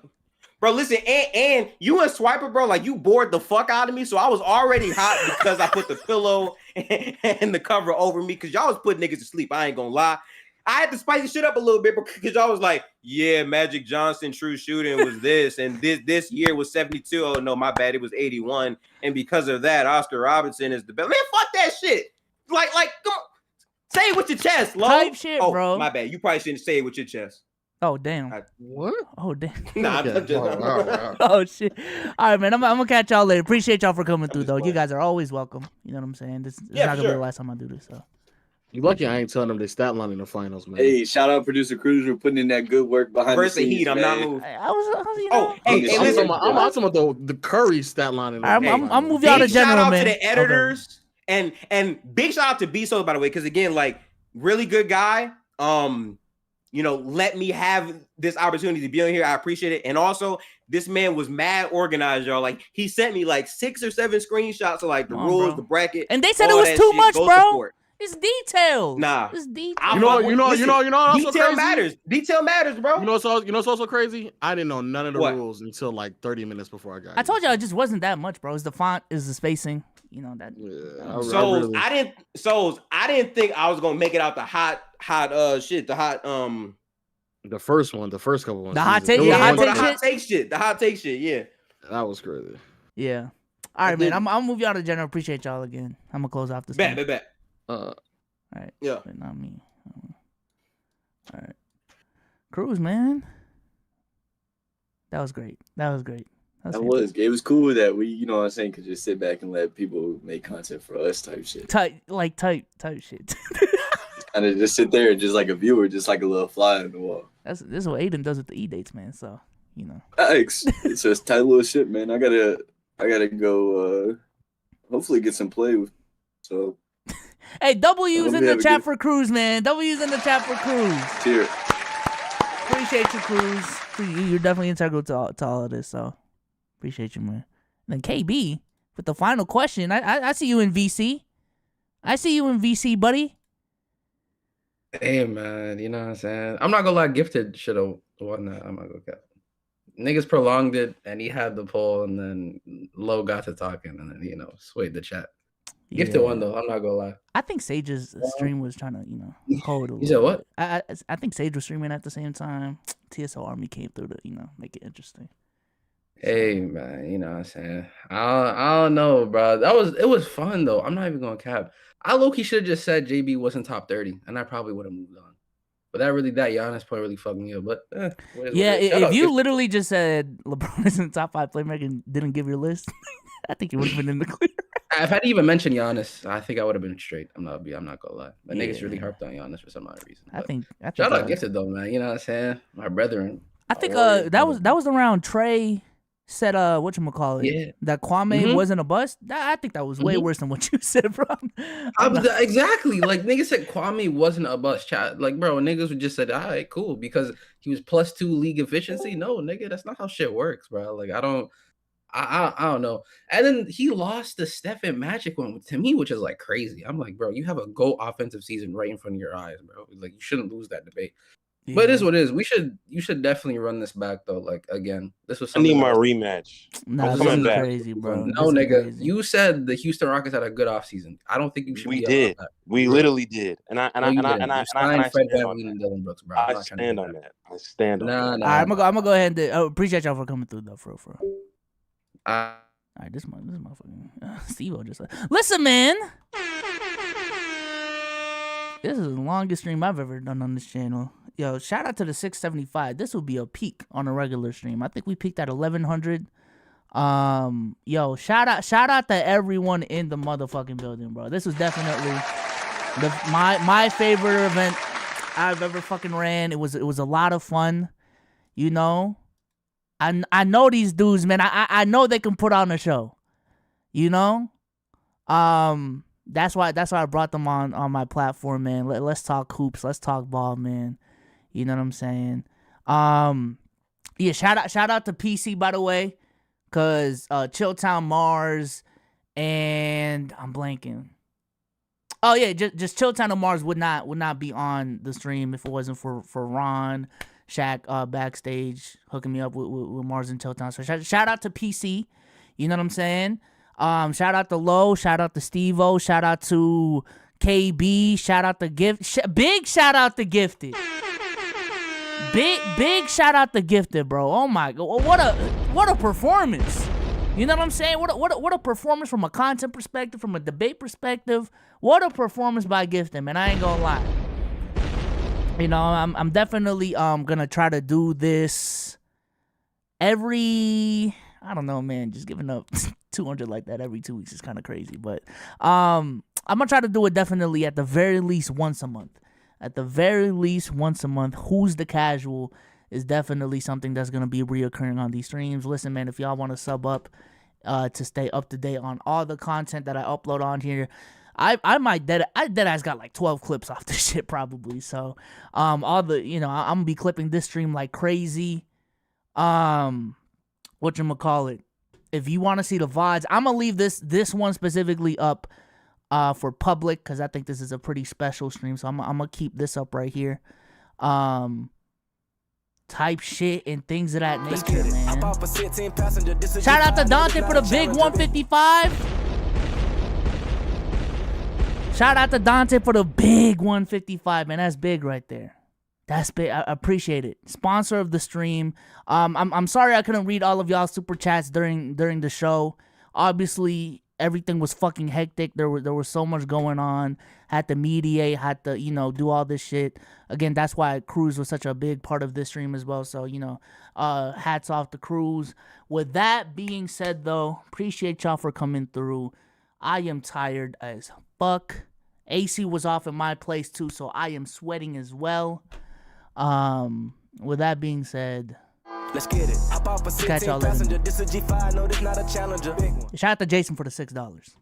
Bro, listen, and you and Swiper, bro, like you bored the fuck out of me. So I was already hot because I put the pillow and the cover over me because y'all was putting niggas to sleep. I ain't gonna lie. I had to spice the shit up a little bit because y'all was like, yeah, Magic Johnson true shooting was this, and this year was 72. Oh no, my bad, it was 81. And because of that, Oscar Robertson is the best. Man, fuck that shit. Like, come on. Say it with your chest, Lo. Type shit, bro. My bad. You probably shouldn't say it with your chest. Oh damn! What? Oh damn! Nah, I'm just. Oh shit! All right, man. I'm gonna catch y'all later. Appreciate y'all for coming through, though. You guys are always welcome. You know what I'm saying? This is not gonna be the last time I do this. So. You lucky I ain't telling them they stat line in the finals, man. Hey, shout out producer Cruz for putting in that good work behind First the scenes, Heat, I'm man. not moved. I'm talking about the Curry stat line. In the I'm moving out of general, man. Shout out to the editors and big shout out to Bezos, by the way, because again, like really good guy. Let me have this opportunity to be on here. I appreciate it. And also, this man was mad organized, y'all. Like, he sent me like 6 or 7 screenshots of like the rules, the bracket. And they said it was too much, bro. It's details. Nah. It's details. You know. Detail matters. Detail matters, bro. You know what's also crazy? I didn't know none of the rules until like 30 minutes before I got. I told y'all it just wasn't that much, bro. It's the font, is the spacing. You know that. Yeah, I didn't think I was gonna make it out the hot shit. The hot The first couple ones. The hot take. The hot take shit. Yeah. That was crazy. Yeah. All right, man. I'm move y'all to general. Appreciate y'all again. I'm gonna close off this. Bet. All right. Yeah. But not me. All right. Cruz, man. That was great. It was cool that we, you know what I'm saying, could just sit back and let people make content for us type shit. Type shit. And just sit there and just like a viewer, just like a little fly on the wall. This is what Aiden does with the E-dates, man. So, you know. Thanks. It's just tight little shit, man. I gotta go hopefully get some play with, so hey, W's in the chat for Cruz, man. W's in the chat for Cruz. Cheers. Appreciate you, Cruz. You're definitely integral to all of this, so appreciate you, man. And then KB with the final question. I see you in VC. Buddy. Hey, man, you know what I'm saying? I'm not gonna lie, Gifted should have won that. I'm not gonna cap. Niggas prolonged it, and he had the poll, and then Low got to talking, and then, swayed the chat. Gifted won, though. I'm not gonna lie. I think Sage's stream was trying to, hold it. You said what? I think Sage was streaming at the same time. TSO Army came through to, make it interesting. Hey, man, you know what I'm saying? I don't know, bro. It was fun, though. I'm not even gonna cap. I low-key should have just said JB wasn't top 30, and I probably would have moved on. But that Giannis point really fucked me up. But if you literally just said LeBron isn't top 5 playmaker and didn't give your list, I think you would have been in the clear. If I didn't even mention Giannis, I think I would have been straight. I'm not gonna lie. The niggas really harped on Giannis for some odd reason. I think shout out Gifted though, man. You know what I'm saying? My brethren. I think that was around Trey said whatchamacallit, yeah, that Kwame wasn't a bust. I think that was way worse than what you said, bro. Exactly. Like niggas said Kwame wasn't a bust. Chat. Like, bro, niggas would just said, all right, cool, because he was +2 league efficiency. No, nigga, that's not how shit works, bro. Like, I don't know. And then he lost the Steph and Magic one to me, which is like crazy. I'm like, bro, you have a GOAT offensive season right in front of your eyes, bro. Like, you shouldn't lose that debate. But it is what it is. You should definitely run this back though. Like again, this was. I need my rematch. Nah, I'm this coming is back. crazy, bro. No, This is nigga, crazy. you said the Houston Rockets had a good offseason. I don't think you should. We be did. that. We literally did. And I No, you didn't. You signed Fred stand on VanVleet and that. Dylan Brooks, bro. I'm I not trying to stand do on that. I stand on that. Nah, All right, I'm gonna go ahead and appreciate y'all for coming through though, for real. All right, this motherfucking Steve-O just like, listen, man. This is the longest stream I've ever done on this channel. Yo, shout out to the 675. This will be a peak on a regular stream. I think we peaked at 1100. Yo, shout out to everyone in the motherfucking building, bro. This was definitely my favorite event I've ever fucking ran. It was a lot of fun, you know. I know these dudes, man. I know they can put on a show, you know. That's why I brought them on my platform, man. Let's talk hoops. Let's talk ball, man. You know what I'm saying? Yeah. Shout out to PC, by the way, cause Chilltown Mars and I'm blanking. Oh yeah, just Chilltown and Mars would not be on the stream if it wasn't for Ron, Shaq backstage hooking me up with Mars and Chilltown. So shout out to PC. You know what I'm saying? Shout out to Low, shout out to Steve-O, shout out to KB, shout out to big shout out to Gifted. Big shout out to Gifted, bro. Oh my god, what a performance. You know what I'm saying? What a performance from a content perspective, from a debate perspective. What a performance by Gifted, man. I ain't gonna lie. You know, I'm definitely gonna try to do this every, I don't know, man, just giving up 200 like that every 2 weeks is kind of crazy, but I'm gonna try to do it definitely at the very least once a month. At the very least once a month. Who's the Casual is definitely something that's gonna be reoccurring on these streams. Listen, man, if y'all want to sub up to stay up to date on all the content that I upload on here, I might deadass got like 12 clips off this shit probably. So all the, you know, I'm gonna be clipping this stream like crazy. Whatchamacallit, if you want to see the VODs, I'm gonna leave this one specifically up for public because I think this is a pretty special stream. So I'm gonna keep this up right here. Type shit and things of that nature, man. Shout out to Dante for the big 155. Shout out to Dante for the big 155, man. That's big right there. That's big. I appreciate it. Sponsor of the stream. I'm sorry I couldn't read all of y'all super chats during the show. Obviously, everything was fucking hectic. There was so much going on. Had to mediate. Had to, you know, do all this shit. Again, that's why Cruz was such a big part of this stream as well. So, you know, hats off to Cruz. With that being said, though, appreciate y'all for coming through. I am tired as fuck. AC was off in my place too, so I am sweating as well. With that being said, let's get it. Catch y'all later. Shout out to Jason for the $6.